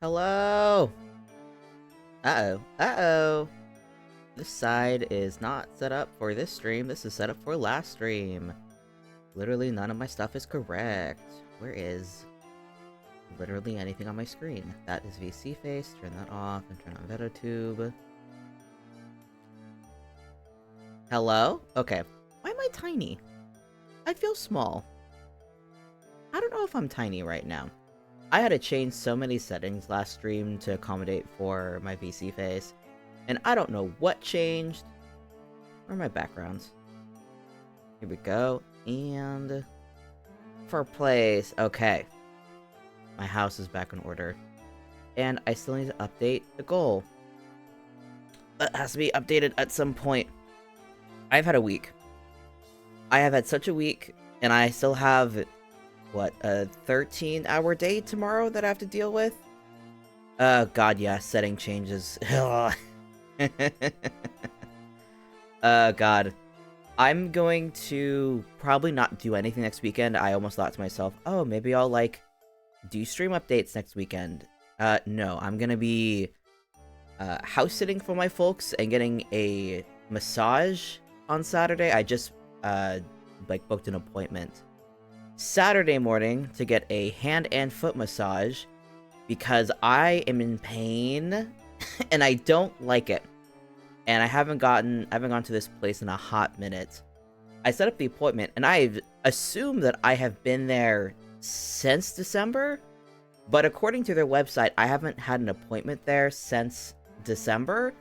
Hello! Uh-oh. Uh-oh. This side is not set up for this stream. This is set up for last stream. Literally none of my stuff is correct. Where is literally anything on my screen? That is VC face. Turn that off and turn on VetoTube. Hello? Okay. Why am I tiny? I feel small. I don't know if I'm tiny right now. I had to change so many settings last stream to accommodate for my VC face, and I don't know what changed. Where are my backgrounds? Here we go, and for place, okay. My house is back in order, and I still need to update the goal. That has to be updated at some point. I've had a week. I have had such a week, and I still have what, a 13-hour day tomorrow that I have to deal with? God, yeah, setting changes. God. I'm going to probably not do anything next weekend. I almost thought to myself, oh, maybe I'll, do stream updates next weekend. No, I'm gonna be, house-sitting for my folks and getting a massage on Saturday. I just, booked an appointment Saturday morning to get a hand and foot massage because I am in pain and I don't like it. And I haven't gone to this place in a hot minute. I set up the appointment and I've assumed that I have been there since December, but according to their website, I haven't had an appointment there since December,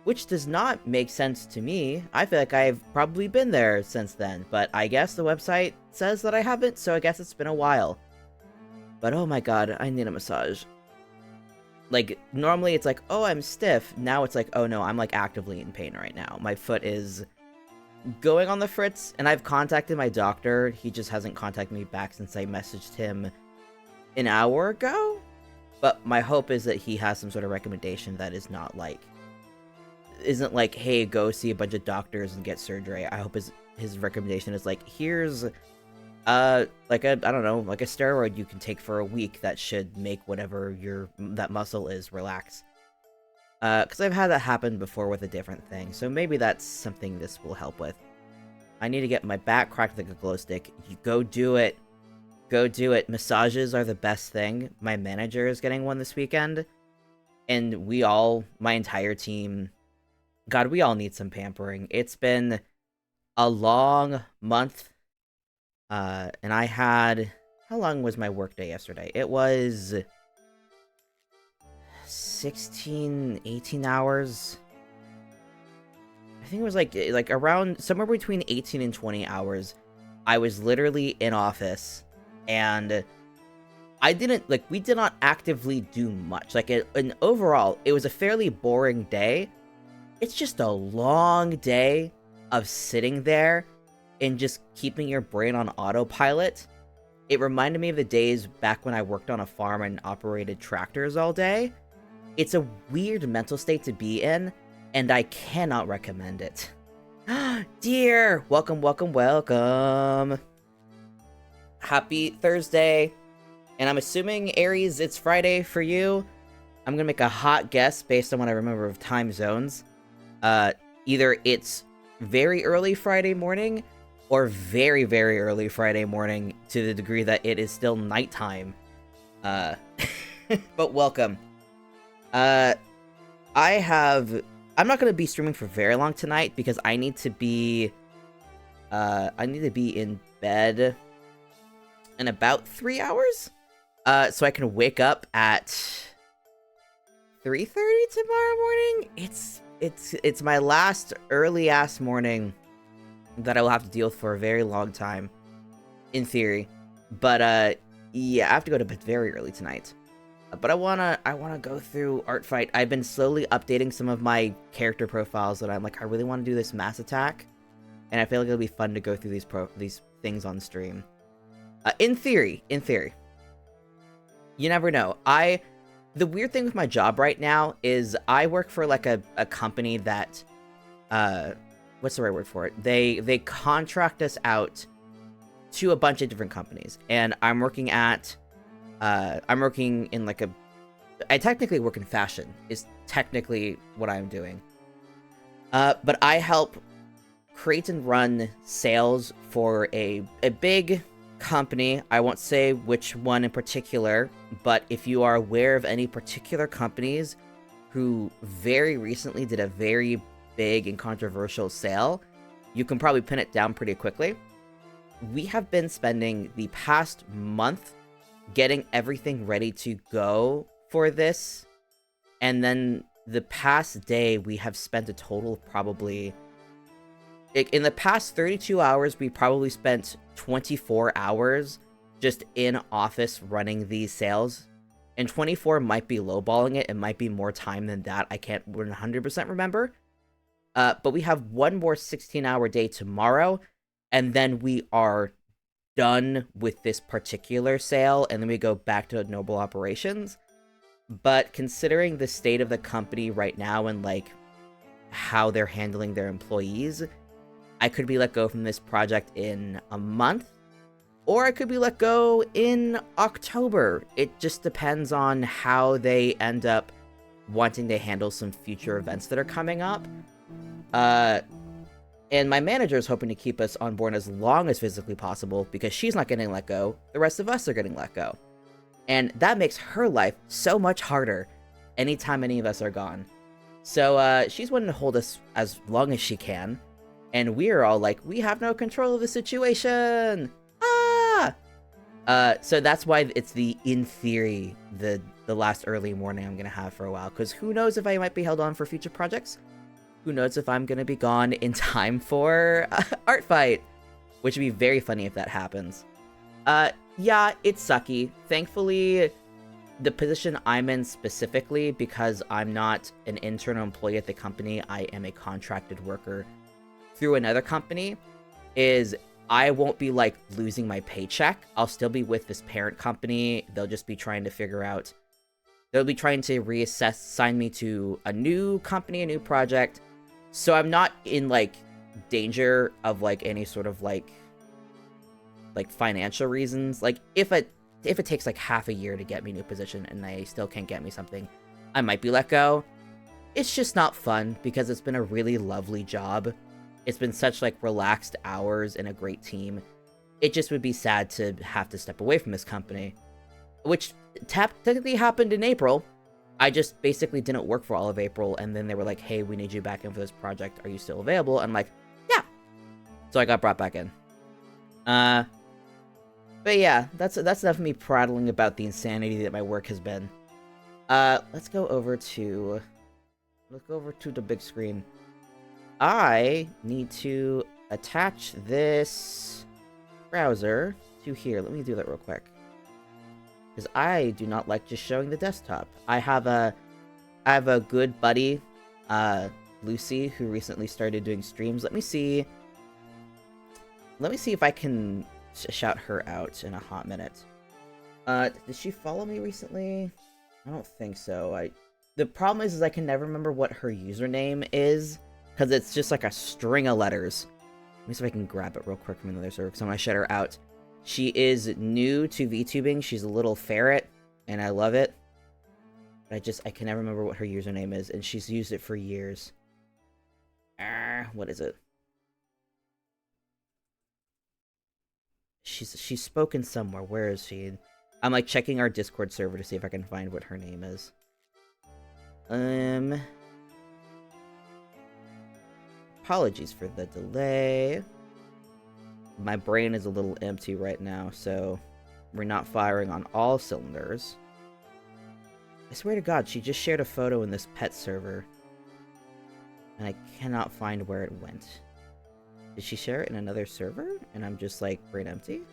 which does not make sense to me. I feel like I've probably been there since then, but I guess the website says that I haven't, so I guess it's been a while. But oh my god, I need a massage. Normally it's like, oh, I'm stiff. Now it's like, oh no, I'm, actively in pain right now. My foot is going on the fritz, and I've contacted my doctor. He just hasn't contacted me back since I messaged him an hour ago. But my hope is that he has some sort of recommendation that is not, isn't like, hey, go see a bunch of doctors and get surgery. I hope his recommendation is here's I don't know, a steroid you can take for a week that should make whatever that muscle is relax. Because I've had that happen before with a different thing, so maybe that's something this will help with. I need to get my back cracked like a glow stick. You go do it. Go do it. Massages are the best thing. My manager is getting one this weekend, and my entire team, God, we all need some pampering. It's been a long month. And I had... How long was my workday yesterday? It was 16, 18 hours. I think it was like around somewhere between 18 and 20 hours. I was literally in office, and we did not actively do much. And overall, it was a fairly boring day. It's just a long day of sitting there and just keeping your brain on autopilot. It reminded me of the days back when I worked on a farm and operated tractors all day. It's a weird mental state to be in, and I cannot recommend it. Dear! Welcome, welcome, welcome! Happy Thursday! And I'm assuming, Aries, it's Friday for you. I'm gonna make a hot guess based on what I remember of time zones. Either it's very early Friday morning, or very, very early Friday morning, to the degree that it is still nighttime. But welcome. I'm not gonna be streaming for very long tonight, because I need to be in bed in about 3 hours, so I can wake up at 3:30 tomorrow morning. It's my last early-ass morning that I will have to deal with for a very long time, in theory. But, yeah, I have to go to bed very early tonight. But I wanna go through Artfight. I've been slowly updating some of my character profiles that I'm like, I really want to do this mass attack, and I feel like it'll be fun to go through these things on stream. In theory. You never know. The weird thing with my job right now is I work for, a company that, what's the right word for it? They contract us out to a bunch of different companies, and I'm working in I technically work in fashion, is technically what I'm doing. But I help create and run sales for a big company. I won't say which one in particular, but if you are aware of any particular companies who very recently did a very big and controversial sale, you can probably pin it down pretty quickly. We have been spending the past month getting everything ready to go for this, and then the past day we have spent a total of probably, in the past 32 hours, we probably spent 24 hours just in office running these sales. And 24 might be lowballing it. It might be more time than that. I can't 100% remember. But we have one more 16-hour day tomorrow. And then we are done with this particular sale. And then we go back to normal operations. But considering the state of the company right now and, like, how they're handling their employees, I could be let go from this project in a month, or I could be let go in October. It just depends on how they end up wanting to handle some future events that are coming up. And my manager is hoping to keep us on board as long as physically possible because she's not getting let go. The rest of us are getting let go. And that makes her life so much harder anytime any of us are gone. So she's wanting to hold us as long as she can. And we're all like, we have no control of the situation. Ah! So that's why it's in theory, the last early morning I'm going to have for a while. Because who knows if I might be held on for future projects? Who knows if I'm going to be gone in time for Artfight? Which would be very funny if that happens. Yeah, it's sucky. Thankfully, the position I'm in specifically, because I'm not an internal employee at the company, I am a contracted worker through another company, is I won't be, like, losing my paycheck. I'll still be with this parent company. They'll just be trying to figure out... They'll be trying to assign me to a new company, a new project. So I'm not in, like, danger of, like, any sort of, like financial reasons. Like, if it takes, like, half a year to get me a new position and they still can't get me something, I might be let go. It's just not fun because it's been a really lovely job. It's been such, like, relaxed hours and a great team. It just would be sad to have to step away from this company. Which technically happened in April. I just basically didn't work for all of April, and then they were like, hey, we need you back in for this project. Are you still available? And I'm like, yeah. So I got brought back in. But yeah, that's enough of me prattling about the insanity that my work has been. Let's go over to the big screen. I need to attach this browser to here. Let me do that real quick. Because I do not like just showing the desktop. I have a good buddy, Lucy, who recently started doing streams. Let me see if I can shout her out in a hot minute. Did she follow me recently? I don't think so. The problem is I can never remember what her username is. Because it's just like a string of letters. Let me see if I can grab it real quick from another server, because I want to shout her out. She is new to VTubing. She's a little ferret, and I love it. But I can never remember what her username is, and she's used it for years. What is it? She's spoken somewhere. Where is she? I'm, like, checking our Discord server to see if I can find what her name is. Apologies for the delay. My brain is a little empty right now, so we're not firing on all cylinders. I swear to God, she just shared a photo in this pet server. And I cannot find where it went. Did she share it in another server? And I'm just, like, brain empty?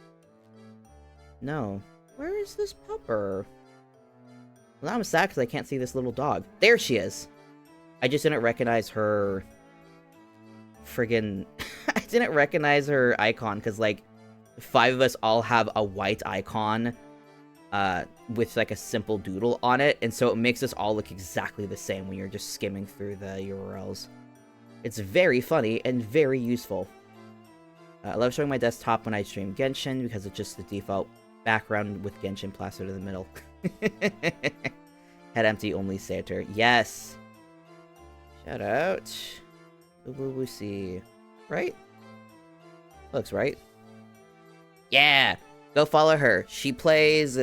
No. Where is this pupper? Well, I'm sad because I can't see this little dog. There she is! I just didn't recognize her... friggin' I didn't recognize her icon because, like, 5 of us all have a white icon with, like, a simple doodle on it, and so it makes us all look exactly the same when you're just skimming through the URLs. It's very funny and very useful. I love showing my desktop when I stream Genshin because it's just the default background with Genshin plastered in the middle. Head empty, only Satyr. Yes. Shout out. Woo see. Right? Looks right. Yeah. Go follow her. She plays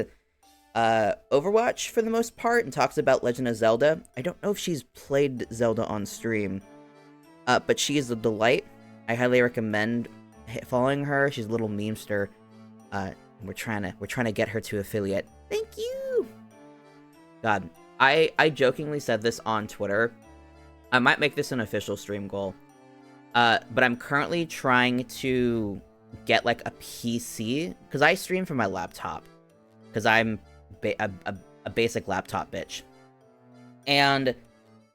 Overwatch for the most part and talks about Legend of Zelda. I don't know if she's played Zelda on stream, but she is a delight. I highly recommend following her. She's a little memester. We're trying to get her to affiliate. Thank you. God, I jokingly said this on Twitter. I might make this an official stream goal. But I'm currently trying to get like a PC because I stream from my laptop because I'm a basic laptop bitch, and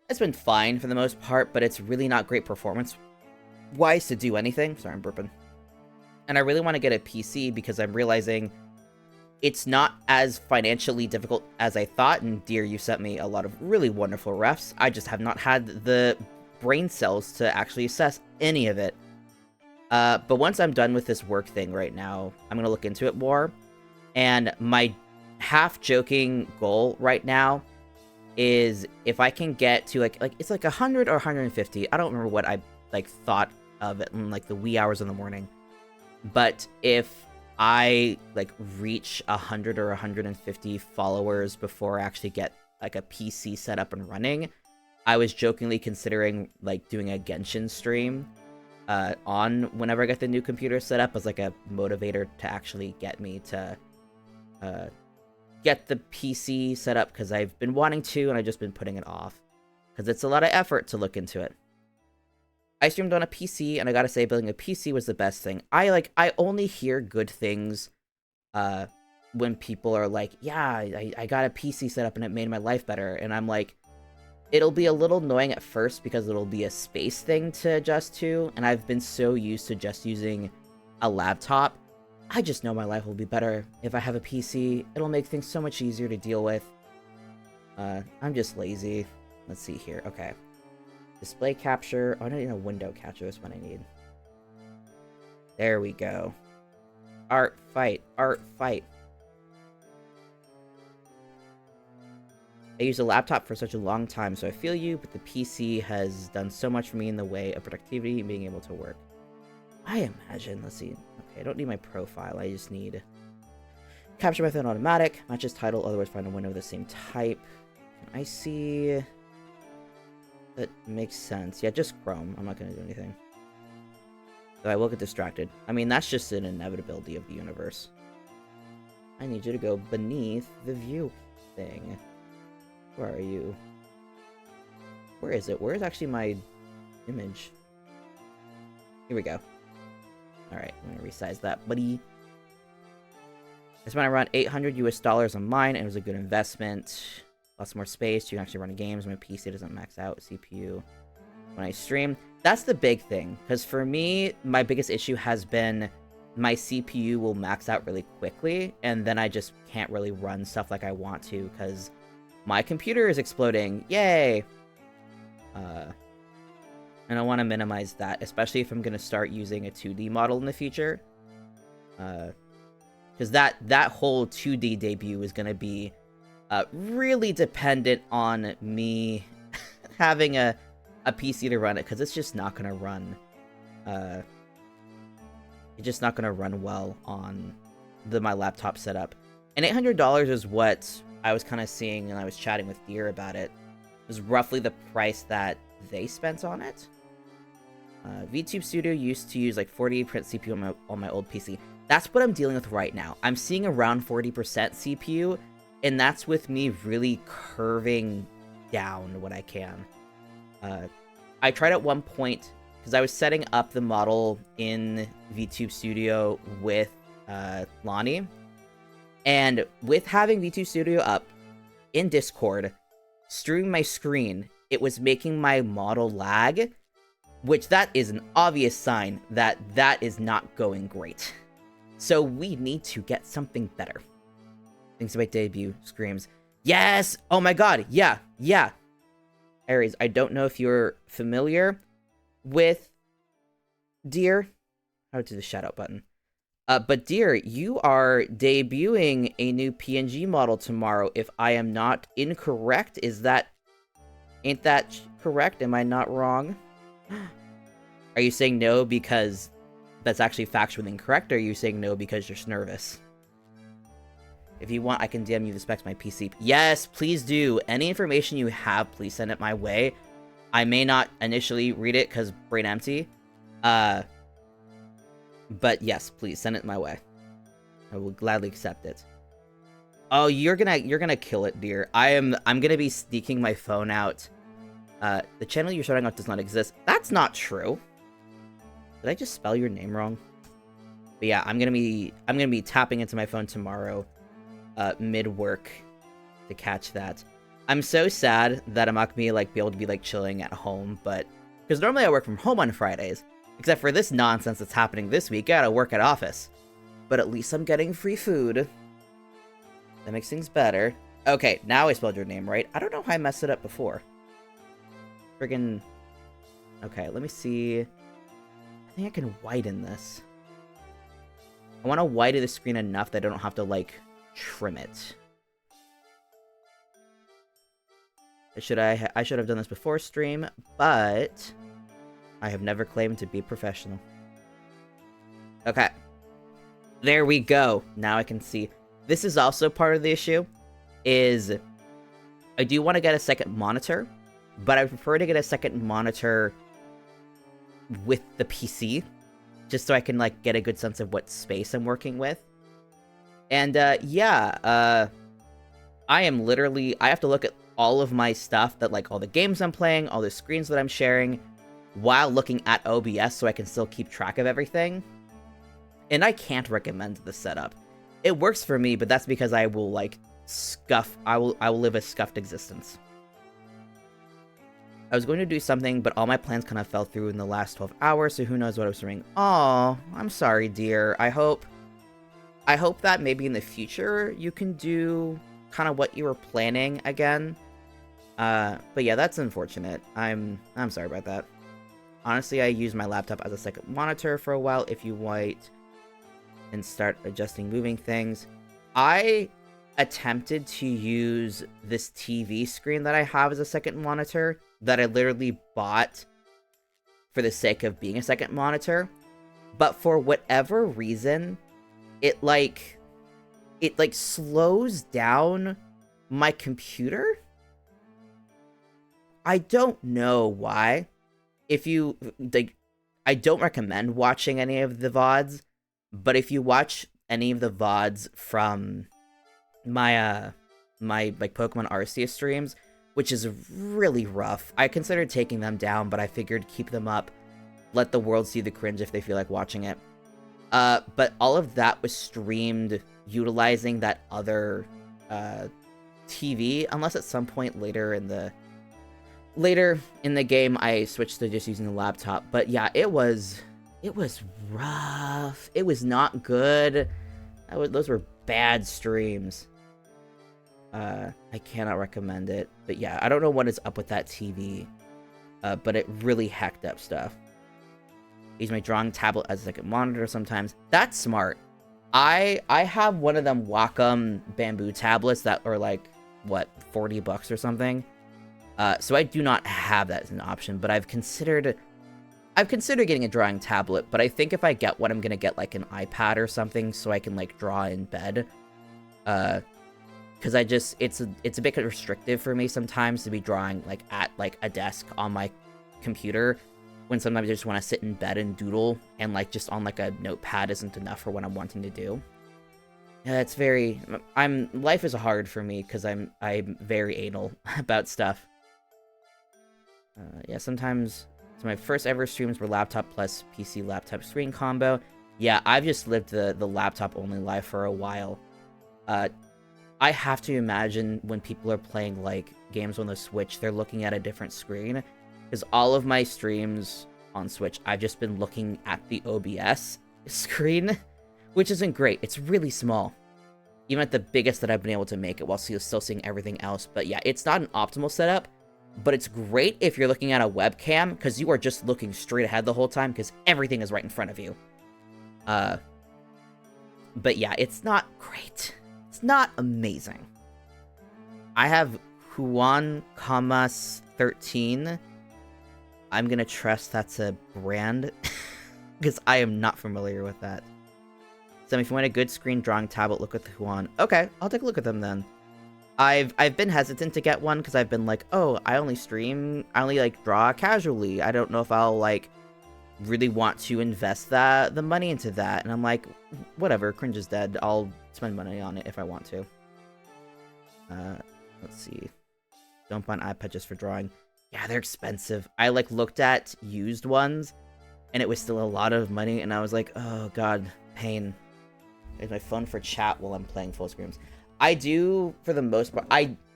it's been fine for the most part, but it's really not great performance wise to do anything. Sorry, I'm burping. And I really want to get a PC because I'm realizing it's not as financially difficult as I thought. And dear, you sent me a lot of really wonderful refs. I just have not had the brain cells to actually assess any of it. But once I'm done with this work thing right now, I'm going to look into it more. And my half-joking goal right now is if I can get to, like it's like 100 or 150. I don't remember what I, thought of it in, the wee hours in the morning. But if I, reach 100 or 150 followers before I actually get, a PC set up and running, I was jokingly considering, doing a Genshin stream on whenever I get the new computer set up as, a motivator to actually get me to get the PC set up, because I've been wanting to, and I've just been putting it off. Because it's a lot of effort to look into it. I streamed on a PC, and I gotta say, building a PC was the best thing. I only hear good things when people are like, yeah, I got a PC set up and it made my life better. And I'm like, it'll be a little annoying at first because it'll be a space thing to adjust to, and I've been so used to just using a laptop. I just know my life will be better if I have a PC. It'll make things so much easier to deal with. I'm just lazy. Let's see here. Okay. Display capture. Oh, I need a window capture. That's what I need. There we go. Artfight. Artfight. I used a laptop for such a long time, so I feel you, but the PC has done so much for me in the way of productivity and being able to work. I imagine, let's see. Okay, I don't need my profile, I just need capture method automatic, matches title, otherwise find a window of the same type. Can I see? That makes sense. Yeah, just Chrome. I'm not going to do anything. So I will get distracted. I mean, that's just an inevitability of the universe. I need you to go beneath the view thing. Where are you? Where is it? Where is actually my image? Here we go. Alright, I'm gonna resize that, buddy. I spent around $800 US on mine, and it was a good investment. Lots more space. You can actually run games. My PC doesn't max out CPU when I stream. That's the big thing, because for me, my biggest issue has been my CPU will max out really quickly, and then I just can't really run stuff like I want to, because my computer is exploding. Yay! And I want to minimize that, especially if I'm going to start using a 2D model in the future. Because that whole 2D debut is going to be really dependent on me having a PC to run it, because it's just not going to run. It's just not going to run well on my laptop setup. And $800 is what I was kind of seeing, and I was chatting with Deer about it. It was roughly the price that they spent on it. VTube Studio used to use 48% CPU on my old PC. That's what I'm dealing with right now. I'm seeing around 40% CPU, and that's with me really curving down what I can. I tried at one point, because I was setting up the model in VTube Studio with Lonnie, and with having VTube Studio up in Discord, streaming my screen, it was making my model lag, which that is an obvious sign that that is not going great. So we need to get something better. Thinks about debut screams. Yes! Oh my god, yeah. Aries, I don't know if you're familiar with Deer. How to do the shout out button. But dear, you are debuting a new PNG model tomorrow. If I am not incorrect, ain't that correct? Am I not wrong? Are you saying no because that's actually factually incorrect, or are you saying no because you're nervous? If you want, I can DM you the specs of my PC. Yes, please do. Any information you have, please send it my way. I may not initially read it because brain empty. But yes, please send it my way. I will gladly accept it. Oh, you're gonna kill it, dear. I'm gonna be sneaking my phone out. The channel you're showing up does not exist. That's not true. Did I just spell your name wrong? But yeah, I'm gonna be tapping into my phone tomorrow, mid-work, to catch that. I'm so sad that I'm not gonna be able to be chilling at home, but because normally I work from home on Fridays, except for this nonsense that's happening this week. I gotta work at office, but at least I'm getting free food. That makes things better. Okay, now I spelled your name right. I don't know how I messed it up before. Friggin'. Okay, let me see. I think I can whiten this. I want to whiten the screen enough that I don't have to, trim it. I should have done this before stream, but I have never claimed to be professional. Okay. There we go. Now I can see. This is also part of the issue, is I do want to get a second monitor, but I prefer to get a second monitor with the PC, just so I can, get a good sense of what space I'm working with. And, yeah, I have to look at all of my stuff, that, all the games I'm playing, all the screens that I'm sharing, while looking at OBS so I can still keep track of everything. And I can't recommend the setup. It works for me, but that's because I will, I will live a scuffed existence. I was going to do something, but all my plans kind of fell through in the last 12 hours, so who knows what I was doing. Aw, I'm sorry, dear. I hope that maybe in the future you can do kind of what you were planning again. But yeah, that's unfortunate. I'm sorry about that. Honestly, I used my laptop as a second monitor for a while, if you want, and start adjusting moving things. I attempted to use this TV screen that I have as a second monitor, that I literally bought for the sake of being a second monitor, but for whatever reason, it slows down my computer. I don't know why. If you I don't recommend watching any of the VODs, but if you watch any of the VODs from my my Pokemon Arceus streams, which is really rough, I considered taking them down, but I figured keep them up, let the world see the cringe if they feel like watching it. But all of that was streamed utilizing that other TV, unless at some point later in the game I switched to just using the laptop. But yeah, it was rough. It was not good. Those were bad streams. I cannot recommend it. But yeah, I don't know what is up with that TV, but it really hacked up stuff. Use my drawing tablet as a second monitor sometimes. That's smart. I have one of them Wacom bamboo tablets that are what, $40 or something. So I do not have that as an option, but I've considered getting a drawing tablet, but I think if I get one, I'm gonna get an iPad or something so I can draw in bed. Because it's a bit restrictive for me sometimes to be drawing at a desk on my computer, when sometimes I just want to sit in bed and doodle, and just on a notepad isn't enough for what I'm wanting to do. Yeah, it's very life is hard for me because I'm very anal about stuff. Yeah, sometimes. So my first ever streams were laptop plus PC laptop screen combo. Yeah, I've just lived the laptop only life for a while. I have to imagine when people are playing games on the Switch, they're looking at a different screen. Because all of my streams on Switch, I've just been looking at the OBS screen, which isn't great. It's really small. Even at the biggest that I've been able to make it, while still seeing everything else. But yeah, it's not an optimal setup, but it's great if you're looking at a webcam, because you are just looking straight ahead the whole time, because everything is right in front of you. But yeah, it's not great. It's not amazing. I have Juan Camas 13. I'm gonna trust that's a brand, because I am not familiar with that. So if you want a good screen drawing tablet, look at the Juan. Okay, I'll take a look at them then. I've been hesitant to get one because I've been like, oh, I only like draw casually. I don't know if I'll like really want to invest the money into that. And I'm like, whatever, cringe is dead. I'll spend money on it if I want to. Let's see. Don't buy an iPad just for drawing. Yeah, they're expensive. I like looked at used ones and it was still a lot of money, and I was like, oh god, pain. There's my phone for chat while I'm playing full screens. I do, for the most part,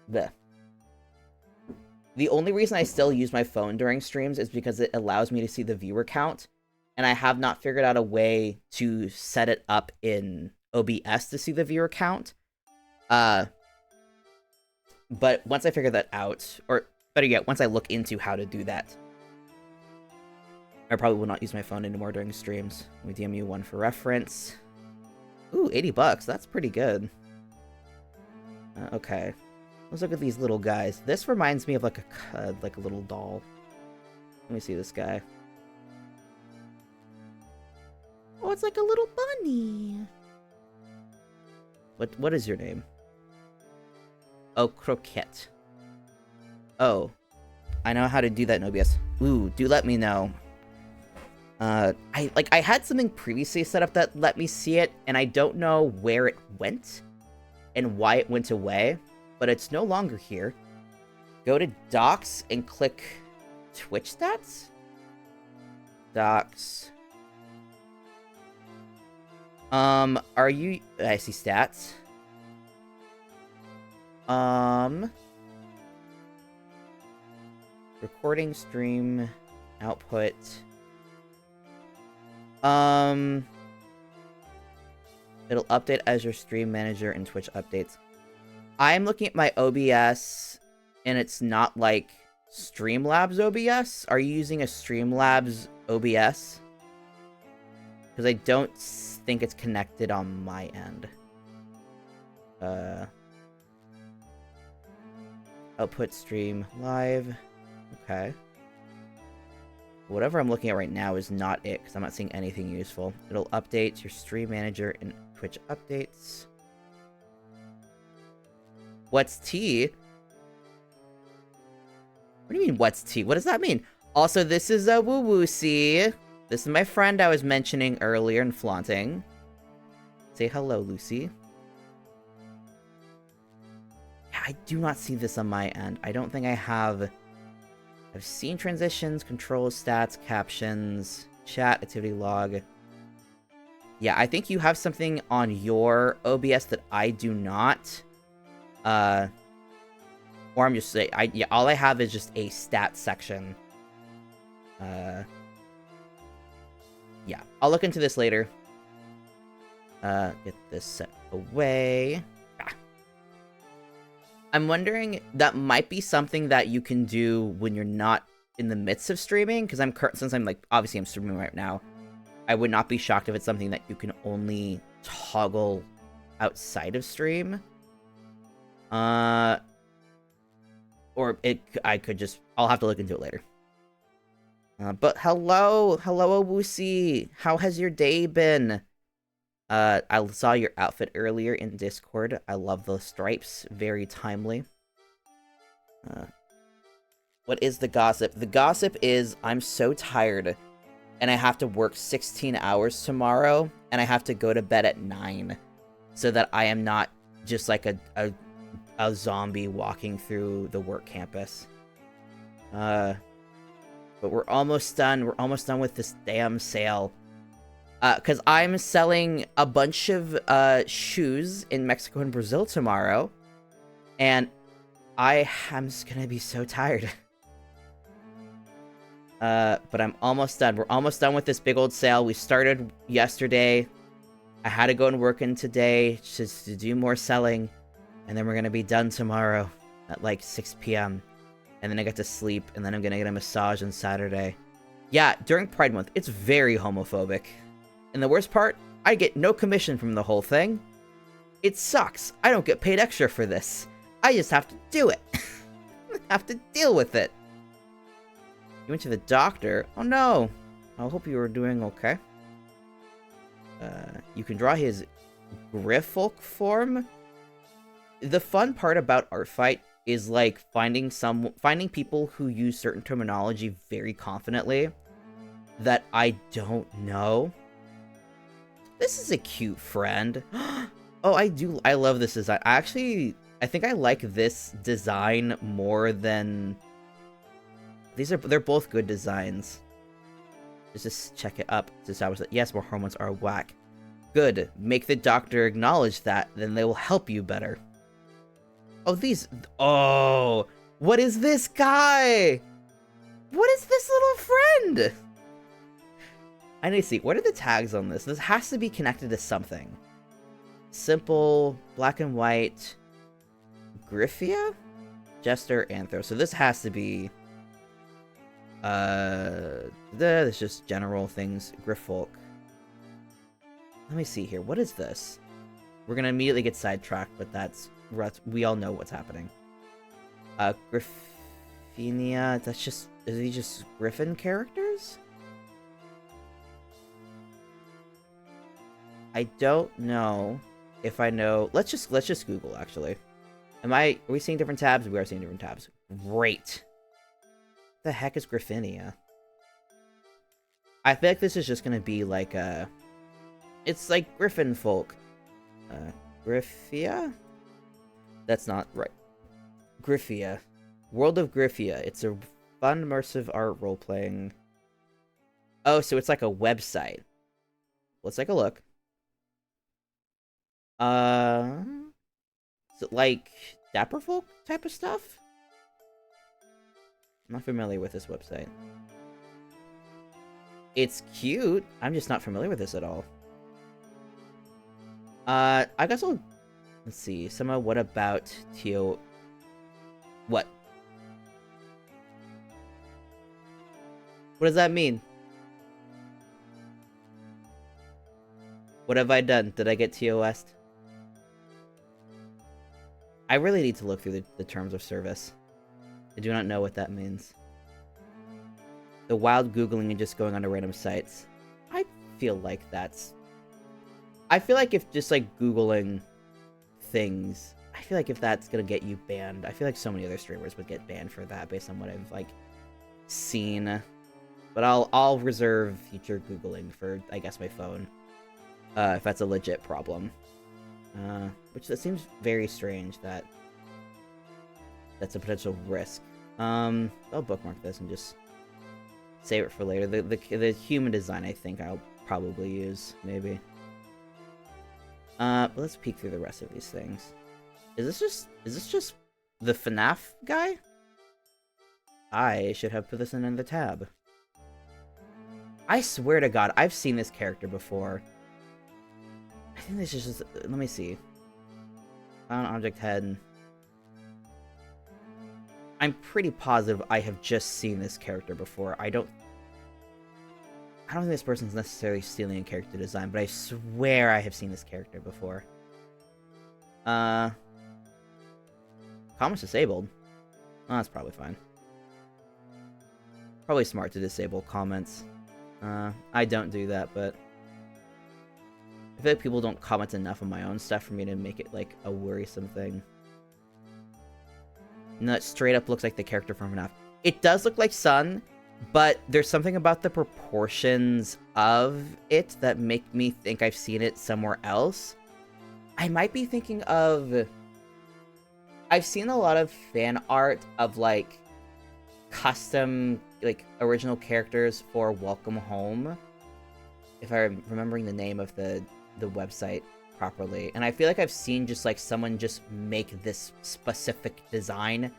the only reason I still use my phone during streams is because it allows me to see the viewer count, and I have not figured out a way to set it up in OBS to see the viewer count. But once I figure that out, or better yet, once I look into how to do that, I probably will not use my phone anymore during streams. Let me DM you one for reference. Ooh, $80. That's pretty good. Okay. Let's look at these little guys. This reminds me of like a little doll. Let me see this guy. Oh, it's like a little bunny. What is your name? Oh, Croquette. Oh. I know how to do that in OBS. Ooh, do let me know. I had something previously set up that let me see it, and I don't know where it went and why it went away, but it's no longer here. Go to Docs and click Twitch stats? Docs. Are you... I see stats. Recording, stream, output... It'll update as your stream manager and Twitch updates. I'm looking at my OBS, and it's not like Streamlabs OBS. Are you using a Streamlabs OBS? Because I don't think it's connected on my end. Output stream live. Okay. Whatever I'm looking at right now is not it, because I'm not seeing anything useful. It'll update your stream manager and Twitch updates. What's T? What do you mean, what's T? What does that mean? Also, this is a woo-woo-see. This is my friend I was mentioning earlier and flaunting. Say hello, Lucy. Yeah, I do not see this on my end. I don't think I have... I've seen transitions, controls, stats, captions, chat, activity log. Yeah, I think you have something on your OBS that I do not. Or I'm just saying, yeah, all I have is just a stat section. Yeah, I'll look into this later. Get this set away. I'm wondering, that might be something that you can do when you're not in the midst of streaming, because since I'm like, obviously I'm streaming right now, I would not be shocked if it's something that you can only toggle outside of stream. Or I could just, I'll have to look into it later. But hello, Owusi, how has your day been? I saw your outfit earlier in Discord. I love the stripes. Very timely. What is the gossip? The gossip is I'm so tired, and I have to work 16 hours tomorrow, and I have to go to bed at 9, so that I am not just like a zombie walking through the work campus. But we're almost done. We're almost done with this damn sale. Because I'm selling a bunch of shoes in Mexico and Brazil tomorrow, and I'm just gonna be so tired. But I'm almost done. We're almost done with this big old sale. We started yesterday. I had to go and work in today just to do more selling, and then we're gonna be done tomorrow at like 6 p.m. And then I get to sleep, and then I'm gonna get a massage on Saturday. Yeah, during Pride Month, it's very homophobic. And the worst part, I get no commission from the whole thing. It sucks. I don't get paid extra for this. I just have to do it. Have to deal with it. You went to the doctor? Oh no. I hope you were doing okay. You can draw his Griffolk form. The fun part about Artfight is like finding people who use certain terminology very confidently that I don't know. This is a cute friend. Oh, I love this design. I think I like this design more than... They're both good designs. Let's just check it up to establish that, yes, more hormones are whack. Good. Make the doctor acknowledge that, then they will help you better. Oh, what is this guy? What is this little friend? I need to see, what are the tags on this? This has to be connected to something. Simple, black and white, Griffia? Jester, Anthro. So this has to be... There's just general things. Griffolk. Let me see here. What is this? We're gonna immediately get sidetracked, but we all know what's happening. Griffinia. That's just... Are these just Griffin characters? I don't know if I know... Let's just Google, actually. Are we seeing different tabs? We are seeing different tabs. Great. The heck is Griffinia? I feel like this is just gonna be like a... It's like Griffin folk. Griffia? That's not right. Griffia. World of Griffia. It's a fun, immersive art role-playing... Oh, so it's like a website. Let's take a look. Is it like Dapper Folk type of stuff? I'm not familiar with this website. It's cute. I'm just not familiar with this at all. I guess I'll... Let's see. What about Tio... What? What does that mean? What have I done? Did I get TOS'd? I really need to look through the terms of service. I do not know what that means. The wild Googling and just going onto random sites. I feel like that's... I feel like if just, like, Googling things... I feel like if that's gonna get you banned... I feel like so many other streamers would get banned for that based on what I've, like, seen. But I'll reserve future Googling for, I guess, my phone. If that's a legit problem. Which that seems very strange that... That's a potential risk. I'll bookmark this and just save it for later. The human design I think I'll probably use, maybe. But let's peek through the rest of these things. Is this just the FNAF guy? I should have put this in the tab. I swear to God, I've seen this character before. I think this is just... Let me see. Found object head. I'm pretty positive I have just seen this character before. I don't think this person's necessarily stealing a character design, but I swear I have seen this character before. Comments disabled. Oh, that's probably fine. Probably smart to disable comments. I don't do that, but... I feel like people don't comment enough on my own stuff for me to make it, like, a worrisome thing. No, it straight up looks like the character from FNAF. It does look like Sun, but there's something about the proportions of it that make me think I've seen it somewhere else. I might be thinking of... I've seen a lot of fan art of, like, custom, like, original characters for Welcome Home. If I'm remembering the name of the website properly. And I feel like I've seen just, like, someone just make this specific design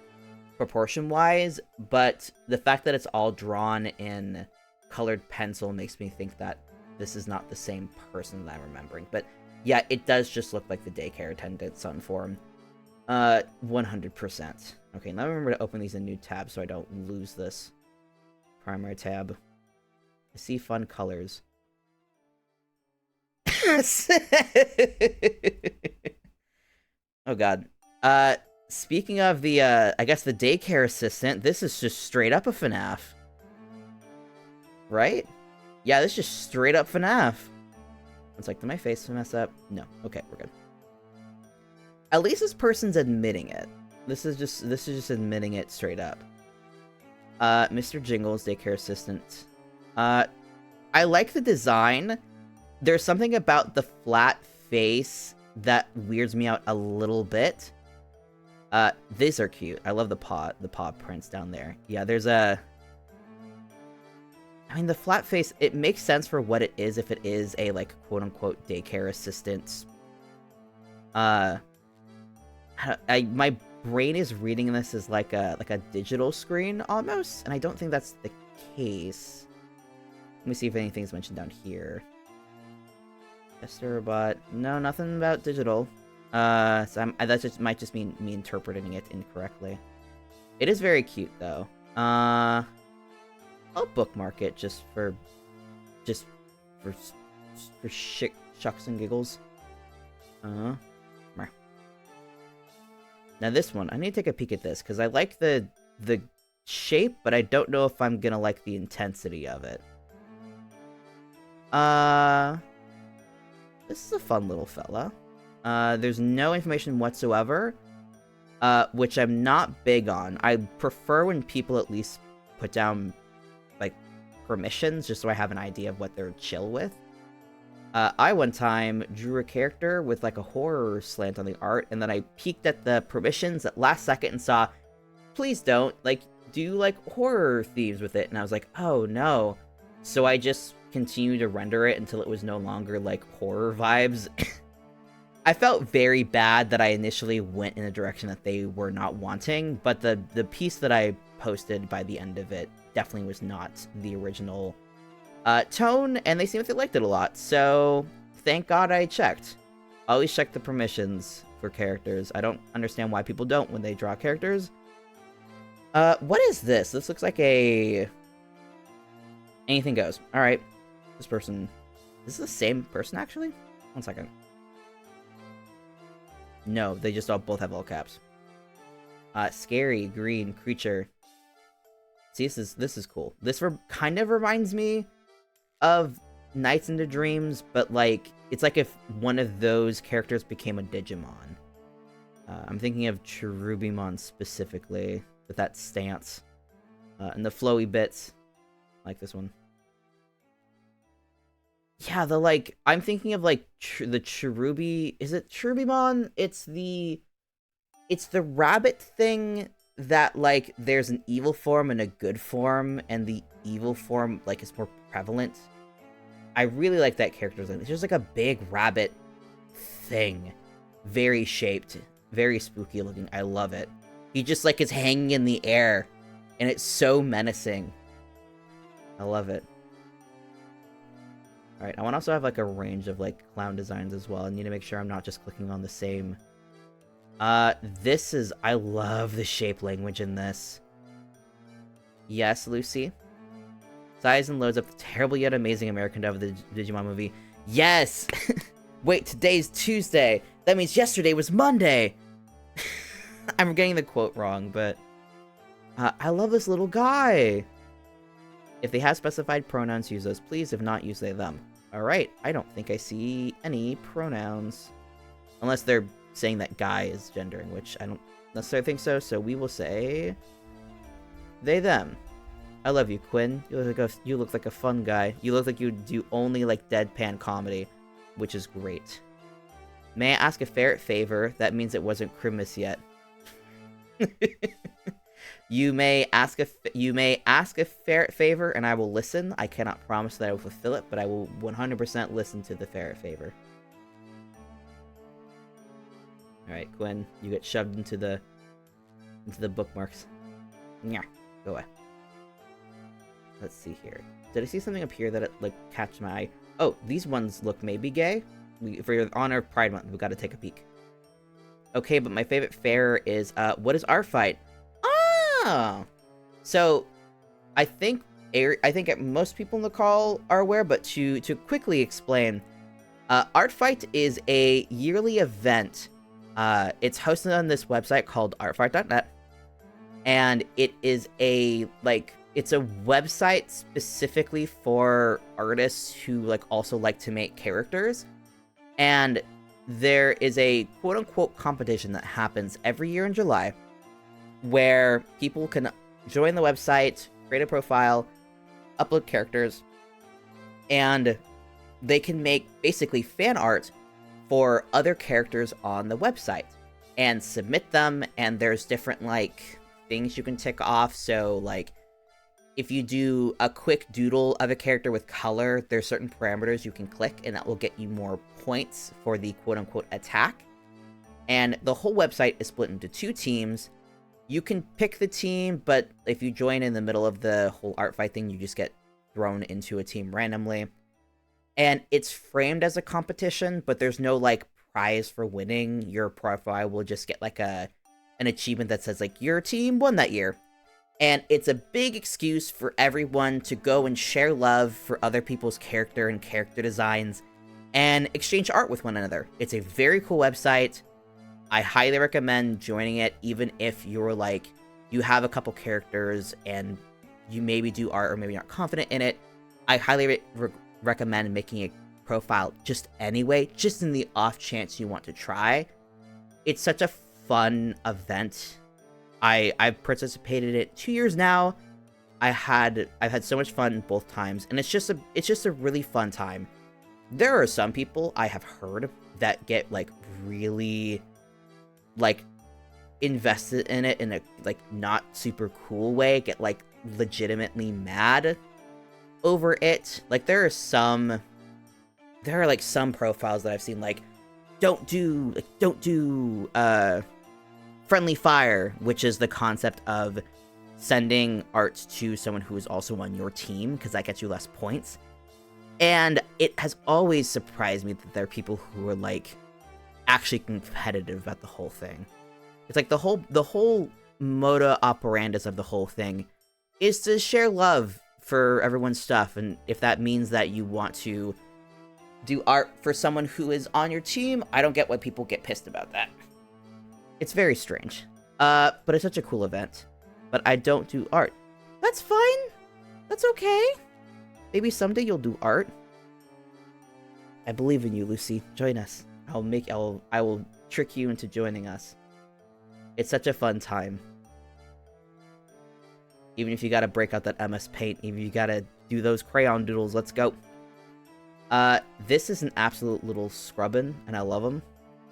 proportion-wise, but the fact that it's all drawn in colored pencil makes me think that this is not the same person that I'm remembering. But yeah, it does just look like the daycare attendant Sun form. 100%. Okay, now remember to open these in new tabs so I don't lose this. Primary tab. I see fun colors. Oh god. Speaking of the, I guess the daycare assistant, this is just straight up a FNAF. Right? Yeah, this is just straight up FNAF. It's like, did my face mess up? No. Okay, we're good. At least this person's admitting it. This is just admitting it straight up. Mr. Jingles, daycare assistant. I like the design. There's something about the flat face that weirds me out a little bit. These are cute. I love the paw prints down there. Yeah, there's a... I mean, the flat face, it makes sense for what it is if it is a, like, quote-unquote daycare assistant. My brain is reading this as like a digital screen, almost, and I don't think that's the case. Let me see if anything's mentioned down here. Jester robot. No, nothing about digital. So that just might just mean me interpreting it incorrectly. It is very cute, though. I'll bookmark it just for shucks and giggles. Now this one, I need to take a peek at this because I like the shape, but I don't know if I'm gonna like the intensity of it. This is a fun little fella. There's no information whatsoever, which I'm not big on. I prefer when people at least put down, like, permissions, just so I have an idea of what they're chill with. I one time drew a character with, like, a horror slant on the art, and then I peeked at the permissions at last second and saw, please don't, like, do, like, horror themes with it, and I was like, oh, no. So I just continued to render it until it was no longer, like, horror vibes. I felt very bad that I initially went in a direction that they were not wanting, but the piece that I posted by the end of it definitely was not the original tone, and they seemed like they liked it a lot, so thank God I checked. I always check the permissions for characters. I don't understand why people don't when they draw characters. What is this? This looks like a... Anything goes. Alright. This person... Is this the same person, actually? One second. No, they just all both have all caps. Scary, green, creature. See, this is cool. This kind of reminds me of Nights into Dreams, but, like, it's like if one of those characters became a Digimon. I'm thinking of Cherubimon specifically, with that stance. And the flowy bits. Like this one. Yeah, I'm thinking of, like, the Cherubi... Is it Cherubimon? It's the rabbit thing that, like, there's an evil form and a good form, and the evil form, like, is more prevalent. I really like that character design. It's just, like, a big rabbit thing. Very shaped. Very spooky looking. I love it. He just, like, is hanging in the air, and it's so menacing. I love it. Alright, I want to also have, like, a range of, like, clown designs as well. I need to make sure I'm not just clicking on the same. This is... I love the shape language in this. Yes, Lucy? Size and loads up the terrible yet amazing American dub of the Digimon movie. Yes! Wait, today's Tuesday! That means yesterday was Monday! I'm getting the quote wrong, but... I love this little guy! If they have specified pronouns, use those, please. If not, use they, them. Alright, I don't think I see any pronouns. Unless they're saying that guy is gendering, which I don't necessarily think so, so we will say... they, them. I love you, Quinn. You look like a fun guy. You look like you do only, like, deadpan comedy, which is great. May I ask a ferret favor? That means it wasn't Christmas yet. You may ask a ferret favor, and I will listen. I cannot promise that I will fulfill it, but I will 100% listen to the ferret favor. Alright, Gwen, you get shoved into the bookmarks. Yeah, go away. Let's see here. Did I see something up here that, like, catch my eye? Oh, these ones look maybe gay. For your honor of Pride Month, we've got to take a peek. Okay, but my favorite fair is, what is Artfight? Oh! So, I think most people in the call are aware, but to quickly explain, Artfight is a yearly event. It's hosted on this website called artfight.net, and it is it's a website specifically for artists who also like to make characters. And there is a quote-unquote competition that happens every year in July where people can join the website, create a profile, upload characters, and they can make basically fan art for other characters on the website and submit them. And there's different things you can tick off. So if you do a quick doodle of a character with color, there's certain parameters you can click, and that will get you more points for the quote-unquote attack. And the whole website is split into 2 teams. You can pick the team, but if you join in the middle of the whole art fight thing, you just get thrown into a team randomly. And it's framed as a competition, but there's no prize for winning. Your profile will just get an achievement that says your team won that year. And it's a big excuse for everyone to go and share love for other people's character and character designs and exchange art with one another. It's a very cool website. I highly recommend joining it, even if you're you have a couple characters and you maybe do art or maybe aren't confident in it. I highly recommend making a profile just anyway, just in the off chance you want to try. It's such a fun event. I've participated in it 2 years now. I've had so much fun both times, and it's just a really fun time. There are some people I have heard that get really invested in it in a not super cool way, get legitimately mad over it. There are some profiles that I've seen don't do friendly fire, which is the concept of sending art to someone who is also on your team, because that gets you less points. And it has always surprised me that there are people who are actually competitive about the whole thing. It's the whole moda operandus of the whole thing is to share love for everyone's stuff. And if that means that you want to do art for someone who is on your team, I don't get why people get pissed about that. It's very strange. But it's such a cool event. But I don't do art. That's fine. That's okay. Maybe someday you'll do art. I believe in you, Lucy. Join us. I will trick you into joining us. It's such a fun time. Even if you gotta break out that MS Paint, even if you gotta do those crayon doodles, let's go. This is an absolute little scrubbin', and I love him.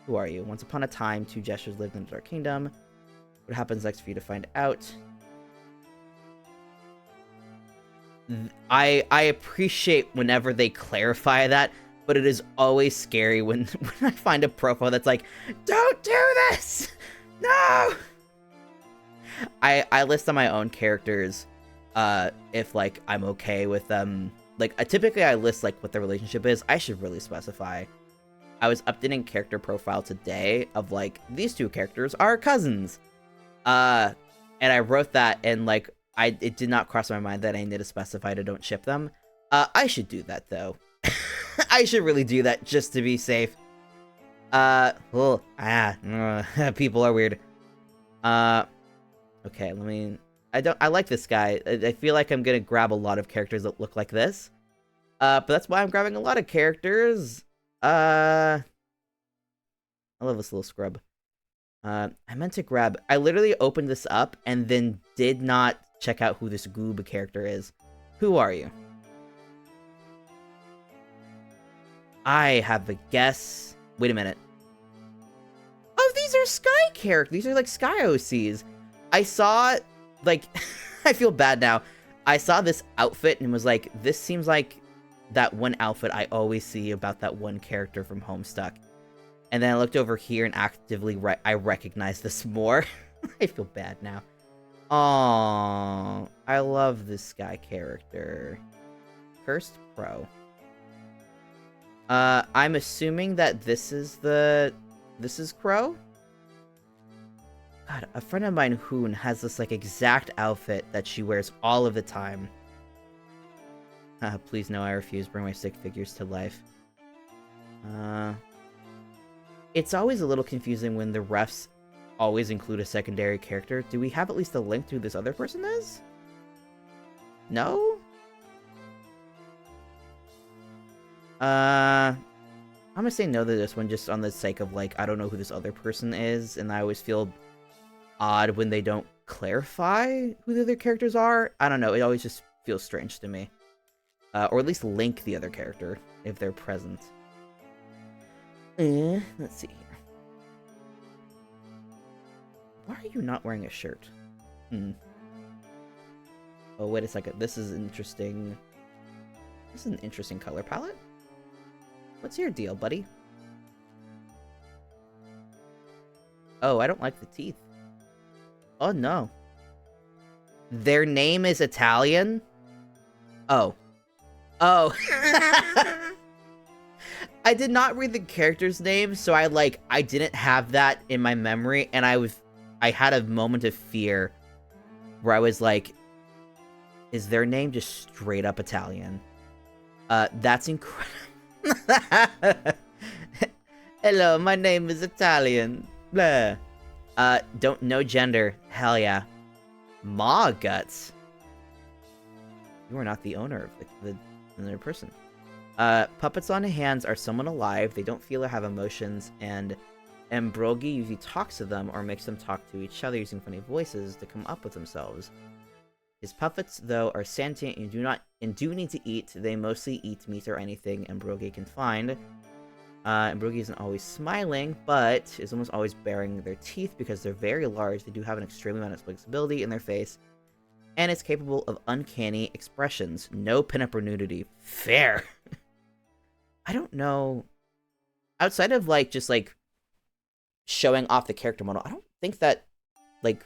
Who are you? Once upon a time, 2 jesters lived in the Dark Kingdom. What happens next for you to find out? I appreciate whenever they clarify that, but it is always scary when I find a profile that's don't do this! No! I list on my own characters, if I'm okay with them. Typically I list what their relationship is. I should really specify. I was updating character profile today of these 2 characters are cousins. And I wrote that, and it did not cross my mind that I need to specify to don't ship them. I should do that though. I should really do that just to be safe. People are weird. Okay, I like this guy. I feel like I'm gonna grab a lot of characters that look like this. But that's why I'm grabbing a lot of characters. I love this little scrub. I meant to grab... I literally opened this up and then did not check out who this Goob character is. Who are you? I have a guess. Wait a minute. Oh, these are Sky characters. These are Sky OCs. I saw, I feel bad now. I saw this outfit and was this seems like that one outfit I always see about that one character from Homestuck. And then I looked over here and actively I recognize this more. I feel bad now. Aww, I love this Sky character. Cursed Pro. I'm assuming that this is Crow? God, a friend of mine, Hoon, has this, exact outfit that she wears all of the time. Please no, I refuse. Bring my stick figures to life. It's always a little confusing when the refs always include a secondary character. Do we have at least a link to who this other person is? No? I'm gonna say no to this one just on the sake of, like, I don't know who this other person is, and I always feel odd when they don't clarify who the other characters are. I don't know, it always just feels strange to me. Or at least link the other character, if they're present. Let's see here. Why are you not wearing a shirt? Oh, wait a second, this is interesting. This is an interesting color palette. What's your deal, buddy? Oh, I don't like the teeth. Oh, no. Their name is Italian? Oh. Oh. I did not read the character's name, so I didn't have that in my memory, and I had a moment of fear where I was like, is their name just straight up Italian? That's incredible. Hello, my name is Italian. Blah. Don't know gender. Hell yeah. Maw guts. You are not the owner of the other person. Puppets on hands are someone alive. They don't feel or have emotions, and Ambrogi usually talks to them or makes them talk to each other using funny voices to come up with themselves. His puppets, though, are sentient and do need to eat. They mostly eat meat or anything Ambrogi can find. Ambrogi isn't always smiling, but is almost always baring their teeth because they're very large. They do have an extreme amount of flexibility in their face, and it's capable of uncanny expressions. No pinup or nudity. Fair. I don't know. Outside of, just, showing off the character model, I don't think that, like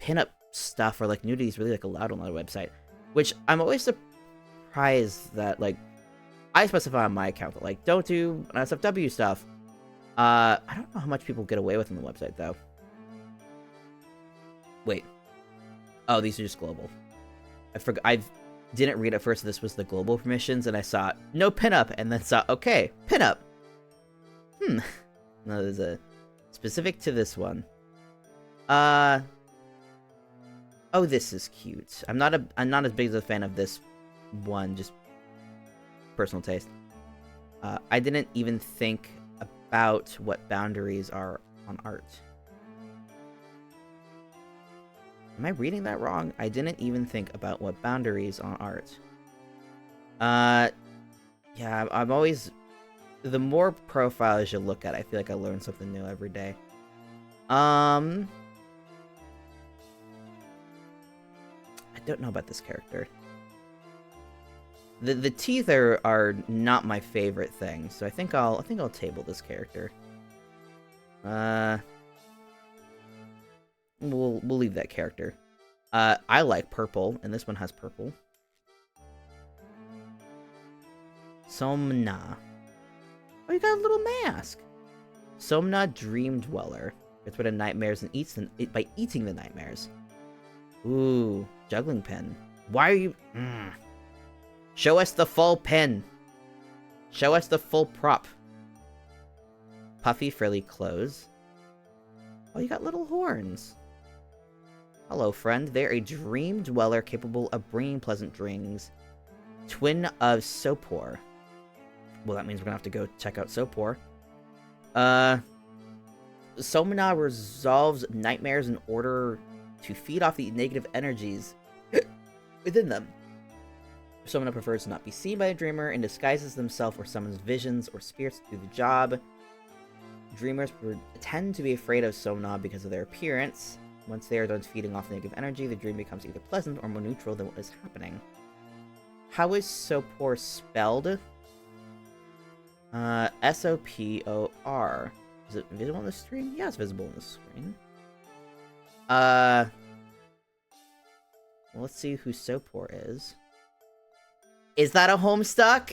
pinup stuff or, nudity is really, allowed on the website. Which, I'm always surprised that, I specify on my account that, don't do NSFW stuff. I don't know how much people get away with on the website, though. Wait. Oh, these are just global. I forgot. I didn't read at first this was the global permissions, and I saw no pinup, and then saw, okay, pinup. No, there's a specific to this one. Oh, this is cute. I'm not as big as a fan of this one, just personal taste. I didn't even think about what boundaries are on art. Am I reading that wrong? I didn't even think about what boundaries on art. Yeah, I'm always... The more profiles you look at, I feel like I learn something new every day. I don't know about this character. The teeth are not my favorite thing, so I think I'll table this character. We'll leave that character. I like purple, and this one has purple. Somna. Oh, you got a little mask. Somna, Dream Dweller. Gets rid of nightmares and eats them by eating the nightmares. Ooh, juggling pin. Why are you? Show us the full pin. Show us the full prop. Puffy frilly clothes. Oh, you got little horns. Hello, friend. They're a dream dweller capable of bringing pleasant dreams. Twin of Sopor. Well, that means we're gonna have to go check out Sopor. Somna resolves nightmares in order to feed off the negative energies within them. Somna prefers to not be seen by a dreamer and disguises themselves or summons visions or spirits to do the job. Dreamers tend to be afraid of Somna because of their appearance. Once they are done feeding off negative energy, the dream becomes either pleasant or more neutral than what is happening. How is Sopor spelled? S-O-P-O-R. Is it visible on the screen? Yeah, it's visible on the screen. Well, let's see who Sopor is. Is that a Homestuck?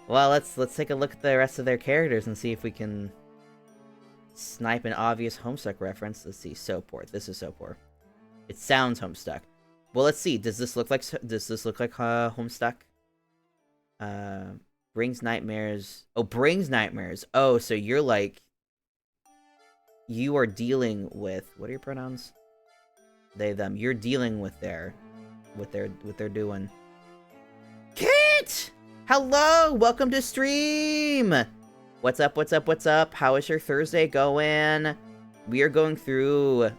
Well, let's take a look at the rest of their characters and see if we can snipe an obvious Homestuck reference. Let's see, Sopor. This is Sopor. It sounds Homestuck. Well, let's see. Does this look like Homestuck? Brings nightmares. Oh, brings nightmares. Oh, so you're like, you are dealing with, what are your pronouns? They, them. You're dealing with what they're doing. Kit! Hello! Welcome to stream! What's up, what's up, what's up? How is your Thursday going? We are going through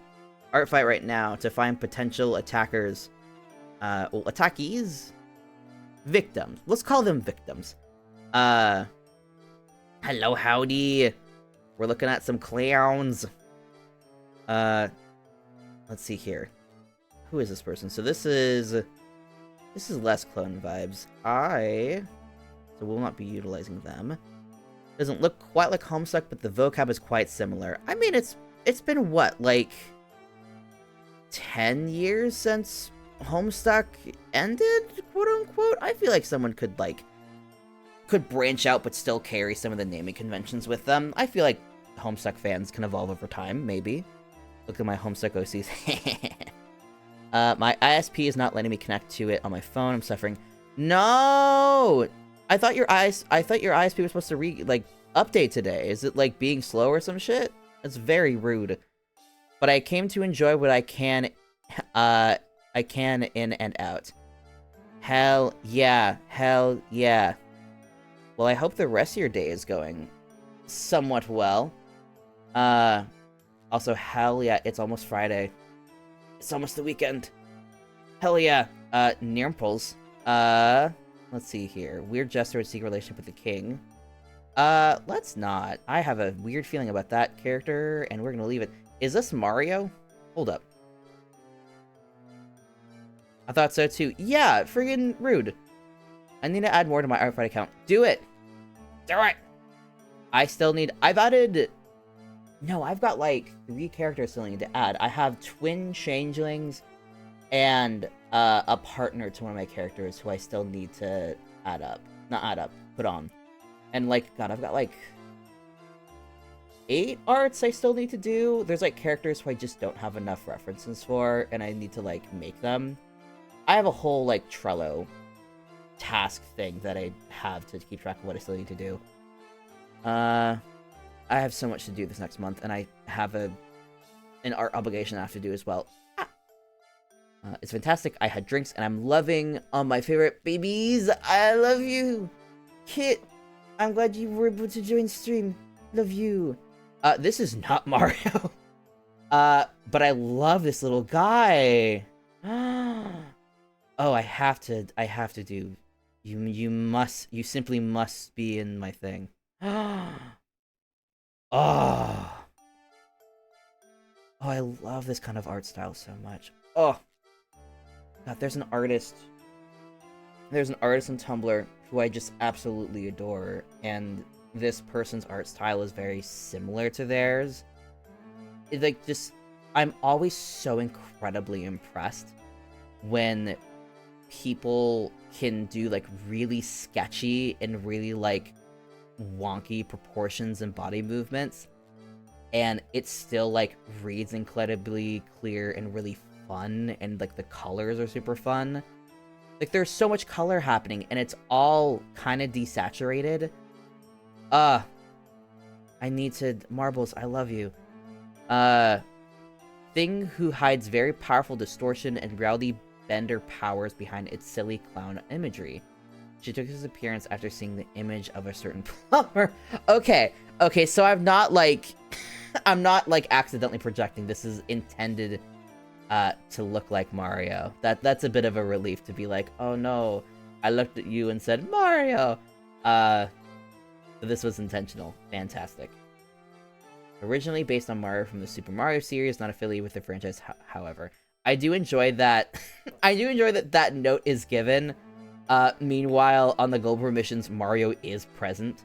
Artfight right now to find potential attackers. Well, attackees? Victims. Let's call them victims. Hello, howdy. We're looking at some clowns. Let's see here. Who is this person? So this is less clone vibes. So we'll not be utilizing them. Doesn't look quite like Homestuck, but the vocab is quite similar. I mean, it's been what, like 10 years since Homestuck ended, quote unquote. I feel like someone could branch out but still carry some of the naming conventions with them. I feel like Homestuck fans can evolve over time, maybe. Look at my Homestuck OCs. My ISP is not letting me connect to it on my phone. I'm suffering. No! I thought your ISP was supposed to update today. Is it like being slow or some shit? That's very rude. But I came to enjoy what I can in and out. Hell yeah. Hell yeah. Well, I hope the rest of your day is going somewhat well. Also, hell yeah, it's almost Friday. It's almost the weekend. Hell yeah. Nirmples. Let's see here. Weird jester with secret relationship with the king. Let's not. I have a weird feeling about that character, and we're gonna leave it. Is this Mario? Hold up. I thought so too. Yeah, friggin' rude. I need to add more to my Artfight account. Do it! Do it! I've got like 3 characters still need to add. I have twin changelings and a partner to one of my characters who I still need to put on. And God, I've got like 8 arts I still need to do. There's like characters who I just don't have enough references for, and I need to make them. I have a whole Trello task thing that I have to keep track of what I still need to do. I have so much to do this next month, and I have an art obligation I have to do as well. It's fantastic. I had drinks, and I'm loving all my favorite babies. I love you, Kit. I'm glad you were able to join stream. Love you. This is not Mario. But I love this little guy. Oh, I have to do. You simply must be in my thing. Oh, I love this kind of art style so much. Oh, God, there's an artist on Tumblr who I just absolutely adore, and this person's art style is very similar to theirs. I'm always so incredibly impressed when people can do really sketchy and really wonky proportions and body movements, and it still reads incredibly clear and really fun, and the colors are super fun. There's so much color happening, and it's all kind of desaturated. I need to marbles. I love you. Thing who hides very powerful distortion and reality bender powers behind its silly clown imagery. She took his appearance after seeing the image of a certain plumber. Okay, so I'm not I'm not accidentally projecting. This is intended to look like Mario. That's a bit of a relief to be oh no, I looked at you and said Mario. But this was intentional. Fantastic. Originally based on Mario from the Super Mario series, not affiliated with the franchise, however. I do enjoy that. I do enjoy that note is given. Meanwhile, on the global missions, Mario is present.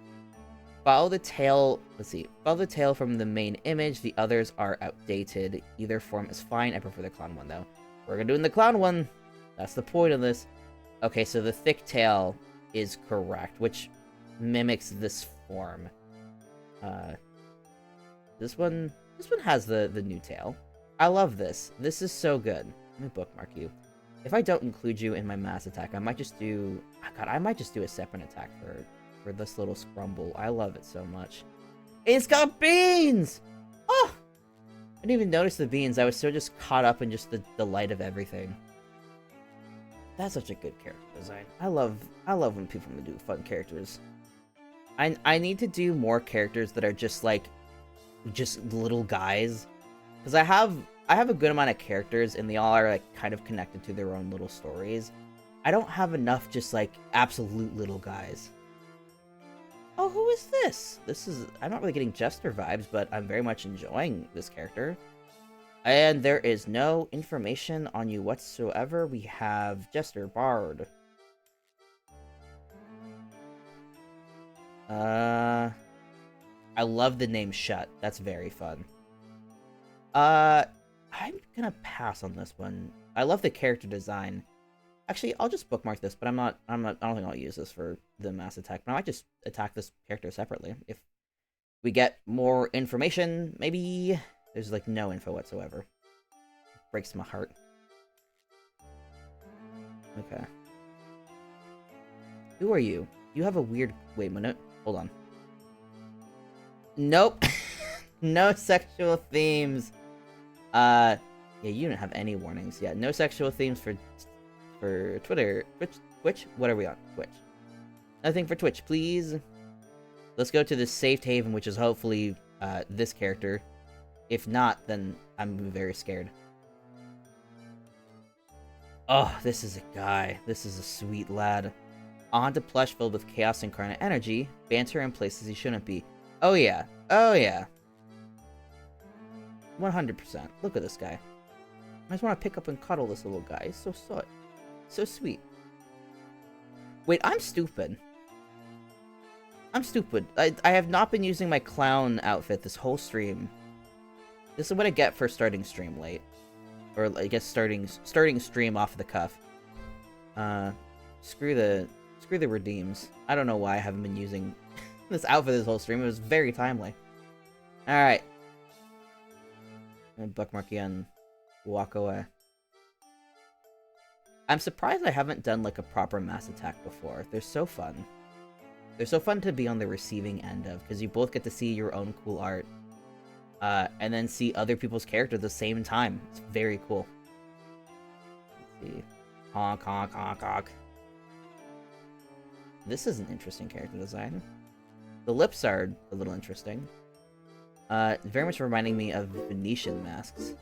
Follow the tail. Let's see. Follow the tail from the main image. The others are outdated. Either form is fine. I prefer the clown one, though. We're gonna do the clown one. That's the point of this. Okay, so the thick tail is correct, which mimics this form. This one has the new tail. I love this. This is so good. Let me bookmark you. If I don't include you in my mass attack, I might just do... God, I might just do a separate attack for this little scrumble. I love it so much. It's got beans! Oh! I didn't even notice the beans. I was so just caught up in just the delight of everything. That's such a good character design. I love when people do fun characters. I need to do more characters that are just like just little guys, because I have a good amount of characters and they all are like kind of connected to their own little stories. I don't have enough just like absolute little guys. Oh, who is this? I'm not really getting Jester vibes, but I'm very much enjoying this character. And there is no information on you whatsoever. We have Jester Bard. I love the name Shut. That's very fun. I'm gonna pass on this one. I love the character design. Actually, I'll just bookmark this, but I don't think I'll use this for the mass attack. But I might just attack this character separately. If we get more information, maybe... There's like no info whatsoever. Breaks my heart. Okay. Who are you? You have a weird... Wait a minute. Hold on. Nope. No sexual themes. Yeah, you didn't have any warnings. Yeah, no sexual themes for Twitter. Twitch? What are we on? Twitch. Nothing for Twitch, please. Let's go to the safe haven, which is hopefully this character. If not, then I'm very scared. Oh, this is a guy. This is a sweet lad. A haunted plush filled with chaos incarnate energy. Banter in places he shouldn't be. Oh yeah. Oh yeah. 100%. Look at this guy. I just want to pick up and cuddle this little guy. He's so sweet. Wait, I'm stupid. I'm stupid. I have not been using my clown outfit this whole stream. This is what I get for starting stream late. Or I guess starting stream off the cuff. Screw the redeems. I don't know why I haven't been using this outfit this whole stream. It was very timely. Alright. Bookmark again. Walk away. I'm surprised I haven't done like a proper mass attack before. They're so fun. They're so fun to be on the receiving end of, because you both get to see your own cool art. And then see other people's characters at the same time. It's very cool. Let's see. Honk, honk, honk, honk. This is an interesting character design. The lips are a little interesting. Very much reminding me of Venetian masks.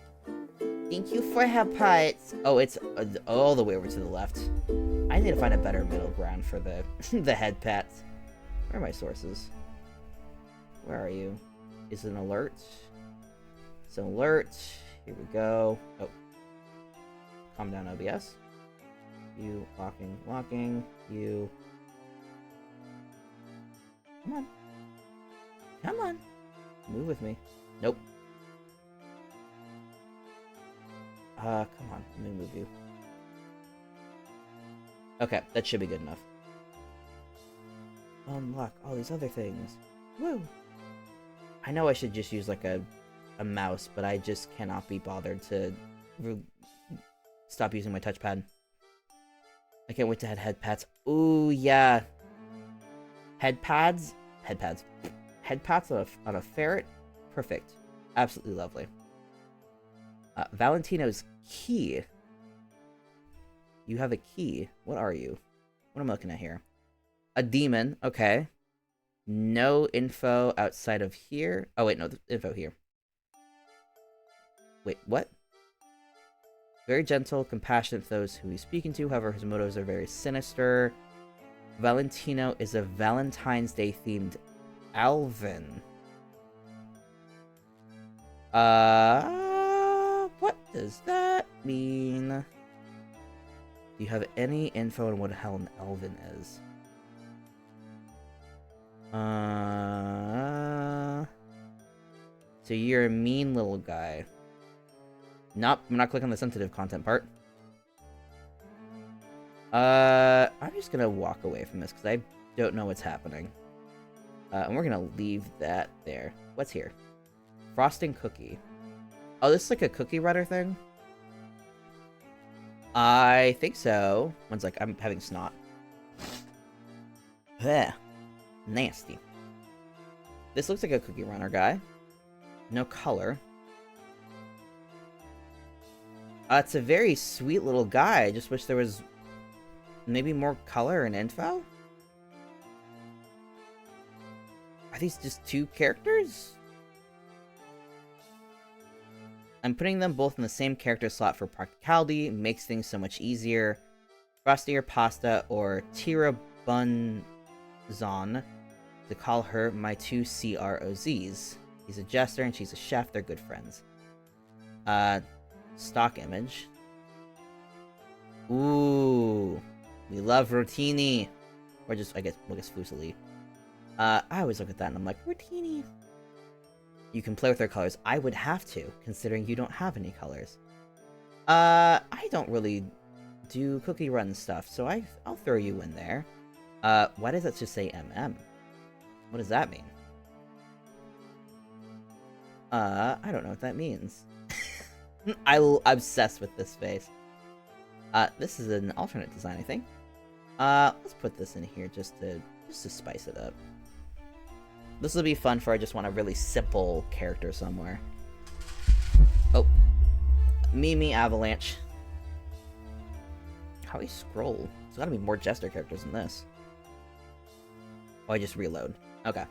Thank you for help, Pites. Oh, it's all the way over to the left. I need to find a better middle ground for the the head pats. Where are my sources? Where are you? Is it an alert? It's an alert. Here we go. Oh. Calm down, OBS. You walking. You. Come on. Come on. Move with me. Nope. Come on. Let me move you. Okay, that should be good enough. Unlock all these other things. Woo! I know I should just use like a mouse, but I just cannot be bothered to stop using my touchpad. I can't wait to have head pats. Ooh, yeah. Head pats on a ferret. Perfect. Absolutely lovely. Valentino's key. You have a key. What are you? What am I looking at here? A demon. Okay. No info outside of here. Oh, wait, no, the info here. Wait, what? Very gentle, compassionate to those who he's speaking to. However, his motives are very sinister. Valentino is a Valentine's Day themed Alvin. What does that mean? Do you have any info on what the hell an Alvin is? So you're a mean little guy. Nope, I'm not clicking the sensitive content part. I'm just gonna walk away from this because I don't know what's happening. And we're gonna leave that there. What's here? Frosting cookie. Oh, this is like a cookie runner thing? I think so. One's like, I'm having snot. Blech. Nasty. This looks like a cookie runner guy. No color. It's a very sweet little guy. I just wish there was maybe more color and info. Are these just two characters? I'm putting them both in the same character slot for practicality. Makes things so much easier. Frosty or Pasta or Tira Bunzon to call her my two CROZs. He's a jester and she's a chef. They're good friends. Stock image. Ooh. We love Rotini. Or just, I guess, Fusili. I always look at that and I'm like, Rotini. You can play with their colors. I would have to, considering you don't have any colors. I don't really do cookie run stuff, so I'll throw you in there. Why does that just say MM? What does that mean? I don't know what that means. I'm obsessed with this face. This is an alternate design, I think. Let's put this in here just to spice it up. This will be fun for I just want a really simple character somewhere. Oh. Mimi Avalanche. How do you scroll? There's gotta be more jester characters than this. Oh, I just reload. Okay.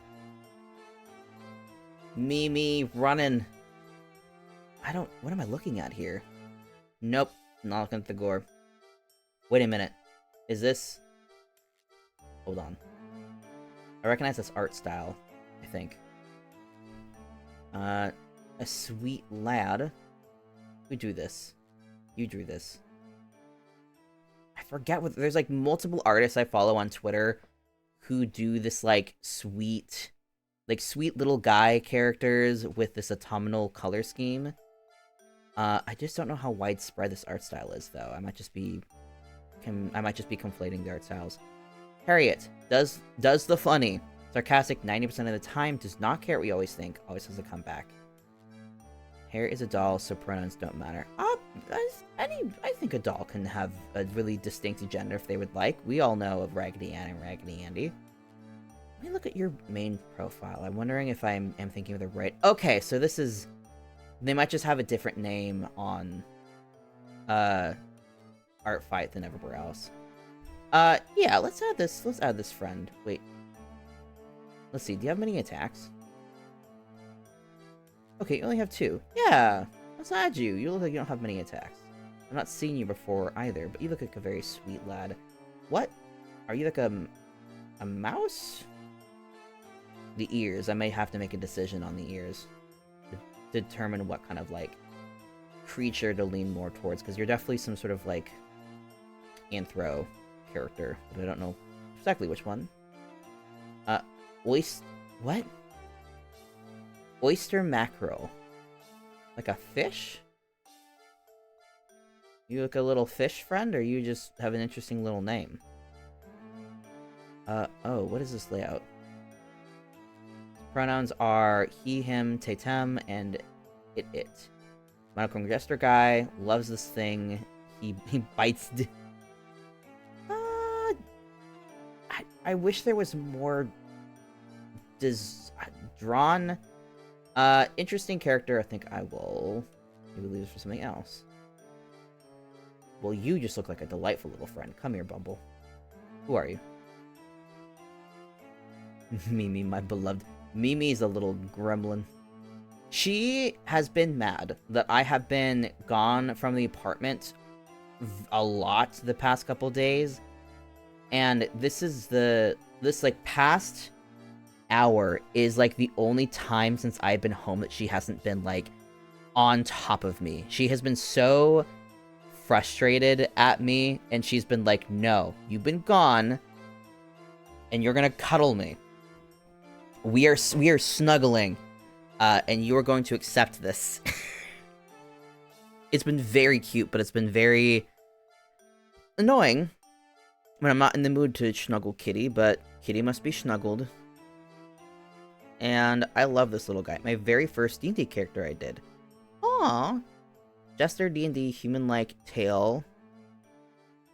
Mimi running. What am I looking at here? Nope. Not looking at the gore. Wait a minute. Is this... Hold on. I recognize this art style, I think. A sweet lad. Who drew this? You drew this. I forget what... There's, like, multiple artists I follow on Twitter who do this, like, sweet little guy characters with this autumnal color scheme. I just don't know how widespread this art style is, though. I might just be conflating the art styles. Harriet does the funny, sarcastic 90% of the time, does not care what we always think, always has a comeback. Hair is a doll, so pronouns don't matter. I think a doll can have a really distinct gender if they would like. We all know of Raggedy Ann and Raggedy Andy. Let me look at your main profile. I'm wondering if I am thinking of the right... Okay, so this is... They might just have a different name on Artfight than everywhere else. Yeah, let's add this friend. Wait. Let's see, do you have many attacks? Okay, you only have 2. Yeah, let's add you. You look like you don't have many attacks. I've not seen you before either, but you look like a very sweet lad. What? Are you like a mouse? The ears. I may have to make a decision on the ears to determine what kind of, like, creature to lean more towards, because you're definitely some sort of, like, anthro character, but I don't know exactly which one. What? Oyster mackerel. Like a fish? You look a little fish friend, or you just have an interesting little name? Oh, what is this layout? Pronouns are he, him, tetem, and it. Monochrome jester guy, loves this thing. He bites... I wish there was more... drawn... interesting character. I think I will maybe leave this for something else. Well, you just look like a delightful little friend. Come here, Bumble. Who are you? Mimi, my beloved. Mimi's a little gremlin. She has been mad that I have been gone from the apartment a lot the past couple days. And this like past hour is like the only time since I've been home that she hasn't been like on top of me. She has been so frustrated at me, and she's been like, no, you've been gone and you're gonna cuddle me. We are snuggling, and you are going to accept this. It's been very cute, but it's been very annoying when I'm not in the mood to snuggle Kitty, but Kitty must be snuggled. And I love this little guy. My very first D&D character I did. Aww. Jester D&D, human-like tail.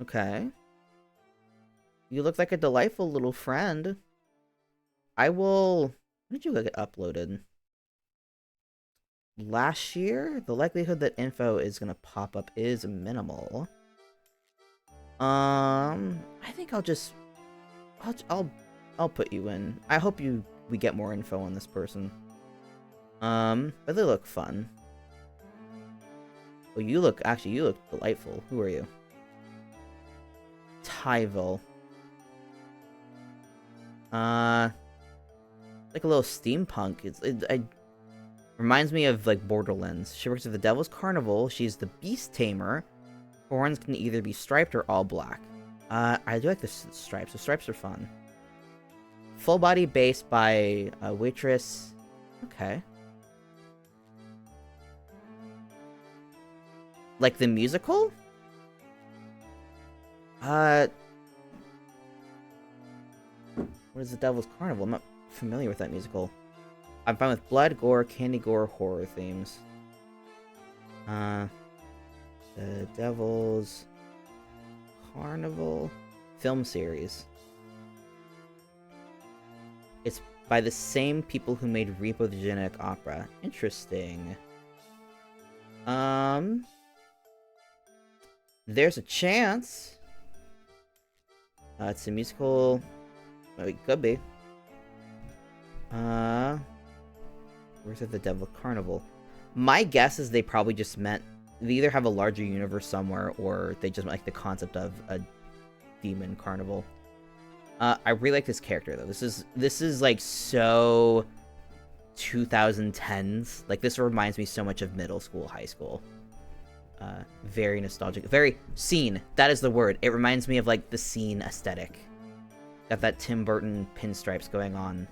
Okay. You look like a delightful little friend. I will... When did you get uploaded? Last year? The likelihood that info is gonna pop up is minimal. I think I'll just... I'll put you in. I hope we get more info on this person. But they look fun. Oh, you look delightful. Who are you? Tyville. Like a little steampunk. It reminds me of, like, Borderlands. She works at the Devil's Carnival. She's the Beast Tamer. Horns can either be striped or all black. I do like the stripes. The stripes are fun. Full body base by a waitress. Okay. Like the musical? What is the Devil's Carnival? I'm not familiar with that musical. I'm fine with blood, gore, candy gore, horror themes. The Devil's Carnival film series. It's by the same people who made Repo the Genetic Opera. Interesting. There's a chance. It's a musical. Oh, it could be. Where's it? The Devil Carnival. My guess is they probably just meant they either have a larger universe somewhere or they just like the concept of a demon carnival. I really like this character though. This is like so 2010s. Like this reminds me so much of middle school, high school. Very nostalgic. Very scene. That is the word. It reminds me of like the scene aesthetic. Got that Tim Burton pinstripes going on.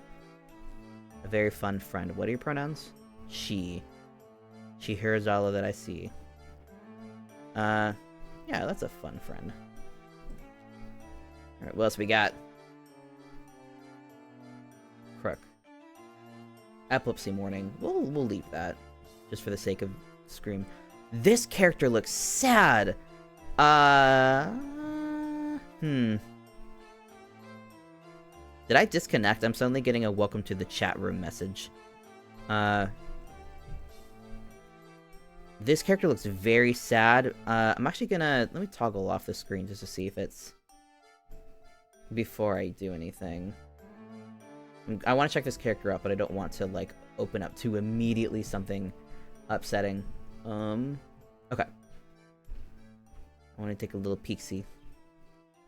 A very fun friend. What are your pronouns? She. She hears all of that I see. Yeah, that's a fun friend. Alright, what else we got? Crook. Epilepsy Morning. We'll leave that. Just for the sake of Scream. This character looks sad! Did I disconnect? I'm suddenly getting a welcome to the chat room message. This character looks very sad. I'm actually gonna... Let me toggle off the screen just to see if it's... Before I do anything. I want to check this character out, but I don't want to, like, open up to immediately something upsetting. Okay. I want to take a little peek-see.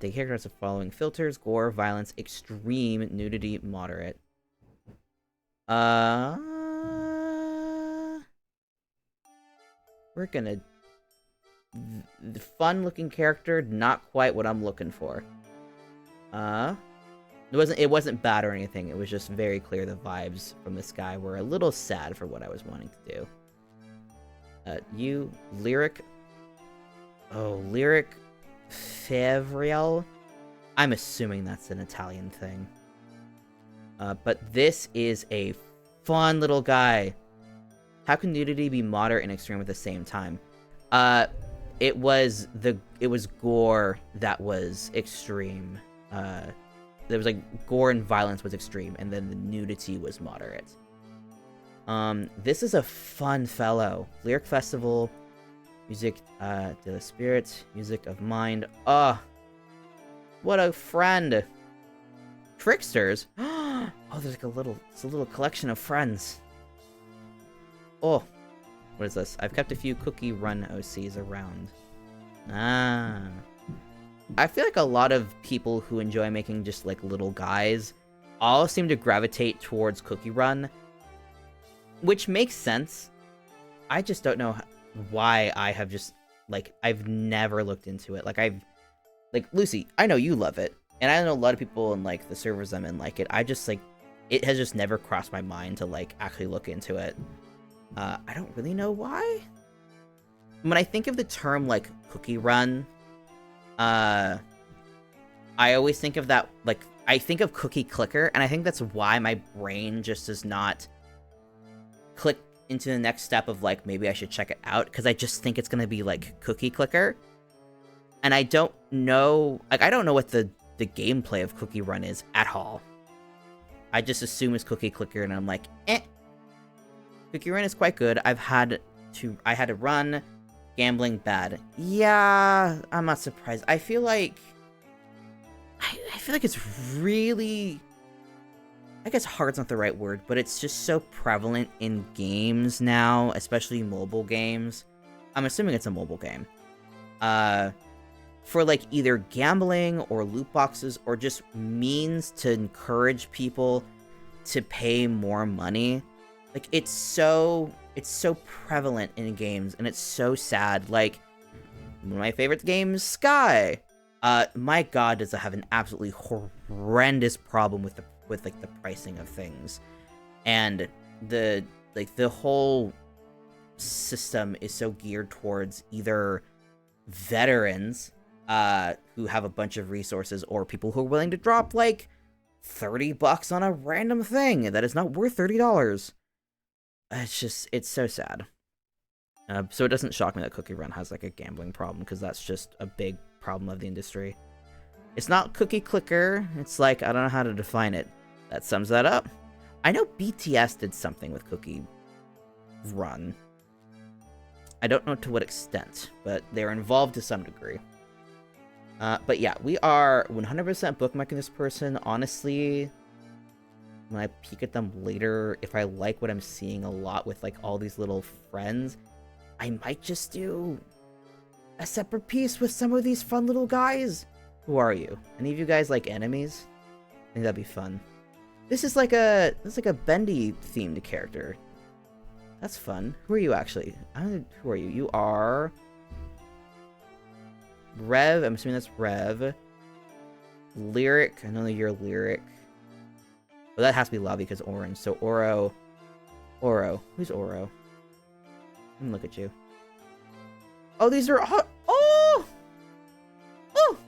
The character has the following filters: gore, violence, extreme, nudity, moderate. We're gonna... The fun-looking character, not quite what I'm looking for. It wasn't bad or anything. It was just very clear the vibes from this guy were a little sad for what I was wanting to do. You, Lyric... Oh, Lyric Fevriel? I'm assuming that's an Italian thing. But this is a fun little guy. How can nudity be moderate and extreme at the same time? It was gore that was extreme. There was like gore and violence was extreme, and then the nudity was moderate. This is a fun fellow. Lyric Festival, music de la Spirit, music of mind. What a friend. Tricksters. Oh, there's like it's a little collection of friends. Oh, what is this? I've kept a few Cookie Run OCs around. I feel like a lot of people who enjoy making just like little guys all seem to gravitate towards Cookie Run, which makes sense. I just don't know why I have just like I've never looked into it. Like Lucy, I know you love it, and I know a lot of people in like the servers I'm in like it. I just like it has just never crossed my mind to like actually look into it. I don't really know why. When I think of the term like Cookie Run, I always think of that, like, I think of Cookie Clicker, and I think that's why my brain just does not click into the next step of, like, maybe I should check it out, because I just think it's gonna be, like, Cookie Clicker. And I don't know, like, I don't know what the gameplay of Cookie Run is at all. I just assume it's Cookie Clicker, and I'm like, eh. Cookie Run is quite good. I had to run, gambling bad. Yeah, I'm not surprised. I feel like it's really, I guess hard's not the right word, but it's just so prevalent in games now, especially mobile games. I'm assuming it's a mobile game. For like either gambling or loot boxes or just means to encourage people to pay more money. Like, it's so prevalent in games, and it's so sad. Like, one of my favorite games, Sky. My god, does it have an absolutely horrendous problem with like the pricing of things. And the whole system is so geared towards either veterans who have a bunch of resources, or people who are willing to drop like $30 on a random thing that is not worth $30. It's so sad. So it doesn't shock me that Cookie Run has like a gambling problem, because that's just a big problem of the industry. It's not Cookie Clicker. It's like, I don't know how to define it. That sums that up. I know BTS did something with Cookie Run. I don't know to what extent, but they're involved to some degree. But yeah, we are 100% bookmarking this person. Honestly, when I peek at them later, if I like what I'm seeing a lot with like all these little friends, I might just do a separate piece with some of these fun little guys. Who are you? Any of you guys like enemies? I think that'd be fun. This is like a bendy themed character. That's fun. Who are you actually? Who are you? You are Rev. I'm assuming that's Rev. Lyric. I know that you're Lyric. Well, that has to be Lobby because orange. So Oro. Who's Oro? Let me look at you. Oh, these are... Oh! Look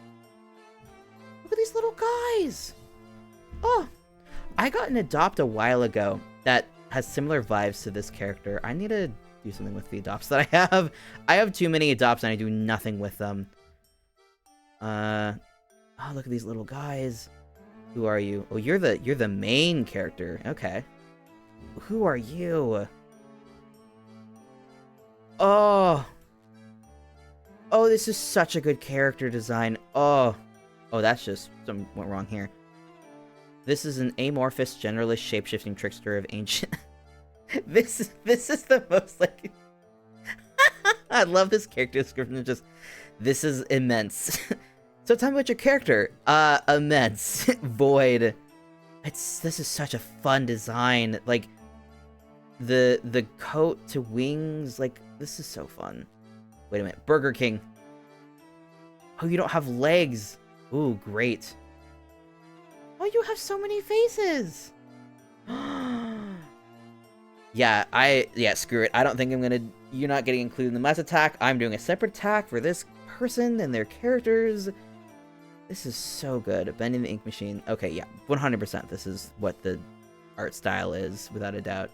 at these little guys! Oh! I got an adopt a while ago that has similar vibes to this character. I need to do something with the adopts that I have. I have too many adopts and I do nothing with them. Oh, look at these little guys. Who are you? Oh, you're the main character. Okay. Who are you? Oh, this is such a good character design. Oh, that's just something went wrong here. This is an amorphous, generalist, shape-shifting trickster of ancient. This is the most like. I love this character description. Just, this is immense. So tell me about your character. Immense, void. This is such a fun design. Like the coat to wings. Like, this is so fun. Wait a minute, Burger King. Oh, you don't have legs. Ooh, great. Oh, you have so many faces. Yeah, screw it. I don't think you're not getting included in the mass attack. I'm doing a separate attack for this person and their characters. This is so good. Bending the ink machine. Okay, yeah, 100%. This is what the art style is, without a doubt.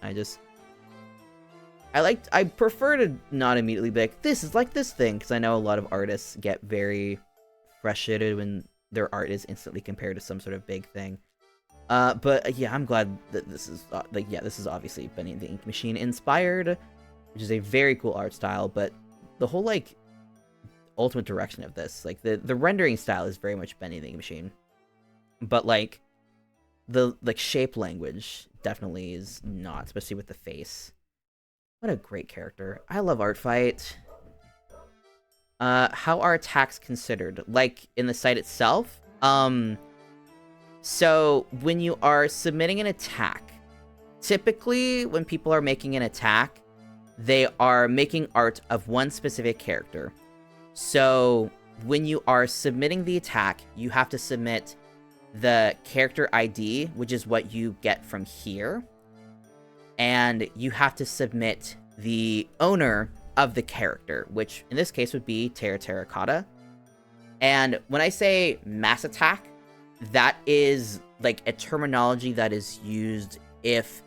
I prefer to not immediately be like, this is like this thing, because I know a lot of artists get very frustrated when their art is instantly compared to some sort of big thing. But yeah, I'm glad that this is this is obviously Benny the Ink Machine inspired, which is a very cool art style. But the whole like ultimate direction of this, like the rendering style is very much Benny the Ink Machine, but like the shape language definitely is not, especially with the face. What a great character. I love Artfight. How are attacks considered? Like, in the site itself? So, when you are submitting an attack, typically, when people are making an attack, they are making art of one specific character. So, when you are submitting the attack, you have to submit the character ID, which is what you get from here. And you have to submit the owner of the character, which in this case would be Terracotta. And when I say mass attack, that is like a terminology that is used if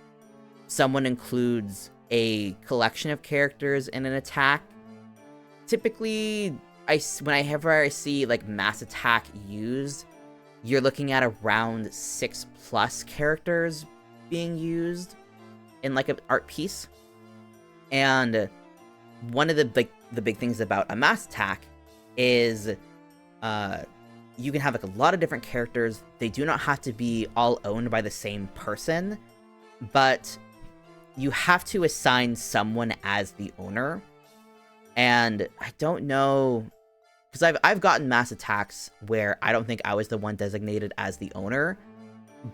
someone includes a collection of characters in an attack. Typically, whenever I see like mass attack used, you're looking at around 6+ characters being used in like an art piece. And one of the big things about a mass attack is you can have like a lot of different characters. They do not have to be all owned by the same person, but you have to assign someone as the owner. And I don't know, because I've gotten mass attacks where I don't think I was the one designated as the owner,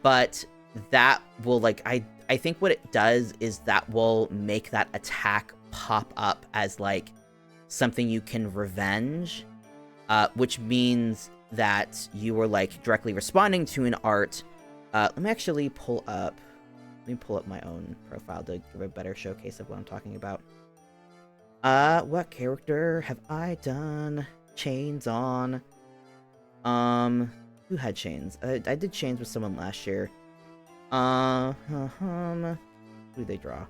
but that will like I think what it does is that will make that attack pop up as like something you can revenge, which means that you were like directly responding to an art. Let me actually pull up my own profile to give a better showcase of what I'm talking about. What character have I done chains on? Who had chains? I did chains with someone last year. Who did they draw?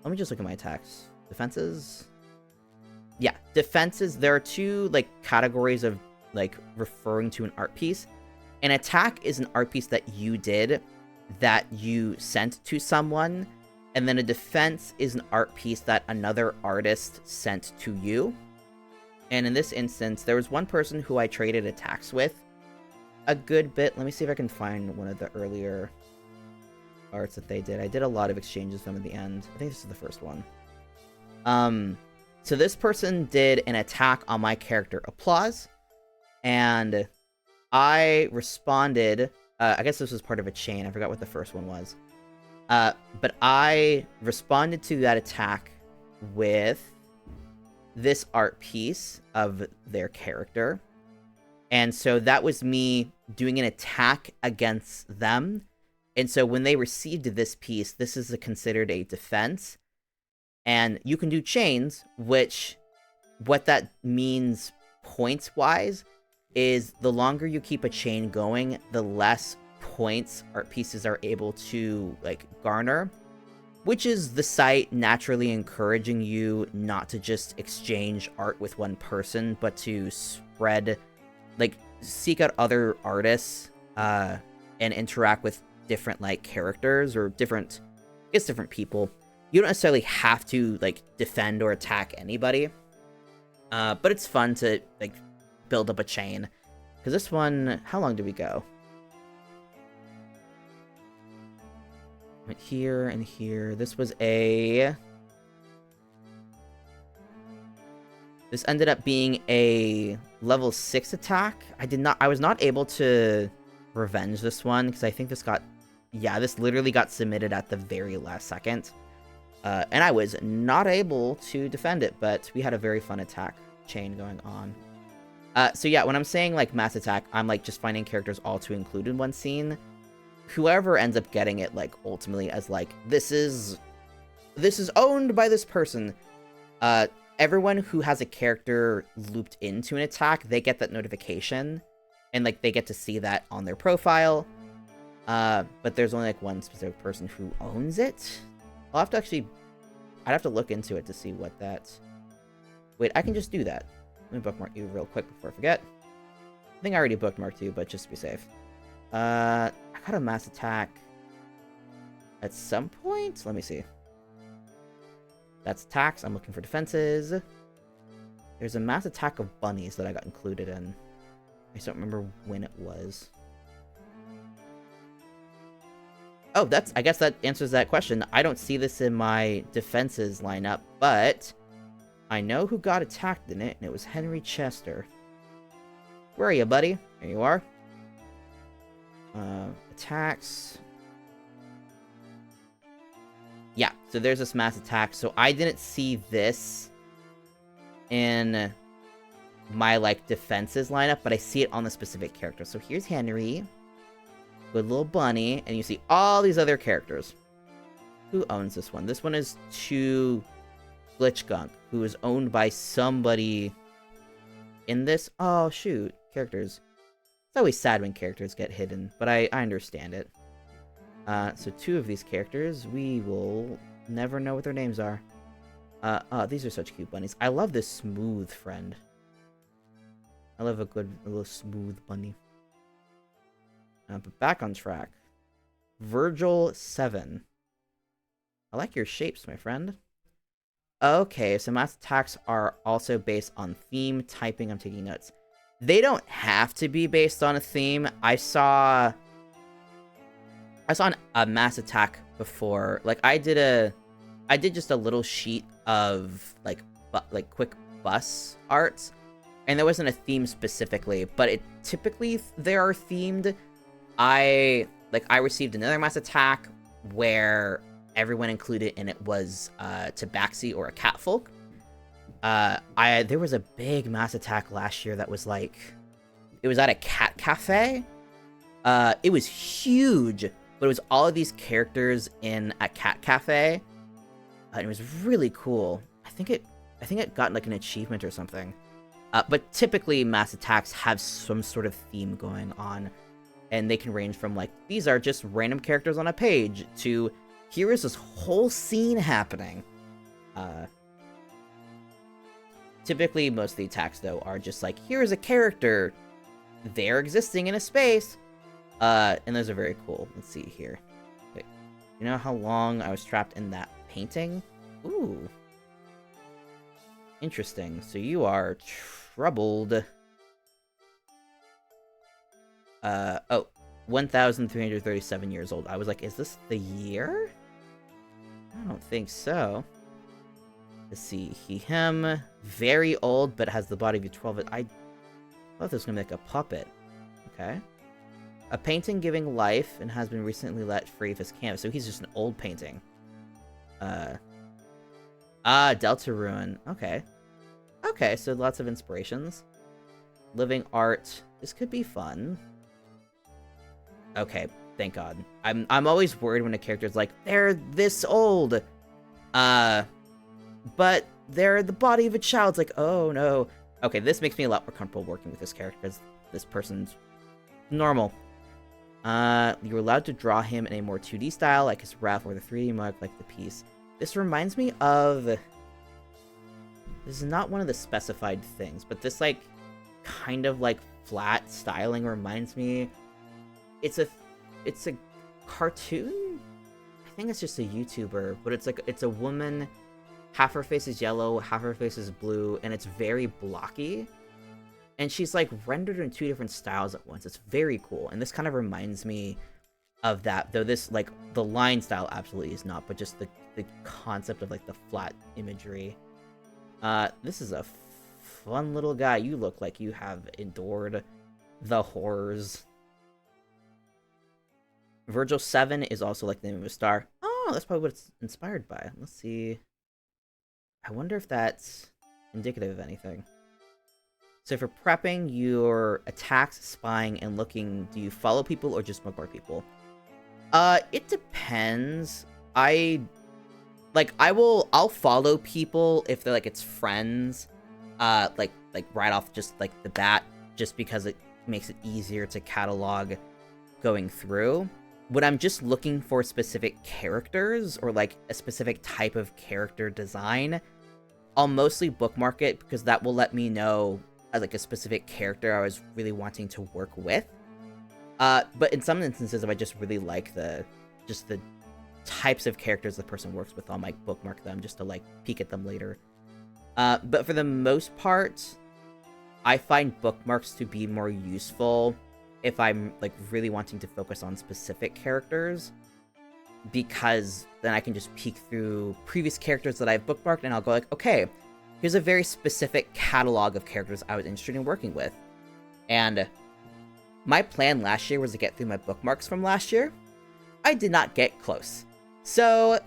Let me just look at my attacks. Defenses? Yeah, defenses. There are two, like, categories of, like, referring to an art piece. An attack is an art piece that you did that you sent to someone, and then a defense is an art piece that another artist sent to you. And in this instance, there was one person who I traded attacks with a good bit. Let me see if I can find one of the earlier arts that they did. I did a lot of exchanges with them at the end. I think this is the first one. So this person did an attack on my character, Applause, and I responded. I guess this was part of a chain. I forgot what the first one was. But I responded to that attack with this art piece of their character. And so that was me doing an attack against them. And so when they received this piece, this is considered a defense. And you can do chains, which what that means points-wise is the longer you keep a chain going, the less points art pieces are able to like garner, which is the site naturally encouraging you not to just exchange art with one person, but to spread, like, seek out other artists and interact with different like characters or different people. You don't necessarily have to like defend or attack anybody, but it's fun to like build up a chain. Because this one, how long did we go? Went here and here. This was this ended up being a level 6 attack. I was not able to revenge this one because I think this literally got submitted at the very last second. And I was not able to defend it, but we had a very fun attack chain going on. So yeah, when I'm saying like mass attack, I'm like just finding characters all to include in one scene. Whoever ends up getting it, like, ultimately as like, this is owned by this person. Everyone who has a character looped into an attack, they get that notification. And like, they get to see that on their profile. But there's only like one specific person who owns it. I'd have to look into it to see what that's... Wait, I can just do that. Let me bookmark you real quick before I forget. I think I already bookmarked you, but just to be safe. I got a mass attack at some point. Let me see. That's attacks. I'm looking for defenses. There's a mass attack of bunnies that I got included in. I just don't remember when it was. Oh, I guess that answers that question. I don't see this in my defenses lineup, but I know who got attacked in it, and it was Henry Chester. Where are you, buddy? There you are. Attacks. Yeah, so there's this mass attack. So I didn't see this in my, like, defenses lineup, but I see it on the specific character. So here's Henry with little bunny, and you see all these other characters. Who owns this one? This one is to Glitchgunk, who is owned by somebody in this. Oh, shoot. Characters. It's always sad when characters get hidden, but I understand it. So 2 of these characters, we will never know what their names are. Oh, these are such cute bunnies. I love this smooth friend. I love a little smooth bunny. But back on track. Virgil 7. I like your shapes, my friend. Okay, so mass attacks are also based on theme typing. I'm taking notes. They don't have to be based on a theme. I saw a mass attack before. Like I did just a little sheet of like quick bus arts, and there wasn't a theme specifically, but it typically they are themed. I received another mass attack where everyone included in it was tabaxi or a catfolk. There was a big mass attack last year that was like, it was at a cat cafe. It was huge, but it was all of these characters in a cat cafe. And it was really cool. I think it got like an achievement or something. But typically mass attacks have some sort of theme going on. And they can range from like, these are just random characters on a page, to here is this whole scene happening. Typically, most of the attacks, though, are just like, here is a character. They're existing in a space. And those are very cool. Let's see here. Wait, you know how long I was trapped in that painting? Ooh. Interesting. So you are troubled. 1,337 years old. I was like, is this the year? I don't think so. Let's see. Him. Very old, but has the body of a 12. I thought this was going to be like a puppet. Okay. A painting giving life and has been recently let free of his canvas. So he's just an old painting. Delta Ruin. Okay. Okay, so lots of inspirations. Living art. This could be fun. Okay, thank God. I'm always worried when a character's like, they're this old. But they're the body of a child. It's like, oh no. Okay, this makes me a lot more comfortable working with this character because this person's normal. You're allowed to draw him in a more 2D style, like his ref, or the 3D mug, like the piece. This reminds me of... This is not one of the specified things, but this, like, kind of, like, flat styling reminds me... It's a cartoon? I think it's just a YouTuber, but it's, like, it's a woman... Half her face is yellow, half her face is blue, and it's very blocky. And she's, like, rendered in 2 different styles at once. It's very cool. And this kind of reminds me of that. Though this, like, the line style absolutely is not, but just the concept of, like, the flat imagery. This is a fun little guy. You look like you have endured the horrors. Virgil 7 is also, like, the name of a star. Oh, that's probably what it's inspired by. Let's see. I wonder if that's indicative of anything. So for prepping your attacks, spying, and looking, do you follow people or just bookmark people? It depends. I'll follow people if they're like it's friends. Like right off just like the bat, just because it makes it easier to catalog going through. When I'm just looking for specific characters or like a specific type of character design, I'll mostly bookmark it because that will let me know like a specific character I was really wanting to work with. But in some instances, if I just really like the types of characters the person works with, I'll like bookmark them just to like peek at them later. But for the most part, I find bookmarks to be more useful if I'm like really wanting to focus on specific characters, because then I can just peek through previous characters that I've bookmarked and I'll go like, okay, here's a very specific catalog of characters I was interested in working with. And my plan last year was to get through my bookmarks from last year. I did not get close. So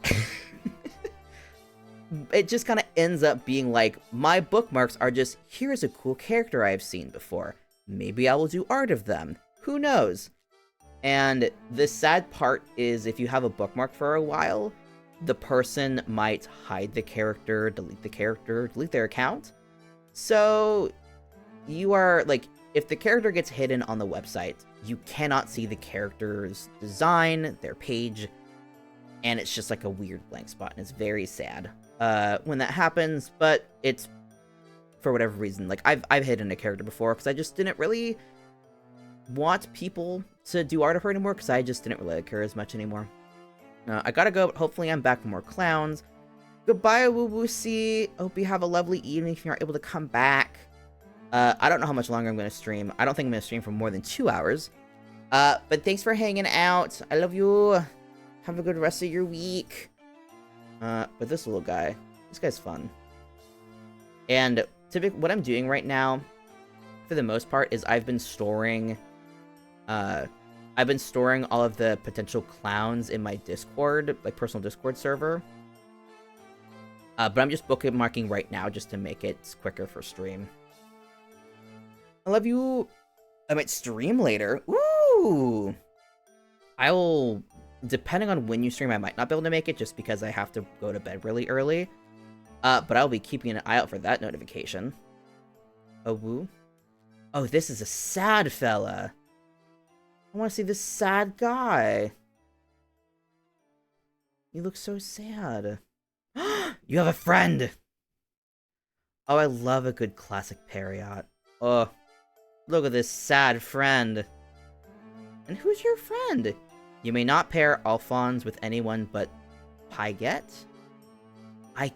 it just kind of ends up being like, my bookmarks are just, here's a cool character I've seen before. Maybe I will do art of them. Who knows? And the sad part is if you have a bookmark for a while, the person might hide the character, delete their account. So you are like, if the character gets hidden on the website, you cannot see the character's design, their page, and it's just like a weird blank spot, and it's very sad when that happens, but it's for whatever reason. Like, I've hidden a character before, because I just didn't really want people to do Artfight anymore, because I just didn't really care as much anymore. I gotta go, but hopefully I'm back for more clowns. Goodbye, Woo-Woo-See. Hope you have a lovely evening if you're able to come back. I don't know how much longer I'm going to stream. I don't think I'm going to stream for more than 2 hours. But thanks for hanging out. I love you. Have a good rest of your week. But this little guy, this guy's fun. And typically, what I'm doing right now, for the most part, is I've been storing all of the potential clowns in my Discord, like personal Discord server. But I'm just bookmarking right now just to make it quicker for stream. I love you. I might stream later. Ooh! I will, depending on when you stream, I might not be able to make it just because I have to go to bed really early. But I'll be keeping an eye out for that notification. Oh, woo. Oh, this is a sad fella. I want to see this sad guy. He looks so sad. You have a friend! Oh, I love a good classic Periot. Oh, look at this sad friend. And who's your friend? You may not pair Alphonse with anyone but Paget? I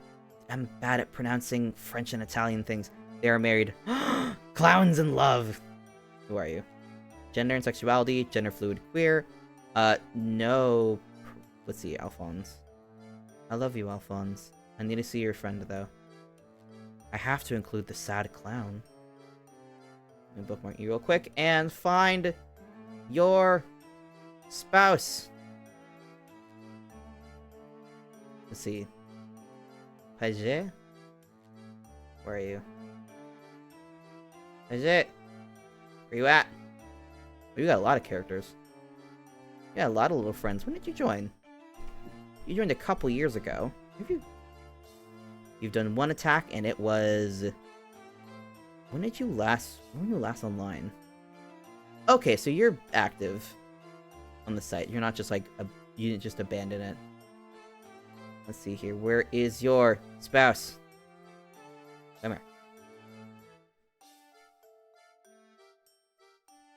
am bad at pronouncing French and Italian things. They are married. Clowns in love! Who are you? Gender and sexuality, gender fluid, queer. No. Let's see, Alphonse. I love you, Alphonse. I need to see your friend, though. I have to include the sad clown. Let me bookmark you real quick and find your spouse. Let's see. Paget? Where are you? Paget? Where you at? Oh, you got a lot of characters. You got a lot of little friends. When did you join? You joined a couple years ago. Have you? You've done one attack, and it was... When were you last online? Okay, so you're active on the site. You're not just like, you didn't just abandon it. Let's see here. Where is your spouse? Come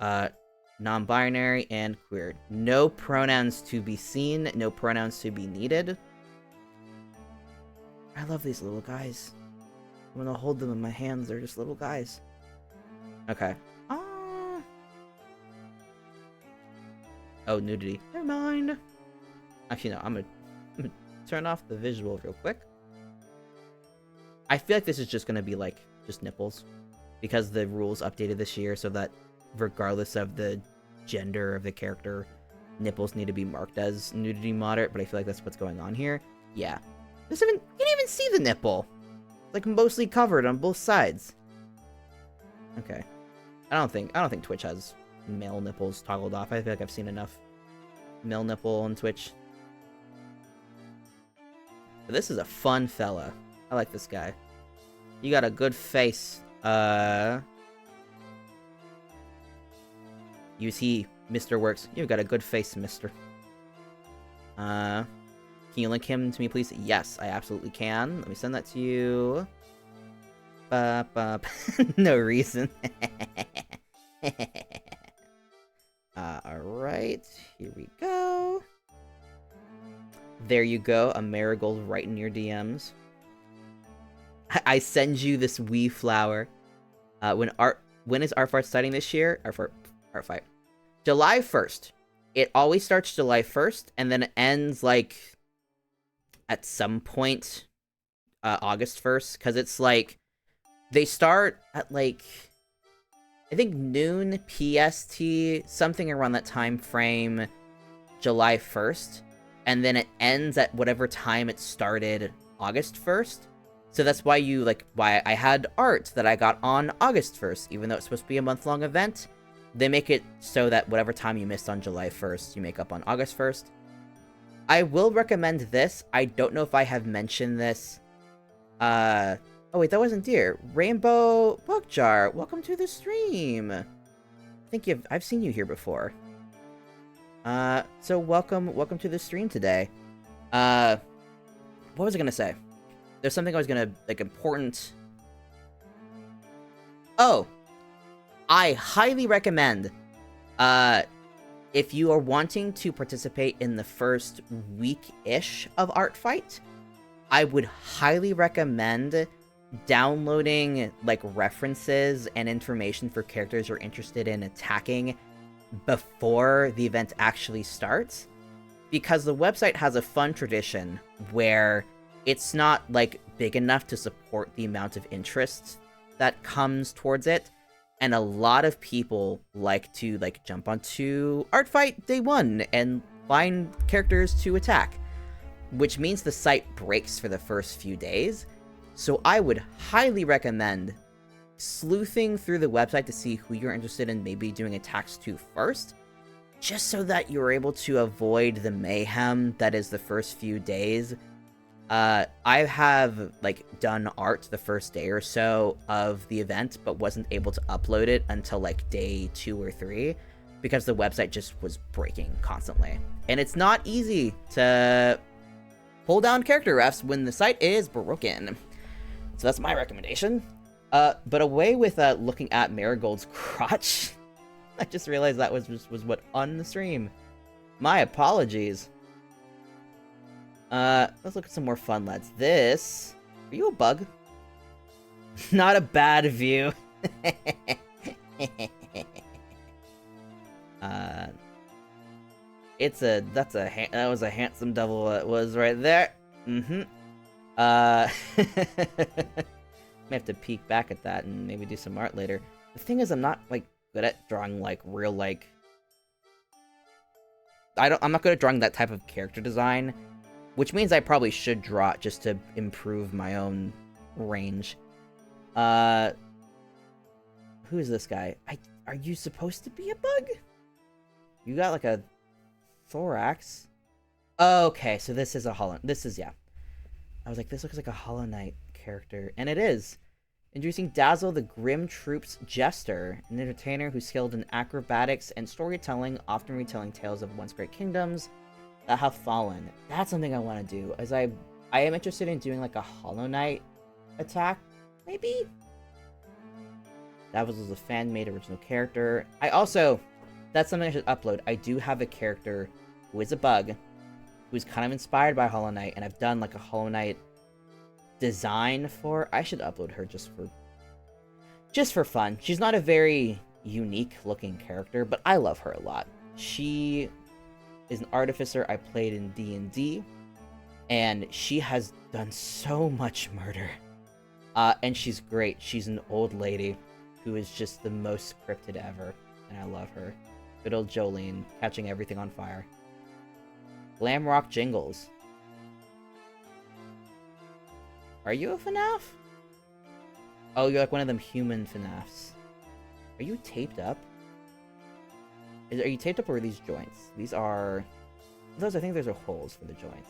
here. Non-binary and queer. No pronouns to be seen, no pronouns to be needed. I love these little guys. I'm gonna hold them in my hands. They're just little guys. Okay. Oh, nudity. Never mind. Actually, no. I'm gonna turn off the visual real quick. I feel like this is just gonna be like just nipples, because the rules updated this year so that regardless of the gender of the character, nipples need to be marked as nudity moderate. But I feel like that's what's going on here. Yeah. You can't even see the nipple. It's like mostly covered on both sides. Okay. I don't think Twitch has male nipples toggled off. I feel like I've seen enough male nipple on Twitch. But this is a fun fella. I like this guy. You got a good face. Use he, Mr. Works. You got a good face, mister. Can you link him to me, please? Yes, I absolutely can. Let me send that to you. No reason. Alright, here we go. There you go, a marigold right in your DMs. I send you this wee flower. When is Artfight starting this year? Artfight. July 1st. It always starts July 1st, and then it ends, like, at some point, August 1st, because it's, like, they start at, like, I think noon PST, something around that time frame, July 1st, and then it ends at whatever time it started, August 1st. So that's why why I had art that I got on August 1st, even though it's supposed to be a month-long event. They make it so that whatever time you missed on July 1st, you make up on August 1st. I will recommend this. I don't know if I have mentioned this. Oh wait, that wasn't Deer. Rainbow Bookjar, welcome to the stream. I think I've seen you here before. So welcome to the stream today. What was I gonna say? There's something I was gonna, like, important. Oh, I highly recommend, if you are wanting to participate in the first week-ish of Artfight, I would highly recommend downloading, like, references and information for characters you're interested in attacking before the event actually starts, because the website has a fun tradition where it's not, like, big enough to support the amount of interest that comes towards it, and a lot of people like to, like, jump onto Artfight day one and find characters to attack, which means the site breaks for the first few days. So I would highly recommend sleuthing through the website to see who you're interested in maybe doing attacks to first, just so that you're able to avoid the mayhem that is the first few days. I have, like, done art the first day or so of the event, but wasn't able to upload it until, like, day 2 or 3, because the website just was breaking constantly. And it's not easy to pull down character refs when the site is broken. So that's my recommendation. But away with looking at Marigold's crotch. I just realized that was what on the stream. My apologies. Let's look at some more fun, lads. This... Are you a bug? Not a bad view. That was a handsome devil that was right there. May have to peek back at that and maybe do some art later. The thing is, I'm not, like, good at drawing, like, real, like... I'm not good at drawing that type of character design, which means I probably should draw it just to improve my own range. Who is this guy? Are you supposed to be a bug? You got, like, a thorax. Okay, so this is a Hollow... This is, yeah. I was like, this looks like a Hollow Knight character. And it is. Introducing Dazzle, the Grim Troop's jester, an entertainer who's skilled in acrobatics and storytelling, often retelling tales of once great kingdoms that have fallen. That's something I want to do, as I am interested in doing, like, a Hollow Knight attack, maybe? That was a fan-made original character. That's something I should upload. I do have a character who is a bug, who's kind of inspired by Hollow Knight, and I've done, like, a Hollow Knight design for... I should upload her just for fun. She's not a very unique-looking character, but I love her a lot. She is an artificer I played in D&D, and she has done so much murder. And she's great. She's an old lady who is just the most scripted ever, and I love her. Good old Jolene, catching everything on fire. Glam Rock Jingles. Are you a FNAF? Oh, you're like one of them human FNAFs. Are you taped up? Are you taped up, or are these joints? These are... I think those are holes for the joints.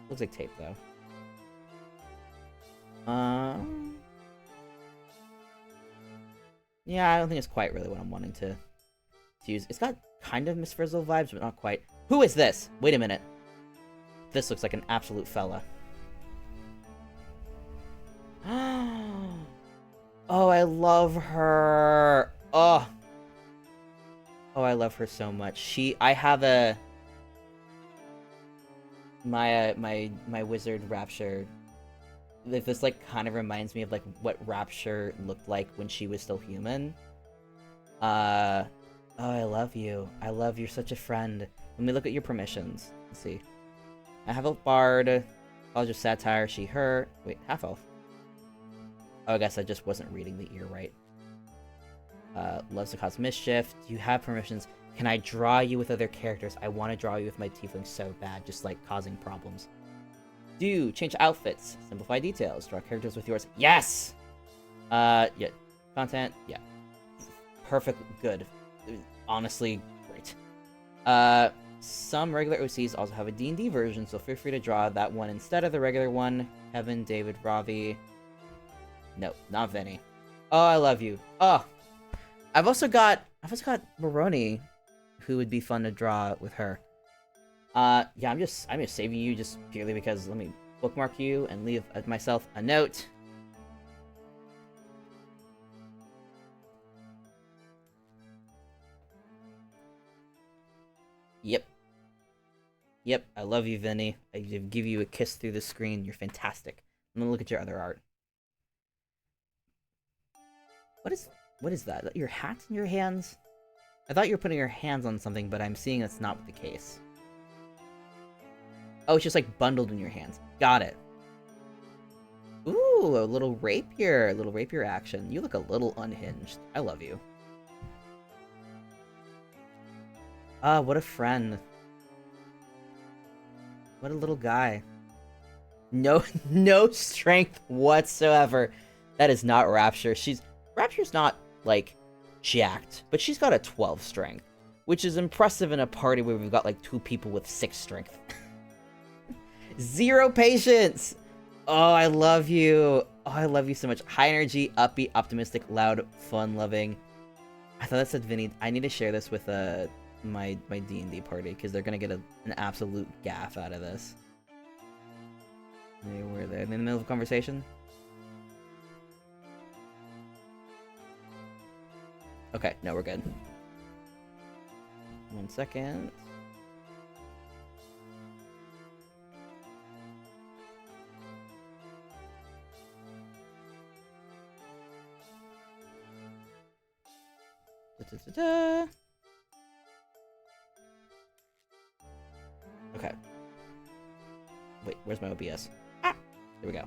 Looks like tape, though. Yeah, I don't think it's quite really what I'm wanting to use. It's got kind of Miss Frizzle vibes, but not quite. Who is this? Wait a minute. This looks like an absolute fella. Oh, I love her. Oh, I love her so much. I have a... My wizard Rapture. This, like, kind of reminds me of, like, what Rapture looked like when she was still human. Oh, I love you. You're such a friend. Let me look at your permissions. Let's see. I have a bard. College of Satire, she, her. Wait, half elf. Oh, I guess I just wasn't reading the ear right. Loves to cause mischief. Do you have permissions? Can I draw you with other characters? I want to draw you with my tiefling so bad, just, like, causing problems. Do change outfits. Simplify details. Draw characters with yours. Yes! Yeah. Content. Yeah. Perfect. Good. Honestly, great. Some regular OCs also have a D&D version, so feel free to draw that one instead of the regular one. Kevin, David, Ravi. No, not Vinny. Oh, I love you. Oh, I've also got Moroni, who would be fun to draw with her. Yeah, I'm just saving you just purely because let me bookmark you and leave myself a note. Yep. Yep, I love you, Vinny. I give you a kiss through the screen. You're fantastic. I'm gonna look at your other art. What is that? Your hat in your hands? I thought you were putting your hands on something, but I'm seeing that's not the case. Oh, it's just like bundled in your hands. Got it. Ooh, a little rapier action. You look a little unhinged. I love you. Ah, what a friend. What a little guy. No, no strength whatsoever. That is not Rapture. Rapture's not, like, jacked, but she's got a 12 strength, which is impressive in a party where we've got, like, 2 people with 6 strength. 0 patience! Oh, I love you. Oh, I love you so much. High energy, upbeat, optimistic, loud, fun-loving. I thought that said Vinny. I need to share this with my D&D party, because they're gonna get an absolute gaff out of this. They were there in the middle of a conversation. Okay, no, we're good. 1 second. Da-da-da-da. Okay. Wait, where's my OBS? Ah! There we go.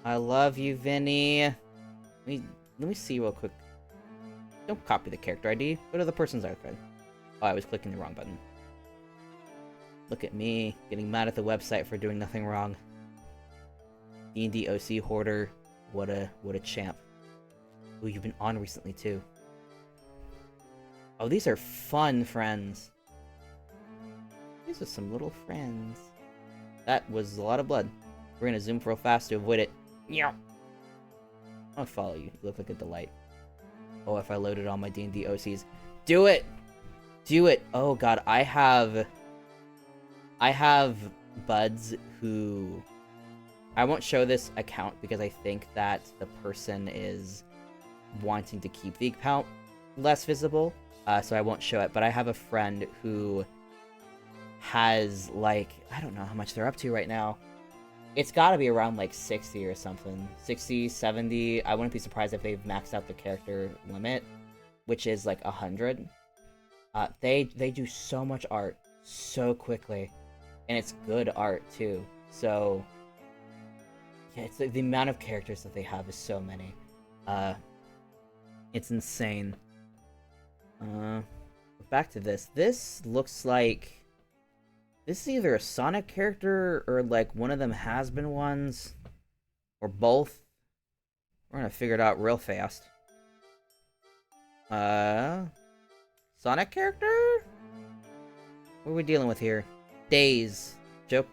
I love you, Vinny. Let me see real quick. Don't copy the character ID. Go to the person's icon. Oh, I was clicking the wrong button. Look at me, getting mad at the website for doing nothing wrong. D&D OC Hoarder. What a champ. Ooh, you've been on recently, too. Oh, these are fun friends. These are some little friends. That was a lot of blood. We're gonna zoom real fast to avoid it. Yeah. I'll follow you. You look like a delight. Oh, if I loaded all my D&D OCs. Do it! Do it! Oh god, I have buds who... I won't show this account because I think that the person is wanting to keep the account less visible. So I won't show it, but I have a friend who has, like, I don't know how much they're up to right now. It's gotta be around, like, 60 or something. 60, 70. I wouldn't be surprised if they've maxed out the character limit, which is, like, 100. They do so much art so quickly, and it's good art, too. So, yeah, it's the amount of characters that they have is so many. It's insane. Back to this. This looks like... This is either a Sonic character or, like, one of them has-been ones. Or both. We're gonna figure it out real fast. Sonic character? What are we dealing with here? Days. Joke.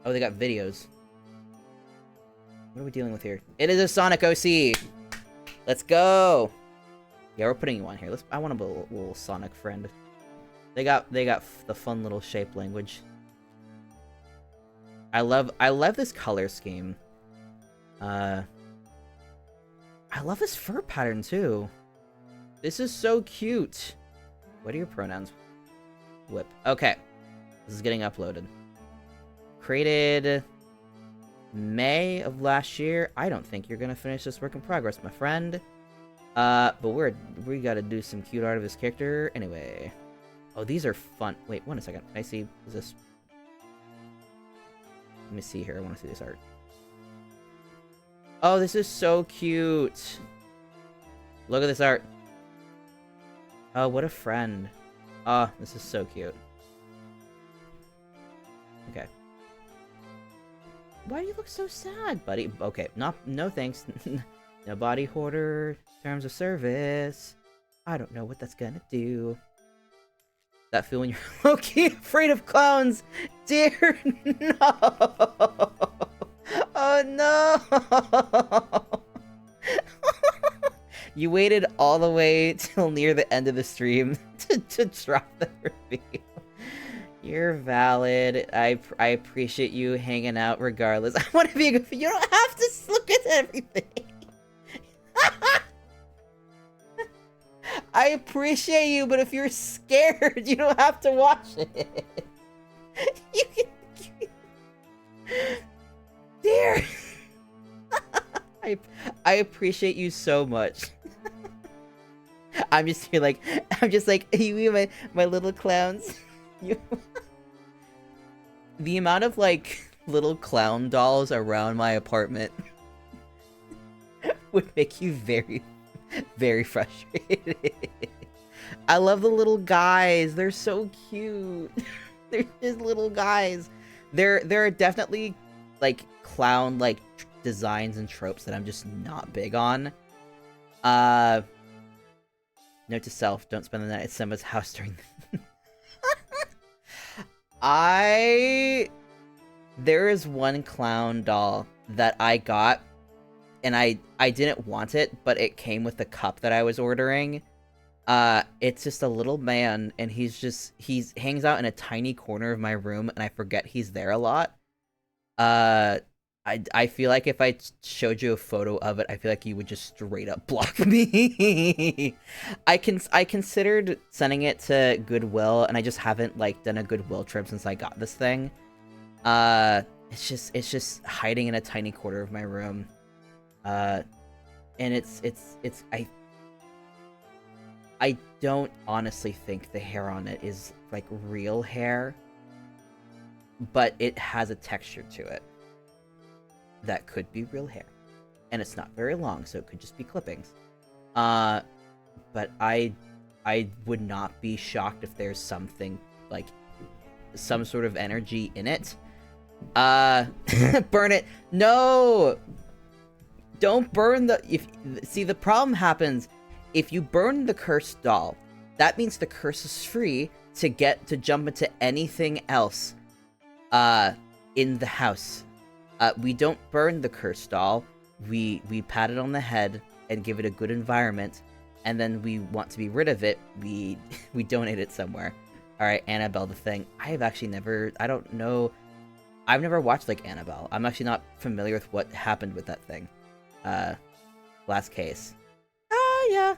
Oh, they got videos. What are we dealing with here? It is a Sonic OC! Let's go! Yeah, we're putting you on here. I want a little Sonic friend. They got the fun little shape language. I love this color scheme. I love this fur pattern too. This is so cute. What are your pronouns? Whip. Okay. This is getting uploaded. Created May of last year. I don't think you're gonna finish this work in progress, my friend. But we gotta do some cute art of this character anyway. Oh, these are fun. Wait, one second. Can I see? Is this? Let me see here. I want to see this art. Oh, this is so cute. Look at this art. Oh, what a friend. Oh, this is so cute. Okay. Why do you look so sad, buddy? Okay, no thanks. No body hoarder. Terms of service. I don't know what that's gonna do. That feel when you're low-key afraid of clowns? Dear, no! Oh, no! You waited all the way till near the end of the stream to drop the reveal. You're valid. I appreciate you hanging out regardless. I want to be a good... You don't have to look at everything! I appreciate you, but if you're scared, you don't have to watch it. You can... Dear. I appreciate you so much. I'm just here like, you my little clowns. You... The amount of like little clown dolls around my apartment would make you very, very frustrated. I love the little guys. They're so cute. They're just little guys. There are definitely like clown like designs and tropes that I'm just not big on. Note to self: don't spend the night at Simba's house during the... There is one clown doll that I got, and I didn't want it, but it came with the cup that I was ordering. It's just a little man, and he hangs out in a tiny corner of my room, and I forget he's there a lot. I feel like if I showed you a photo of it, I feel like you would just straight up block me. I considered sending it to Goodwill, and I just haven't like done a Goodwill trip since I got this thing. It's just hiding in a tiny corner of my room. And I don't honestly think the hair on it is like real hair, but it has a texture to it that could be real hair, and it's not very long, so it could just be clippings. But I would not be shocked if there's something like some sort of energy in it. Burn it. No, don't burn see, the problem happens if you burn the cursed doll. That means the curse is free to jump into anything else in the house. We don't burn the cursed doll. We pat it on the head and give it a good environment, and then we want to be rid of it. We donate it somewhere. All right, Annabelle the Thing. I don't know. I've never watched like Annabelle. I'm actually not familiar with what happened with that thing. Last case. Yeah.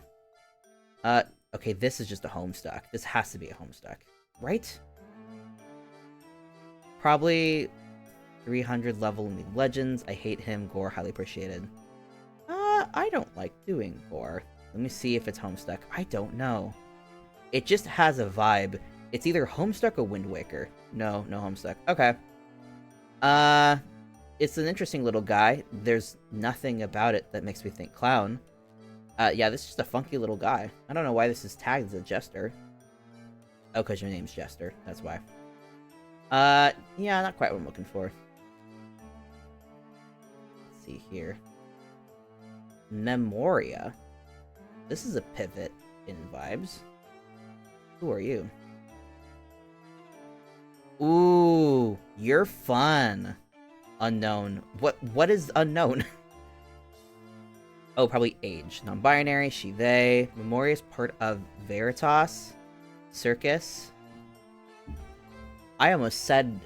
Okay, this is just a Homestuck. This has to be a Homestuck, right? Probably 300 level in League Legends. I hate him. Gore, highly appreciated. I don't like doing Gore. Let me see if it's Homestuck. I don't know. It just has a vibe. It's either Homestuck or Wind Waker. No Homestuck. Okay. It's an interesting little guy. There's nothing about it that makes me think clown. Yeah, this is just a funky little guy. I don't know why this is tagged as a jester. Oh, because your name's Jester. That's why. Yeah, not quite what I'm looking for. Let's see here. Memoria. This is a pivot in vibes. Who are you? Ooh, you're fun. Unknown. What is unknown? Oh, probably age. Non-binary, she, they. Memoria is part of Veritas Circus. I almost said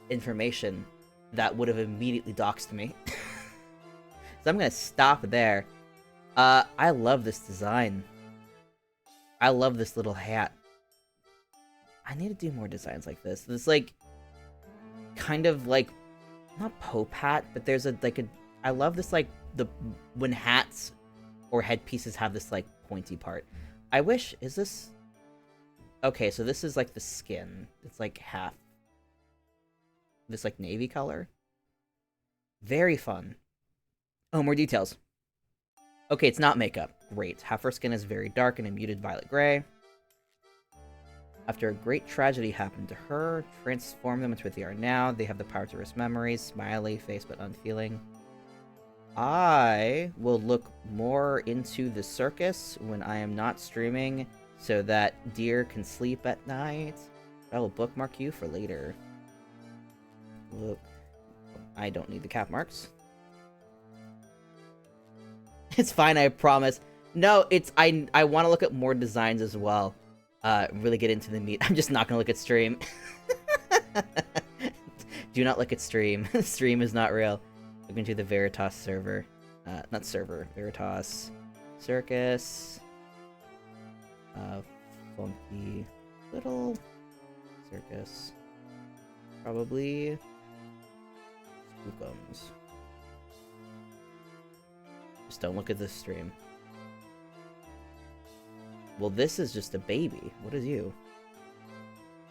information that would have immediately doxed me. So I'm gonna stop there. I love this design. I love this little hat. I need to do more designs like this. This like kind of like not Pope hat, but there's I love this like when hats or headpieces have this like pointy part. I wish, is this okay, so this is like the skin. It's like half this like navy color. Very fun. Oh, more details. Okay, it's not makeup. Great. Half her skin is very dark and a muted violet gray. After a great tragedy happened to her, transform them into what they are now. They have the power to erase memories. Smiley face, but unfeeling. I will look more into the circus when I am not streaming so that deer can sleep at night. I will bookmark you for later. Look. I don't need the cap marks. It's fine, I promise. No, I want to look at more designs as well. Really get into the meat. I'm just not gonna look at stream. Do not look at stream. Stream is not real. Look into the Veritas server. Not server. Veritas Circus. Funky little circus. Probably spookums. Just don't look at this stream. Well, this is just a baby. What is you?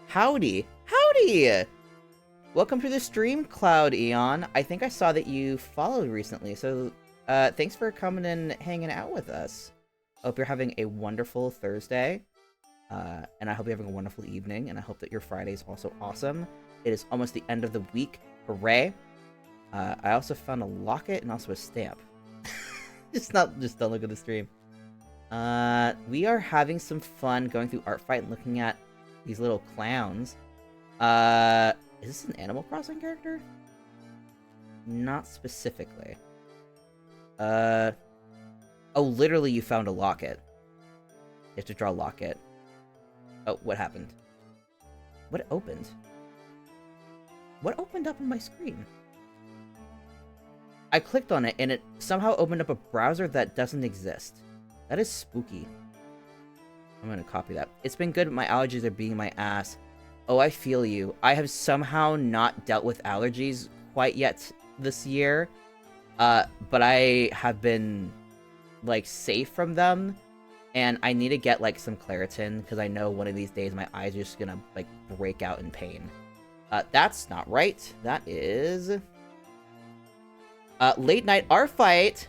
Howdy! Howdy! Welcome to the stream, Cloud Eon. I think I saw that you followed recently, so thanks for coming and hanging out with us. Hope you're having a wonderful Thursday, and I hope you're having a wonderful evening, and I hope that your Friday is also awesome. It is almost the end of the week. Hooray! I also found a locket and also a stamp. just don't look at the stream. We are having some fun going through Artfight and looking at these little clowns. Is this an Animal Crossing character? Not specifically. Oh, literally you found a locket. You have to draw a locket. Oh, what happened? What opened? What opened up on my screen? I clicked on it and it somehow opened up a browser that doesn't exist. That is spooky. I'm gonna copy that. It's been good, but my allergies are being my ass. Oh, I feel you. I have somehow not dealt with allergies quite yet this year. But I have been, like, safe from them. And I need to get, like, some Claritin, because I know one of these days my eyes are just gonna, like, break out in pain. That's not right. That is... Late Night Artfight!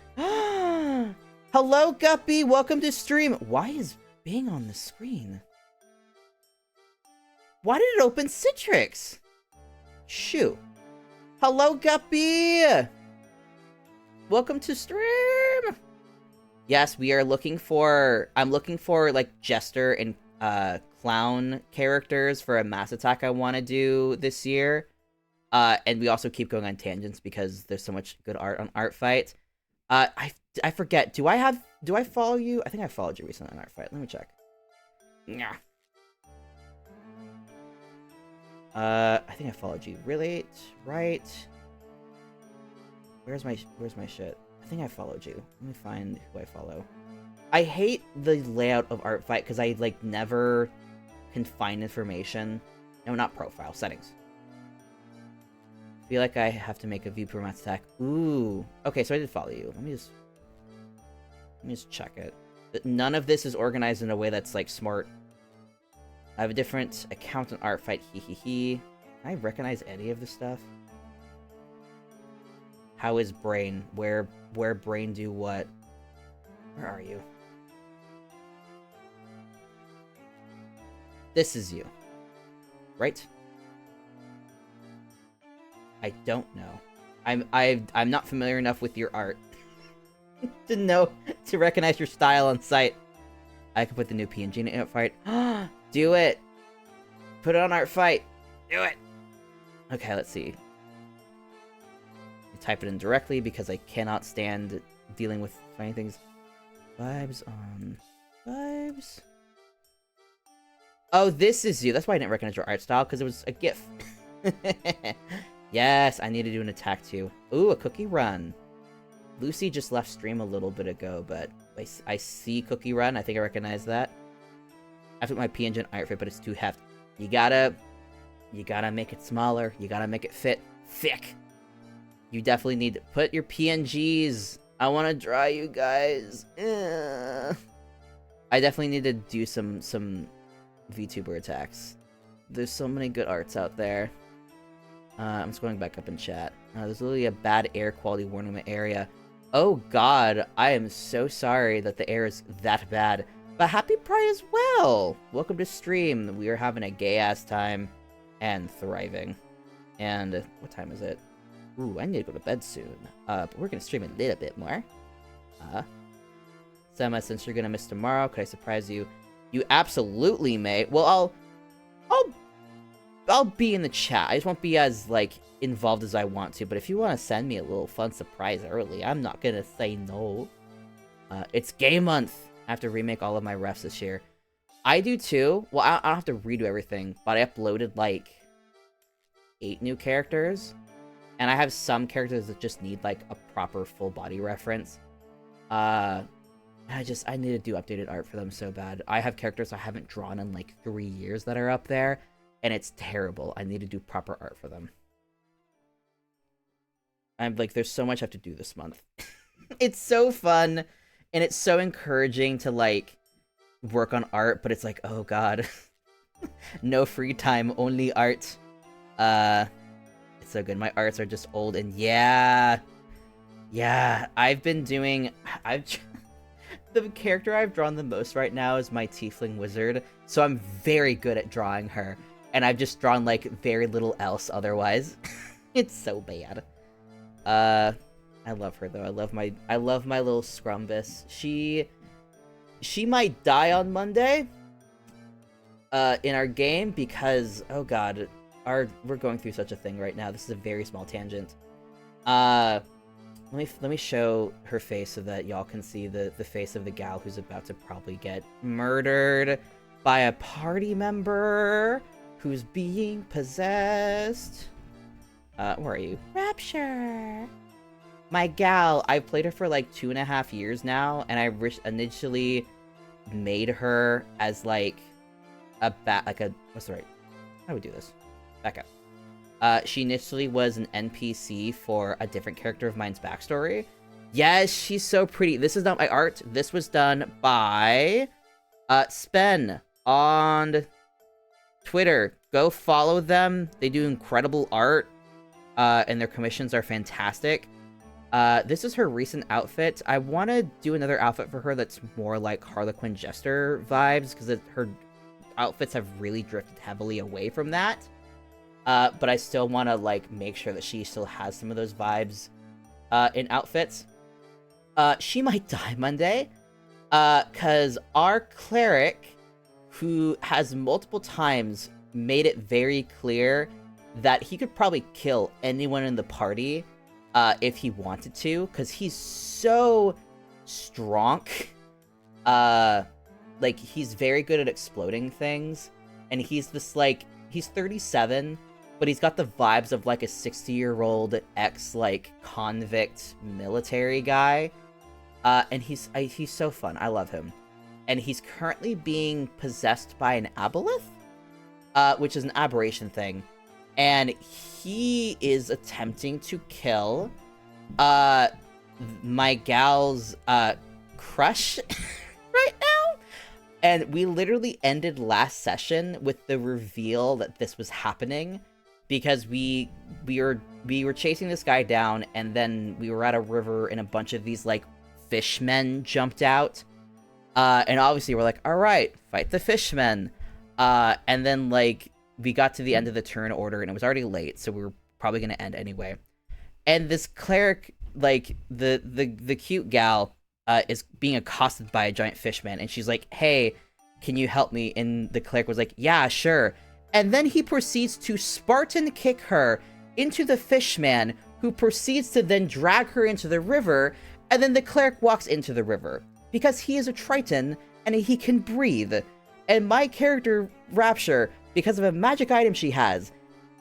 Hello, Guppy! Welcome to stream! Why is Bing on the screen? Why did it open Citrix? Shoot. Hello, Guppy! Welcome to stream! Yes, we are looking for... I'm looking for, like, jester and clown characters for a mass attack I want to do this year. And we also keep going on tangents because there's so much good art on Artfight. I forget. Do I follow you? I think I followed you recently on Artfight. Let me check. Yeah. I think I followed you. Really? Right? Where's my shit? I think I followed you. Let me find who I follow. I hate the layout of Artfight because I, like, never can find information. No, not profile. Settings. I feel like I have to make a view per mass attack. Ooh. Okay, so I did follow you. Let me just check it. None of this is organized in a way that's, like, smart. I have a different account on Artfight. Can I recognize any of this stuff? How is Brain? Where Brain do what? Where are you? This is you. Right? I don't know. I'm not familiar enough with your art to recognize your style on sight. I can put the new PNG in Artfight. Do it! Put it on Artfight! Do it! Okay, let's see. I type it in directly because I cannot stand dealing with funny things. Vibes on... Vibes... Oh, this is you. That's why I didn't recognize your art style, because it was a GIF. Yes, I need to do an attack too. Ooh, a cookie run. Lucy just left stream a little bit ago, but I see cookie run. I think I recognize that. I put my PNG on Artfit, but it's too hefty. You gotta make it smaller. You gotta make it fit thick. You definitely need to put your PNGs. I want to draw you guys. I definitely need to do some VTuber attacks. There's so many good arts out there. I'm just going back up in chat. There's literally a bad air quality warning in my area. Oh god, I am so sorry that the air is that bad. But happy Pride as well! Welcome to stream. We are having a gay-ass time and thriving. And what time is it? Ooh, I need to go to bed soon. But we're gonna stream a little bit more. Sema, since you're gonna miss tomorrow, could I surprise you? You absolutely may. Well, I'll be in the chat. I just won't be as, like, involved as I want to. But if you want to send me a little fun surprise early, I'm not gonna say no. It's Game Month. I have to remake all of my refs this year. I do too. Well, I don't have to redo everything, but I uploaded, like, 8 new characters. And I have some characters that just need, like, a proper full body reference. I need to do updated art for them so bad. I have characters I haven't drawn in like 3 years that are up there, and it's terrible. I need to do proper art for them. I'm like, there's so much I have to do this month. It's so fun, and it's so encouraging to like work on art, but it's like, oh god. No free time, only art. It's so good. My arts are just old, and yeah, I've been doing. The character I've drawn the most right now is my tiefling wizard, so I'm very good at drawing her, and I've just drawn like very little else otherwise. It's so bad. I love her though. I love my little Scrumbus. She might die on Monday. In our game because, oh god, we're going through such a thing right now. This is a very small tangent. Let me show her face so that y'all can see the face of the gal who's about to probably get murdered by a party member who's being possessed. Where are you? Rapture! My gal, I've played her for like 2.5 years now, and I initially made her as like what's the right? How do we do this? Back up. She initially was an NPC for a different character of mine's backstory. Yes, she's so pretty. This is not my art. This was done by Spen on Twitter. Go follow them. They do incredible art, and their commissions are fantastic. This is her recent outfit. I want to do another outfit for her that's more like Harlequin Jester vibes, because her outfits have really drifted heavily away from that. But I still want to like make sure that she still has some of those vibes in outfits. She might die Monday, because our cleric, who has multiple times made it very clear that he could probably kill anyone in the party if he wanted to, because he's so strong. Like, he's very good at exploding things, and he's this, like, he's 37, but he's got the vibes of, like, a 60-year-old like, convict military guy, and he's so fun. I love him. And he's currently being possessed by an aboleth, which is an aberration thing, and he is attempting to kill, my gal's, crush right now. And we literally ended last session with the reveal that this was happening, because we were chasing this guy down, and then we were at a river, and a bunch of these like fishmen jumped out, and obviously we're like, all right, fight the fishmen, and then like we got to the end of the turn order, and it was already late, so we were probably gonna end anyway. And this cleric, like the cute gal, is being accosted by a giant fishman, and she's like, hey, can you help me? And the cleric was like, yeah, sure. And then he proceeds to Spartan kick her into the fishman, who proceeds to then drag her into the river, and then the cleric walks into the river, because he is a Triton, and he can breathe. And my character, Rapture, because of a magic item she has,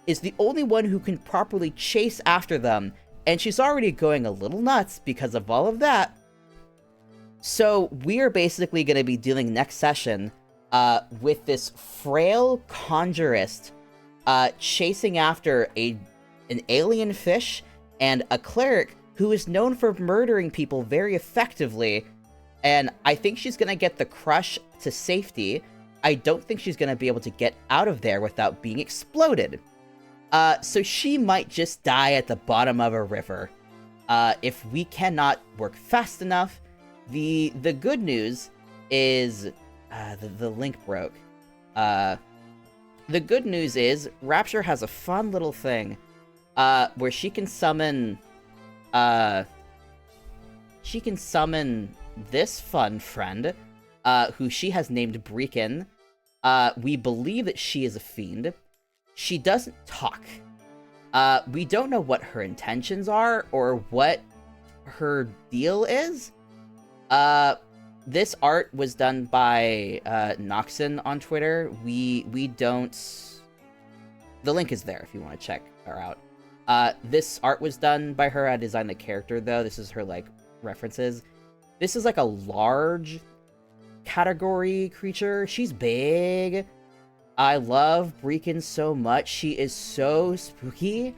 is the only one who can properly chase after them, and she's already going a little nuts because of all of that. So we are basically going to be dealing next session with this frail conjurist chasing after an alien fish and a cleric who is known for murdering people very effectively. And I think she's going to get the crush to safety. I don't think she's going to be able to get out of there without being exploded. So she might just die at the bottom of a river if we cannot work fast enough. The good news is the link broke. The good news is Rapture has a fun little thing where she can summon this fun friend who she has named Breakin. We believe that she is a fiend. She doesn't talk. We don't know what her intentions are or what her deal is. This art was done by Noxon on Twitter. We don't... The link is there if you want to check her out. This art was done by her. I designed the character, though. This is her, like, references. This is like a large category creature. She's big. I love Breakin so much. She is so spooky.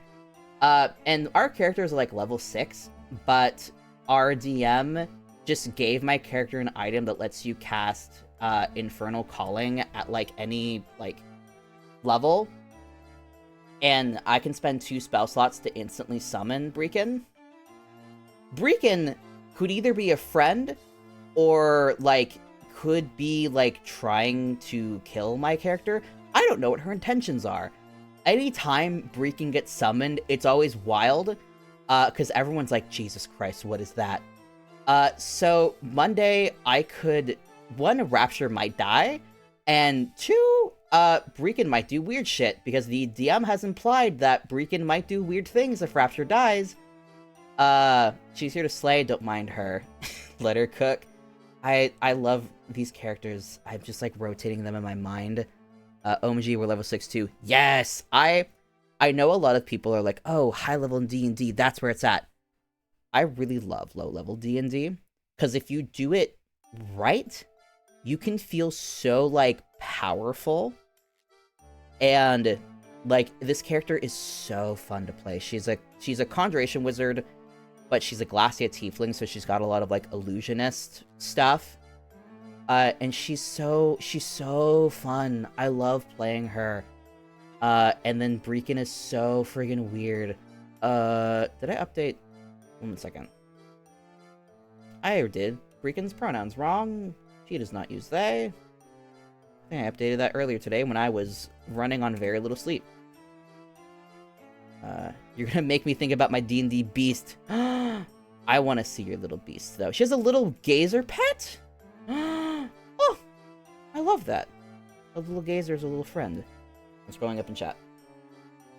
And our characters are like level 6, but our DM just gave my character an item that lets you cast Infernal Calling at like any like level. And I can spend 2 spell slots to instantly summon Breakin. Breakin could either be a friend or like could be like trying to kill my character. I don't know what her intentions are. Anytime Breakin gets summoned, it's always wild, because everyone's like, Jesus Christ, what is that? So Monday, I could, 1, Rapture might die, and 2, Breakin might do weird shit, because the DM has implied that Breakin might do weird things if Rapture dies. She's here to slay, don't mind her. Let her cook. I love these characters. I'm just like rotating them in my mind. OMG, we're level 6 too. Yes! I know a lot of people are like, oh, high level D&D, that's where it's at. I really love low level D&D, because if you do it right, you can feel so like powerful. And like this character is so fun to play. She's a conjuration wizard, but she's a Glacia tiefling, so she's got a lot of like illusionist stuff. And she's so fun. I love playing her. And then Breakin is so friggin' weird. Did I update? 1 second. I did. Breakin's pronouns wrong. She does not use they. I think I updated that earlier today when I was running on very little sleep. You're gonna make me think about my D&D beast. I want to see your little beast, though. She has a little gazer pet? Oh, I love that. A little gazer is a little friend. I'm scrolling up in chat.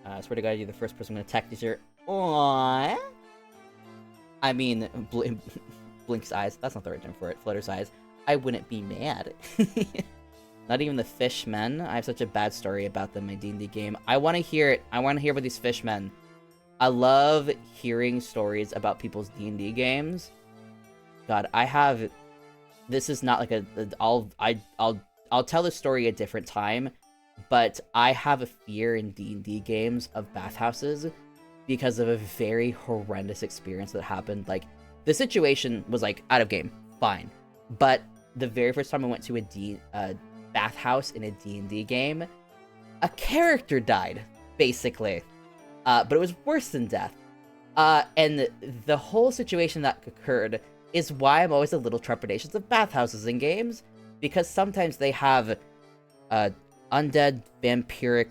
I swear to God, you're the first person I'm gonna attack this year. Aww. I mean, Blink's eyes. That's not the right term for it. Flutter's eyes. I wouldn't be mad. Not even the fishmen. I have such a bad story about them in my D&D game. I want to hear it. I want to hear about these fishmen. I love hearing stories about people's D&D games. God, I have... This is not like I'll tell the story a different time, but I have a fear in D&D games of bathhouses because of a very horrendous experience that happened. Like, the situation was like out of game, fine, but the very first time I went to a bathhouse in a D&D game, a character died, basically. But it was worse than death. And the whole situation that occurred is why I'm always a little trepidatious of bathhouses in games, because sometimes they have undead vampiric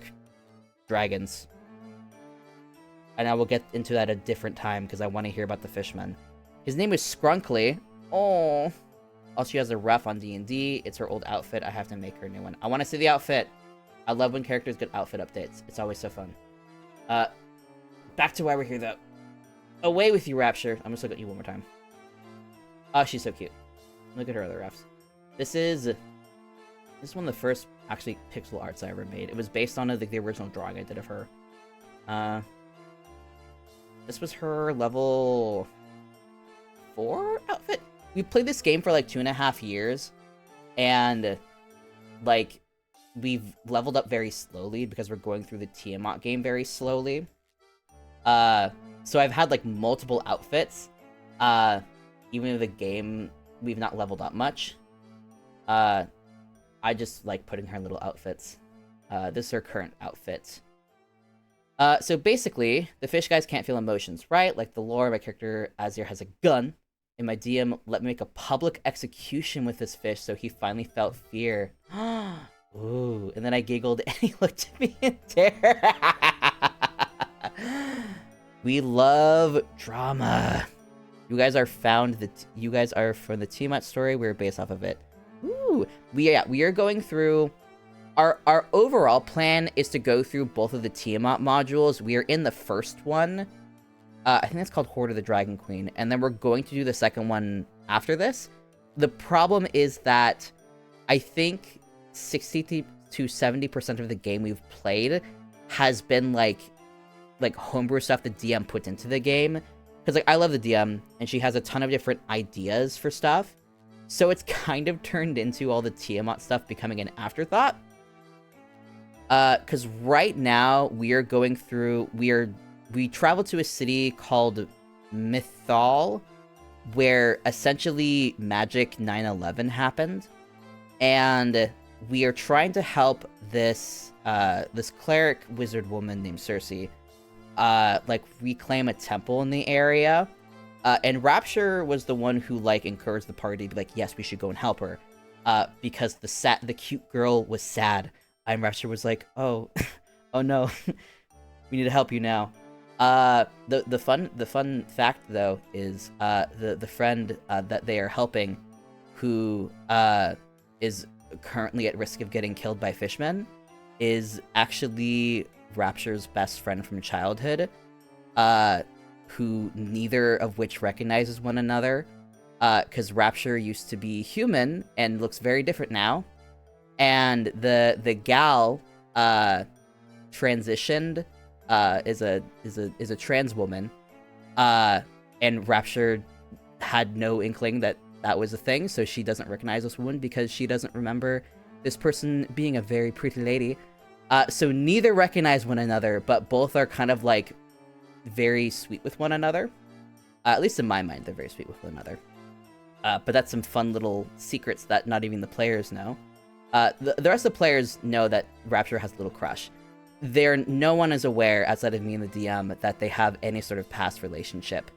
dragons. And I will get into that a different time, because I want to hear about the fishmen. His name is Skrunkly. Oh. Also, she has a ref on D&D. It's her old outfit. I have to make her a new one. I want to see the outfit. I love when characters get outfit updates. It's always so fun. Back to why we're here, though. Away with you, Rapture. I'm just looking at you one more time. Oh, she's so cute. Look at her other refs. This is one of the first, actually, pixel arts I ever made. It was based on the original drawing I did of her. This was her level 4 outfit? We played this game for like 2.5 years, and like we've leveled up very slowly because we're going through the Tiamat game very slowly. So I've had like multiple outfits. Even in the game we've not leveled up much. I just like putting her little outfits. This is her current outfit. So basically, the fish guys can't feel emotions, right? Like the lore, my character Azir has a gun. And my DM let me make a public execution with this fish, so he finally felt fear. Ooh, and then I giggled, and he looked at me in terror. We love drama. You guys are from the Tiamat story. We're based off of it. Ooh, we are going through. Our overall plan is to go through both of the Tiamat modules. We are in the first one. I think it's called Horde of the Dragon Queen, and then we're going to do the second one after this. The problem is that I think 60 to 70% of the game we've played has been like homebrew stuff the DM put into the game, because like I love the DM, and she has a ton of different ideas for stuff. So it's kind of turned into all the Tiamat stuff becoming an afterthought. Because right now we are going through, we travel to a city called Mythal, where essentially Magic 9/11 happened, and we are trying to help this this cleric wizard woman named Cersei, like reclaim a temple in the area. And Rapture was the one who like encouraged the party to be like, yes, we should go and help her, because the cute girl was sad. And Rapture was like, oh, oh no, we need to help you now. The fun fact though is the friend that they are helping, who is currently at risk of getting killed by fishmen, is actually Rapture's best friend from childhood, who neither of which recognizes one another, because Rapture used to be human and looks very different now. And the gal transitioned, is a trans woman, and Rapture had no inkling that that was a thing, so she doesn't recognize this woman because she doesn't remember this person being a very pretty lady. So neither recognize one another, but both are kind of like very sweet with one another. At least in my mind, they're very sweet with one another. But that's some fun little secrets that not even the players know. The rest of the players know that Rapture has a little crush. No one is aware, outside of me and the DM, that they have any sort of past relationship.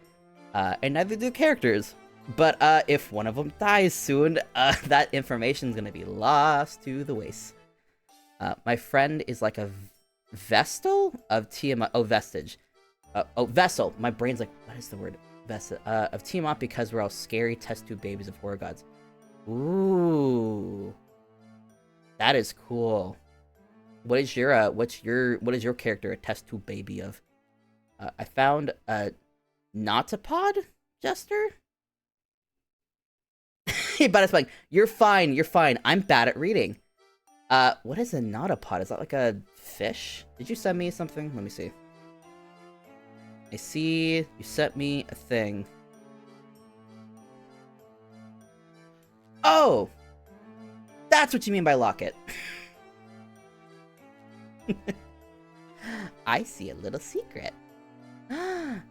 And neither do the characters. But if one of them dies soon, that information is going to be lost to the waste. My friend is like a Vestal of Tiamat. Oh, Vestige. Vessel. My brain's like, what is the word? Vessel. Of Tiamat, because we're all scary test tube babies of horror gods. Ooh. That is cool. What is your character a test tube baby of? I found a Nautopod jester? But it's like, you're fine, I'm bad at reading. What is a Nautopod? Is that like a fish? Did you send me something? Let me see. I see you sent me a thing. Oh! That's what you mean by locket. I see a little secret. I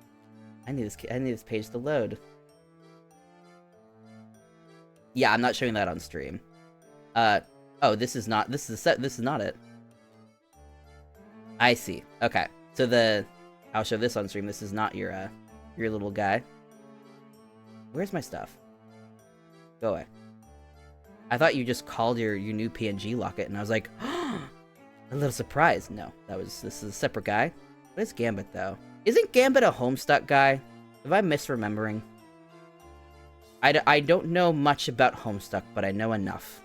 need this page to load. Yeah, I'm not showing that on stream. Oh, this is not it. I see. Okay. So I'll show this on stream. This is not your little guy. Where's my stuff? Go away. I thought you just called your new PNG locket, and I was like, a little surprised. No, this is a separate guy. What is Gambit, though? Isn't Gambit a Homestuck guy? Am I misremembering? I don't know much about Homestuck, but I know enough.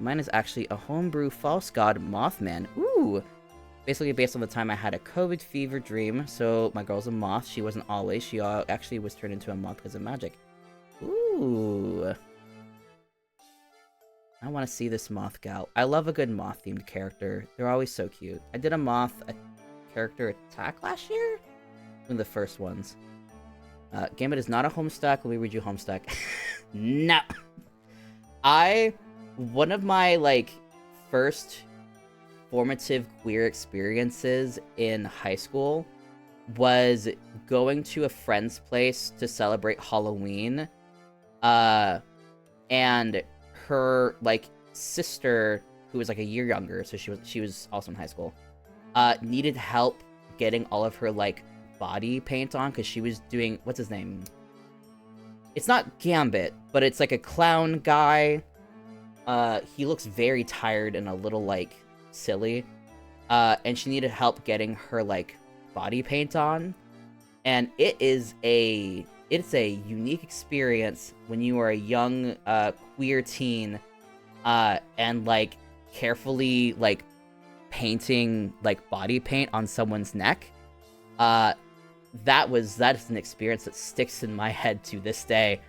Mine is actually a homebrew false god Mothman. Ooh! Basically based on the time I had a COVID fever dream, so my girl's a moth. She wasn't always. She actually was turned into a moth because of magic. Ooh. I want to see this moth gal. I love a good moth-themed character. They're always so cute. I did a moth character attack last year? One of the first ones. Gambit is not a Homestuck. Let me read you Homestuck. No! One of my, like, first formative queer experiences in high school was going to a friend's place to celebrate Halloween. And her, like, sister, who was, like, a year younger, so she was also in high school, needed help getting all of her, like, body paint on, because she was doing, what's his name? It's not Gambit, but it's, like, a clown guy. He looks very tired and a little, like, silly. And she needed help getting her, like, body paint on. And it's a unique experience when you are a young, queer teen, and, like, carefully, like, painting, like, body paint on someone's neck. That is an experience that sticks in my head to this day.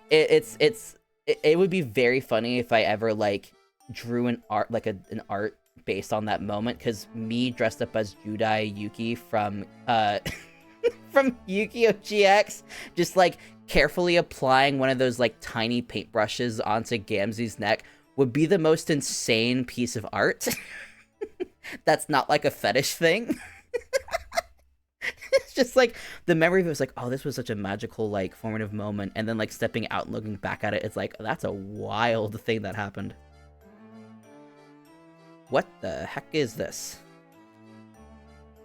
It would be very funny if I ever, like, drew an art based on that moment, because me dressed up as Judai Yuki from from Yu-Gi-Oh! GX, just like carefully applying one of those like tiny paintbrushes onto Gamzee's neck would be the most insane piece of art. That's not like a fetish thing. It's just like the memory of it was like, oh, this was such a magical, like, formative moment, and then like stepping out and looking back at it, it's like, that's a wild thing that happened. What the heck is this?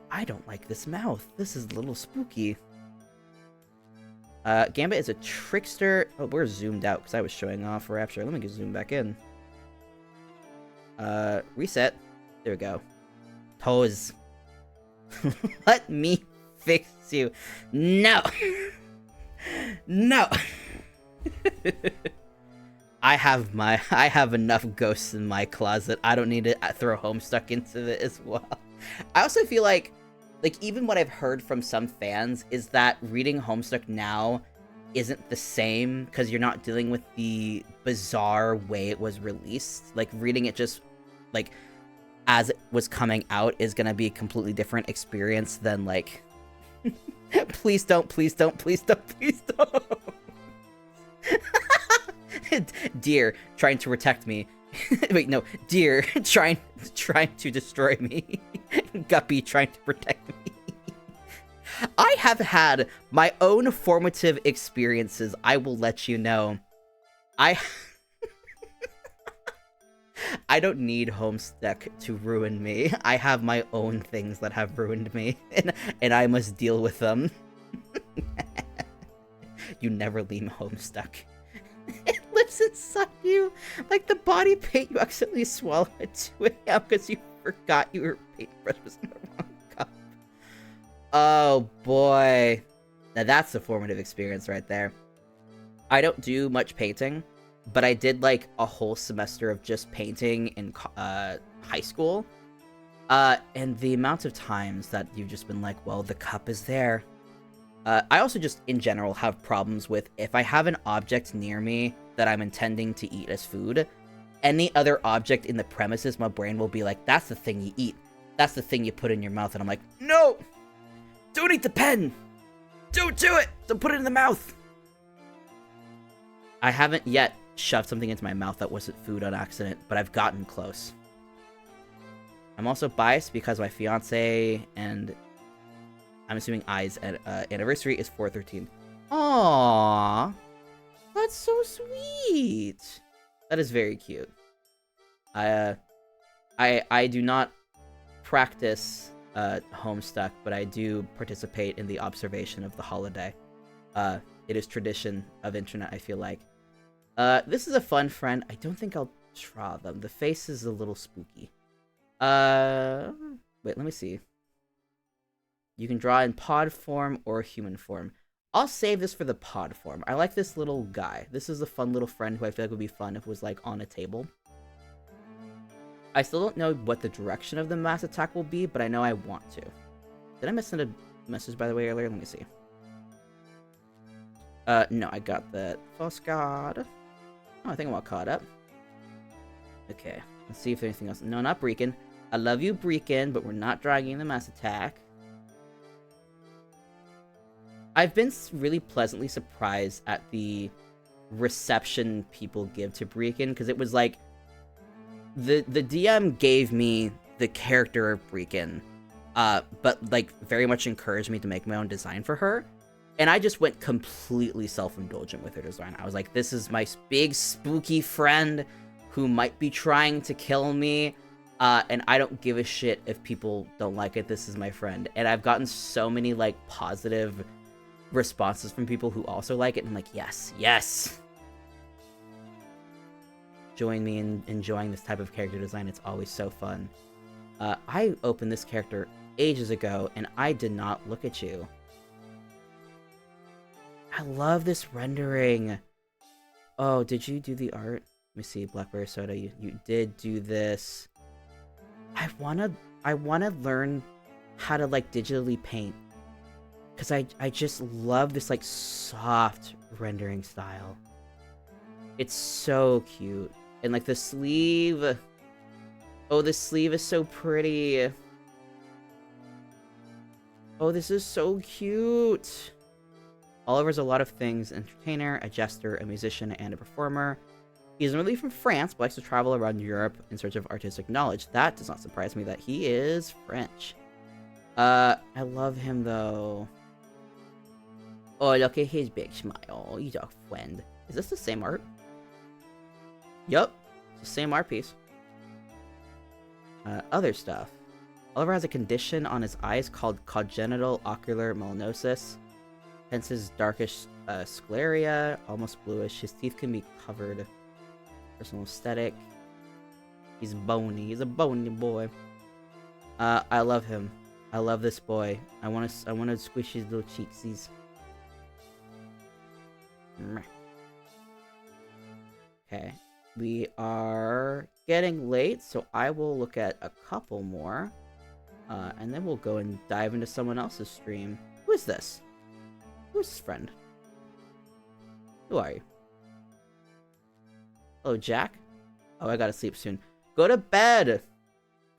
I don't like this mouth. This is a little spooky. Gambit is a trickster. Oh, we're zoomed out because I was showing off Rapture. Let me get zoom back in. Reset. There we go. Pose. Let me fix you. No. No. I have enough ghosts in my closet. I don't need to throw Homestuck into it as well. I also feel like even what I've heard from some fans is that reading Homestuck now isn't the same because you're not dealing with the bizarre way it was released. Like, reading it just like as it was coming out is gonna be a completely different experience than like please don't, please don't, please don't, please don't. Deer trying to protect me. Wait, no, deer trying to destroy me. Guppy trying to protect me. I have had my own formative experiences, I will let you know. I don't need Homestuck to ruin me. I have my own things that have ruined me, and I must deal with them. You never leave Homestuck. It lives inside you, like the body paint you accidentally swallowed at 2 a.m. because you forgot your paintbrush was in the wrong cup. Oh boy. Now that's a formative experience right there. I don't do much painting, but I did like a whole semester of just painting in high school. And the amount of times that you've just been like, well, the cup is there. I also just, in general, have problems with if I have an object near me that I'm intending to eat as food, any other object in the premises, my brain will be like, that's the thing you eat. That's the thing you put in your mouth. And I'm like, no! Don't eat the pen! Don't do it! Don't put it in the mouth! I haven't yet shoved something into my mouth that wasn't food on accident, but I've gotten close. I'm also biased because my fiance and I'm assuming I's anniversary is 4/13. Aww, that's so sweet. That is very cute. I do not practice Homestuck, but I do participate in the observation of the holiday. It is tradition of internet, I feel like. This is a fun friend. I don't think I'll draw them. The face is a little spooky. Wait, let me see. You can draw in pod form or human form. I'll save this for the pod form. I like this little guy. This is a fun little friend who I feel like would be fun if it was, like, on a table. I still don't know what the direction of the mass attack will be, but I know I want to. Did I miss a message, by the way, earlier? Let me see. No, I got that. False god. Oh, I think I'm all caught up. Okay, let's see if there's anything else. No, not Breakin. I love you, Breakin, but we're not dragging the mass attack. I've been really pleasantly surprised at the reception people give to Breakin, because it was like, the DM gave me the character of Breakin, but like very much encouraged me to make my own design for her, and I just went completely self-indulgent with her design. I was like, this is my big spooky friend who might be trying to kill me, and I don't give a shit if people don't like it. This is my friend. And I've gotten so many like positive responses from people who also like it, and I'm like, yes, yes. Join me in enjoying this type of character design. It's always so fun. I opened this character ages ago, and I did not look at you. I love this rendering. Oh, did you do the art? Let me see, Blackberry Soda, you did do this. I wanna learn how to like digitally paint, because I just love this like soft rendering style. It's so cute. And like the sleeve, Oh, this sleeve is so pretty. Oh, this is so cute. Oliver's a lot of things: an entertainer, a jester, a musician, and a performer. He's originally from France, but likes to travel around Europe in search of artistic knowledge. That does not surprise me that he is French. I love him, though. Oh, look at his big smile. He's a friend. Is this the same art? Yup. It's the same art piece. Other stuff. Oliver has a condition on his eyes called congenital ocular melanosis. Hence his darkish scleria, almost bluish. His teeth can be covered. Personal aesthetic. He's bony. He's a bony boy. I love him. I love this boy. I wanna squish his little cheeksies. Okay. We are getting late, so I will look at a couple more. And then we'll go and dive into someone else's stream. Who is this? Who's this friend? Who are you? Oh, Jack? Oh, I gotta sleep soon. Go to bed!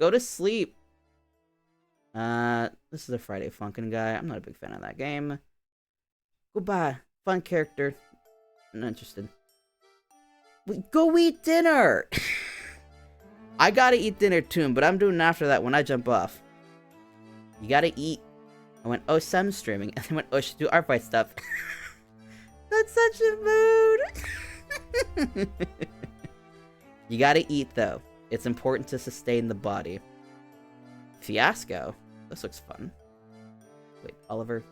Go to sleep! This is a Friday Funkin' guy. I'm not a big fan of that game. Goodbye. Fun character. Not interested. Go eat dinner! I gotta eat dinner too, but I'm doing it after that when I jump off. You gotta eat. I went, oh, Sam's streaming. And I went, oh, I should do Artfight stuff. That's such a mood! You gotta eat, though. It's important to sustain the body. Fiasco. This looks fun. Wait, Oliver,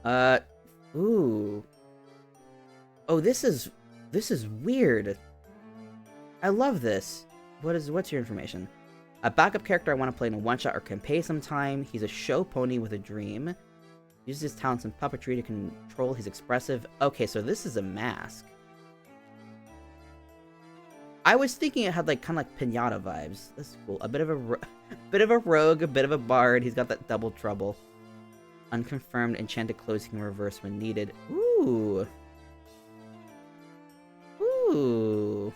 bye-bye. Ooh. Oh, this is weird. I love this. What's your information? A backup character I want to play in a one-shot or campaign sometime. He's a show pony with a dream. Uses his talents in puppetry to control his expressive... Okay, so this is a mask. I was thinking it had like kind of like Pinata vibes. That's cool. A bit of a rogue, a bit of a bard. He's got that double trouble. Unconfirmed enchanted clothes can reverse when needed. Ooh. Ooh.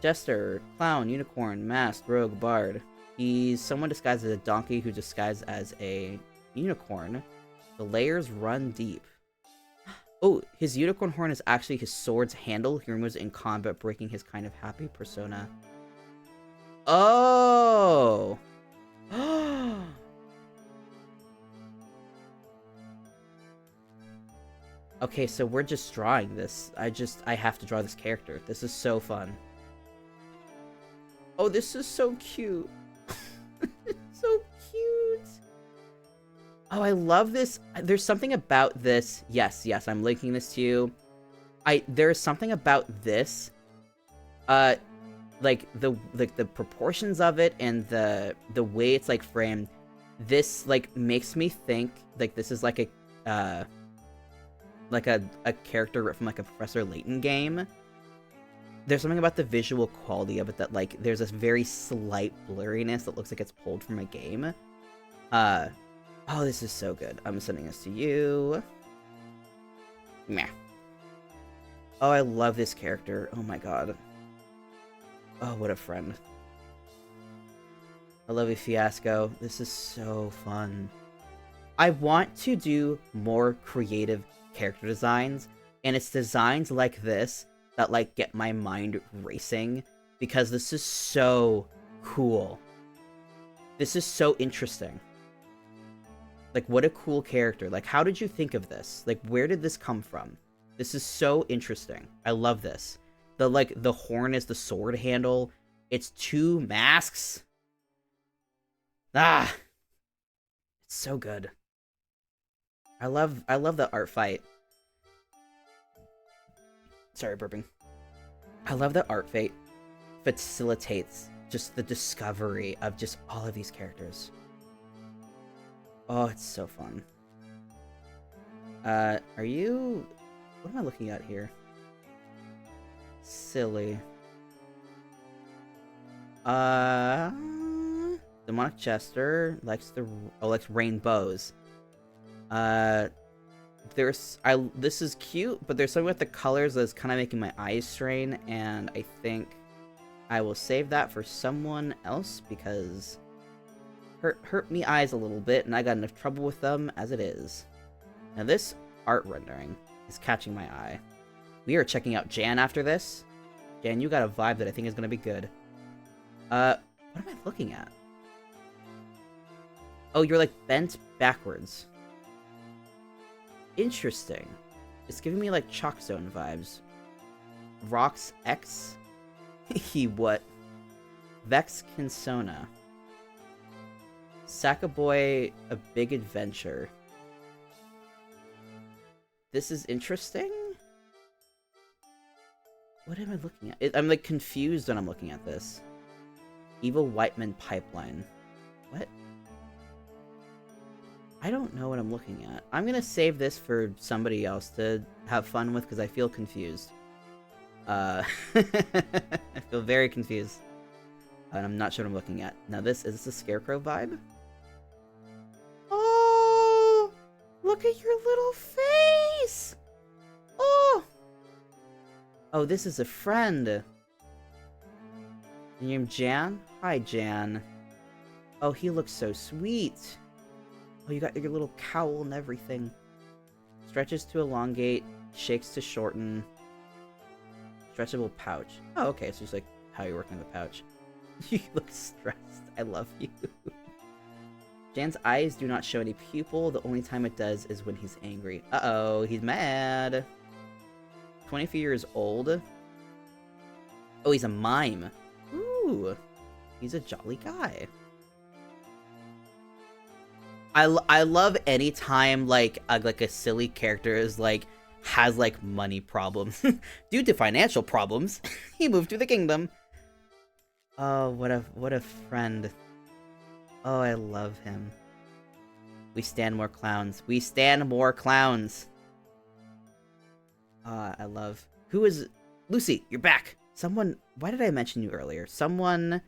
Jester, clown, unicorn, masked, rogue, bard. He's someone disguised as a donkey who's disguised as a unicorn. The layers run deep. Oh, his unicorn horn is actually his sword's handle. He removes it in combat, breaking his kind of happy persona. Oh! Okay, so we're just drawing this. I have to draw this character. This is so fun. Oh, this is so cute. So cute. Oh, I love this. There's something about this. Yes, I'm linking this to you. There's something about this. Like the proportions of it and the way it's like framed. This like makes me think like this is like a character from like a Professor Layton game. There's something about the visual quality of it that like there's this very slight blurriness that looks like it's pulled from a game. Oh, this is so good. I'm sending this to you. Meh. Oh, I love this character. Oh my god. Oh, what a friend. I love you, Fiasco. This is so fun. I want to do more creative character designs, and it's designs like this that like get my mind racing, because this is so cool. This is so interesting. Like, what a cool character. Like, how did you think of this? Like, where did this come from? This is so interesting. I love this. The horn is the sword handle. It's two masks. Ah! It's so good. I love the Artfight. Sorry, burping. I love that Artfight facilitates just the discovery of just all of these characters. Oh, it's so fun. Are you... What am I looking at here? Silly. Demonic Jester likes rainbows. this is cute, but there's something with the colors that's kind of making my eyes strain, and I think I will save that for someone else because hurt me eyes a little bit, and I got enough trouble with them as it is. Now this art rendering is catching my eye. We are checking out Jan after this. Jan, you got a vibe that I think is gonna be good. What am I looking at? Oh, you're like bent backwards. Interesting. It's giving me like Chalk Zone vibes. Rocks X? He what? Vex Kinsona. Sakaboy, A Big Adventure. This is interesting? What am I looking at? I'm like confused when I'm looking at this. Evil Whiteman Pipeline. What? I don't know what I'm looking at. I'm gonna save this for somebody else to have fun with because I feel confused. I feel very confused. And I'm not sure what I'm looking at. Now is this a Scarecrow vibe? Oh! Look at your little face! Oh! Oh, this is a friend. Your name Jan? Hi, Jan. Oh, he looks so sweet. Oh, you got your little cowl and everything. Stretches to elongate, shakes to shorten. Stretchable pouch. Oh, okay, so it's like how you're working the pouch. You look stressed. I love you. Jan's eyes do not show any pupil. The only time it does is when he's angry. Uh-oh, he's mad. 23 years old. Oh, he's a mime. Ooh, he's a jolly guy. I love any time like a silly character is like has like money problems due to financial problems. He moved to the kingdom. Oh, what a friend. Oh, I love him. We stand more clowns. We stand more clowns. I love. Who is Lucy? You're back. Someone. Why did I mention you earlier? Someone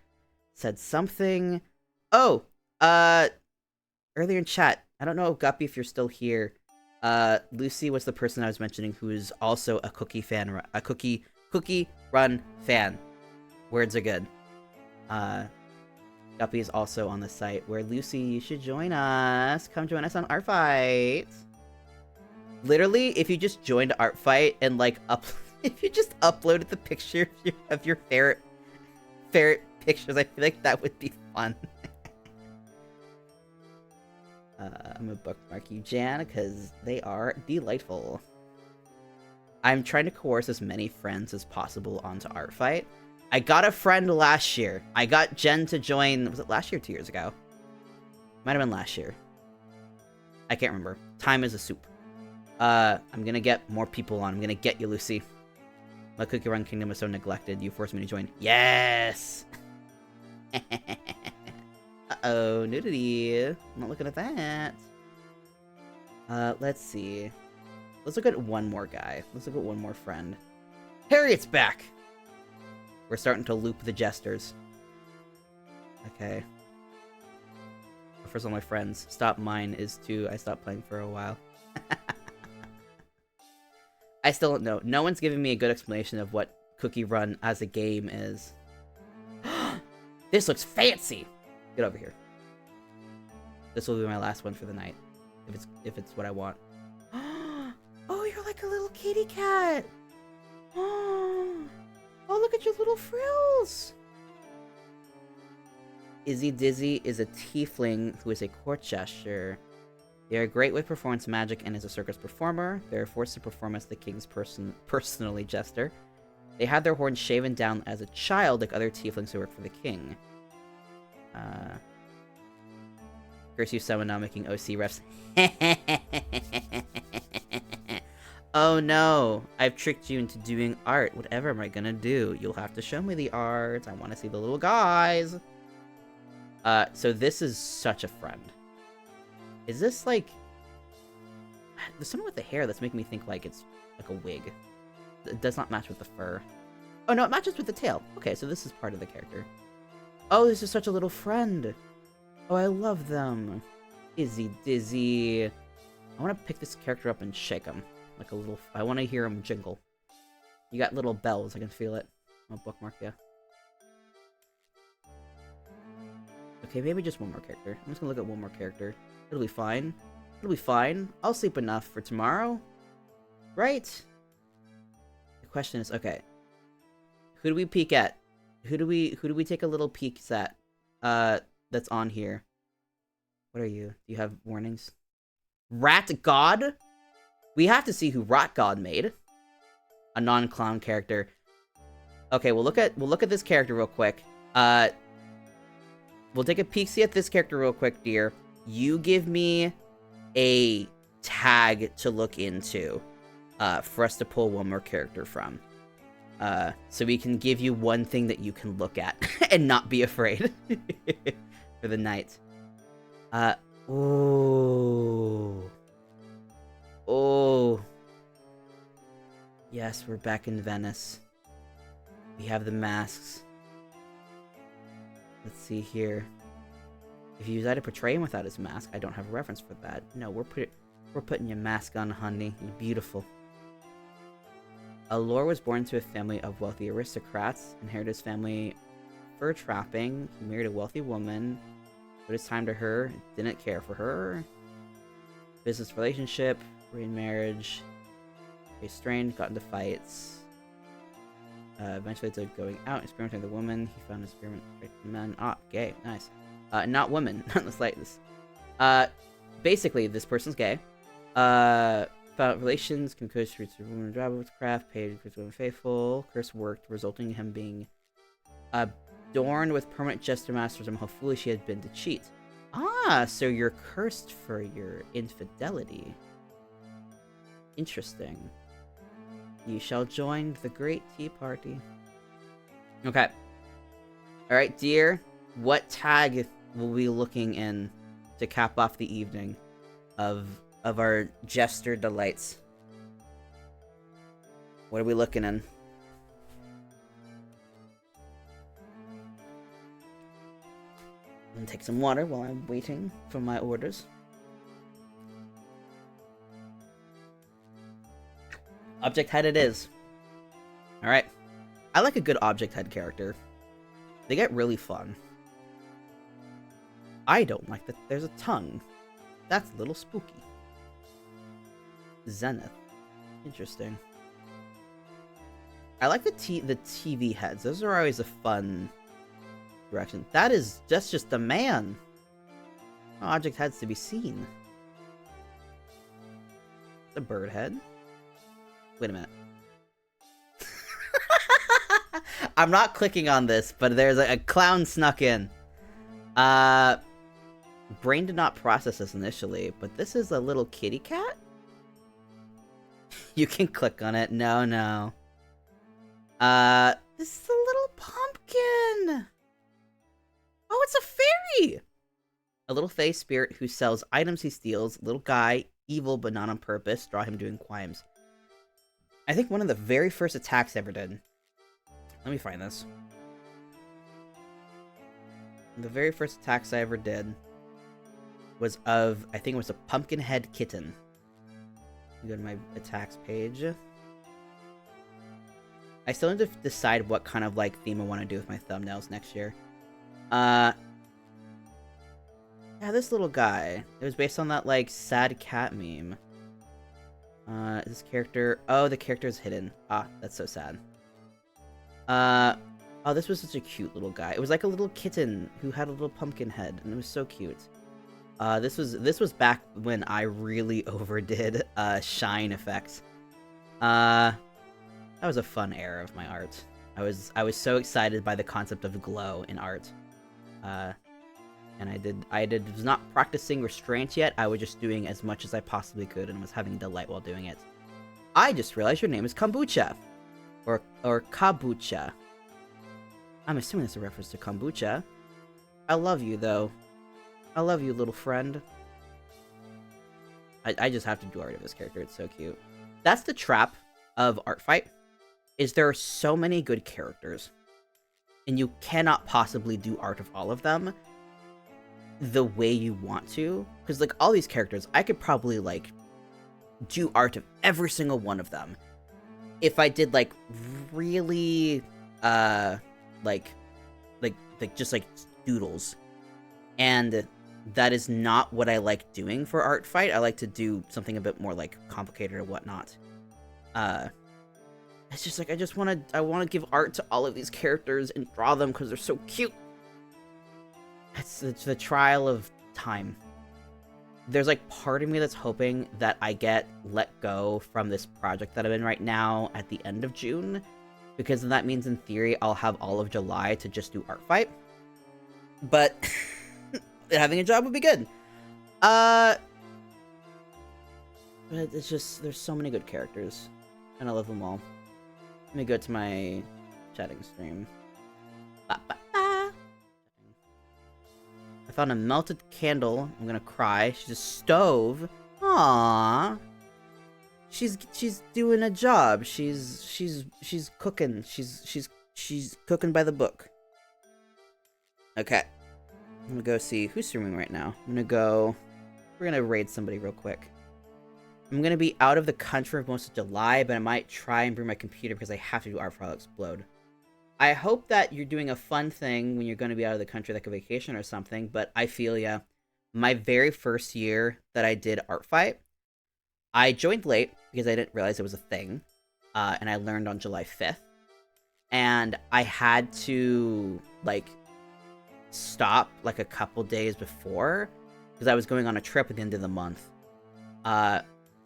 said something. Oh, earlier in chat. I don't know, Guppy, if you're still here. Lucy was the person I was mentioning who is also a cookie fan, a cookie run fan. Words are good. Guppy is also on the site where Lucy, you should join us. Come join us on Artfight. Literally, if you just joined Artfight and like if you just uploaded the picture of your ferret pictures, I feel like that would be fun. I'm gonna bookmark you, Jan, because they are delightful. I'm trying to coerce as many friends as possible onto Artfight. I got a friend last year. I got Jen to join. Was it last year or 2 years ago? Might have been last year. I can't remember. Time is a soup. I'm gonna get more people on. I'm gonna get you, Lucy. My Cookie Run Kingdom is so neglected. You forced me to join. Yes! Uh-oh, nudity. I'm not looking at that. Let's see. Let's look at one more guy. Let's look at one more friend. Harriet's back! We're starting to loop the jesters. Okay. First of all, my friends. Stop mine is too. I stopped playing for a while. I still don't know. No one's giving me a good explanation of what Cookie Run as a game is. This looks fancy! Get over here. This will be my last one for the night. If it's what I want. Oh, you're like a little kitty cat! Oh, look at your little frills! Izzy Dizzy is a tiefling who is a court jester. They are great with performance magic and is a circus performer. They are forced to perform as the king's personally jester. They had their horns shaven down as a child like other tieflings who work for the king. Curse you, someone now making OC refs. Oh no, I've tricked you into doing art. Whatever am I gonna do? You'll have to show me the art. I want to see the little guys. So this is such a friend. Is this like... There's something with the hair that's making me think like it's like a wig. It does not match with the fur. Oh no, it matches with the tail. Okay, so this is part of the character. Oh, this is such a little friend. Oh, I love them. Izzy Dizzy. I want to pick this character up and shake him. Like a little... I want to hear him jingle. You got little bells. I can feel it. I'll bookmark you. Okay, maybe just one more character. I'm just gonna look at one more character. It'll be fine. It'll be fine. I'll sleep enough for tomorrow. Right? The question is, okay. Who do we peek at? Who do we take a little peek at? That's on here. What are you? Do you have warnings? Rat God? We have to see who Rat God made. A non-clown character. Okay, we'll look at this character real quick. We'll take a peek-see at this character real quick, dear. You give me a tag to look into, for us to pull one more character from. So we can give you one thing that you can look at and not be afraid for the night. Ooh. Oh. Yes, we're back in Venice. We have the masks. Let's see here. If you decide to portray him without his mask, I don't have a reference for that. No, we're putting your mask on, honey. You're beautiful. Allure was born to a family of wealthy aristocrats, inherited his family fur trapping. He married a wealthy woman, put his time to her, didn't care for her. Business relationship, remarriage, estranged, got into fights. Eventually to going out, experimenting with a woman. He found experiment with men. Ah, gay. Nice. Not women. Not the slightest. Basically, this person's gay. Found relations, can coach to women driver with craft, paid for women faithful. Curse worked, resulting in him being adorned with permanent jester masters and how foolish he had been to cheat. Ah, so you're cursed for your infidelity. Interesting. You shall join the great tea party. Okay. Alright, dear. What tag will we be looking in to cap off the evening of our jester delights? What are we looking in? I'm gonna take some water while I'm waiting for my orders. Object head it is. Alright. I like a good object head character. They get really fun. I don't like that there's a tongue. That's a little spooky. Zenith. Interesting. I like the TV heads. Those are always a fun direction. That's just a man. No object heads to be seen. The bird head. Wait a minute. I'm not clicking on this, but there's a clown snuck in. Brain did not process this initially, but this is a little kitty cat? You can click on it. No. This is a little pumpkin! Oh, it's a fairy! A little fey spirit who sells items he steals. Little guy, evil but not on purpose. Draw him doing crimes. I think one of the very first attacks I ever did. Let me find this. The very first attacks I ever did was of, I think it was a pumpkin head kitten. Go to my attacks page. I still need to decide what kind of like theme I want to do with my thumbnails next year. Yeah, this little guy. It was based on that like sad cat meme. This character... Oh, the character is hidden. Ah, that's so sad. Oh, this was such a cute little guy. It was like a little kitten who had a little pumpkin head, and it was so cute. This was back when I really overdid, shine effects. That was a fun era of my art. I was so excited by the concept of glow in art. And I was not practicing restraint yet. I was just doing as much as I possibly could and was having delight while doing it. I just realized your name is Kombucha. Or Kabucha. I'm assuming it's a reference to kombucha. I love you, though. I love you, little friend. I just have to do art of this character. It's so cute. That's the trap of Artfight. Is there are so many good characters. And you cannot possibly do art of all of them the way you want to. Because, like, all these characters, I could probably, like, do art of every single one of them. If I did like really like just like doodles. And that is not what I like doing for Artfight. I like to do something a bit more like complicated or whatnot. It's just like I want to give art to all of these characters and draw them because they're so cute. It's the trial of time. There's like part of me that's hoping that I get let go from this project that I'm in right now at the end of June, because then that means in theory I'll have all of July to just do Artfight. But having a job would be good. But it's just, there's so many good characters, and I love them all. Let me go to my chatting stream. Ba, ba, ba. I found a melted candle. I'm gonna cry. She's a stove. Aww. She's doing a job. She's cooking. She's cooking by the book. Okay. I'm gonna go see who's streaming right now. We're gonna raid somebody real quick. I'm gonna be out of the country for most of July, but I might try and bring my computer because I have to do Artfight Explode. I hope that you're doing a fun thing when you're gonna be out of the country, like a vacation or something, but I feel ya. My very first year that I did Artfight, I joined late because I didn't realize it was a thing, and I learned on July 5th, and I had to, like, stop like a couple days before because I was going on a trip at the end of the month.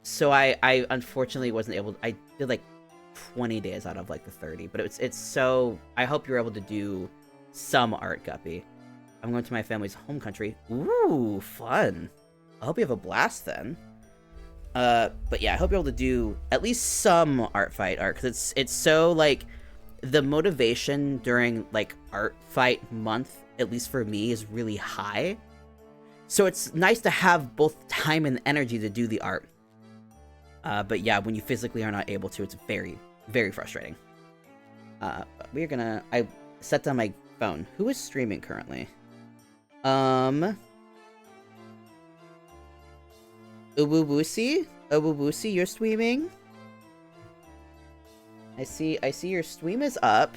So I unfortunately wasn't able to, I did like 20 days out of like the 30, but it's so, I hope you're able to do some art, Guppy. I'm going to my family's home country. Ooh, fun. I hope you have a blast then. But yeah, I hope you're able to do at least some Artfight art, because it's so, like, the motivation during like Artfight month, at least for me, is really high. So it's nice to have both time and energy to do the art. But yeah, when you physically are not able to, it's very, very frustrating. But we're gonna... I set down my phone. Who is streaming currently? Ububusi? Ububusi, you're streaming? I see your stream is up.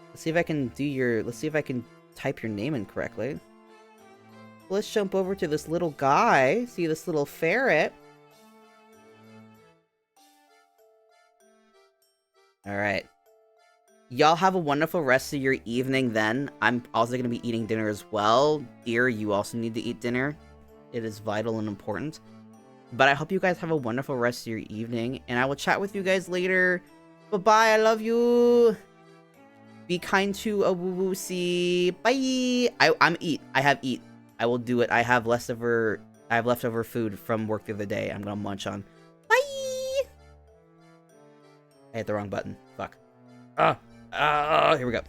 Let's see if I can do your... Let's see if I can type your name in correctly. Let's jump over to this little guy. See this little ferret? Alright. Y'all have a wonderful rest of your evening then. I'm also going to be eating dinner as well. Dear, you also need to eat dinner. It is vital and important. But I hope you guys have a wonderful rest of your evening. And I will chat with you guys later. Bye-bye. I love you. Be kind to Awuwusi. Bye. I'm eat. I have eat. I will do it. I have leftover food from work the other day. I'm gonna munch on. Bye. I hit the wrong button. Fuck. Here we go.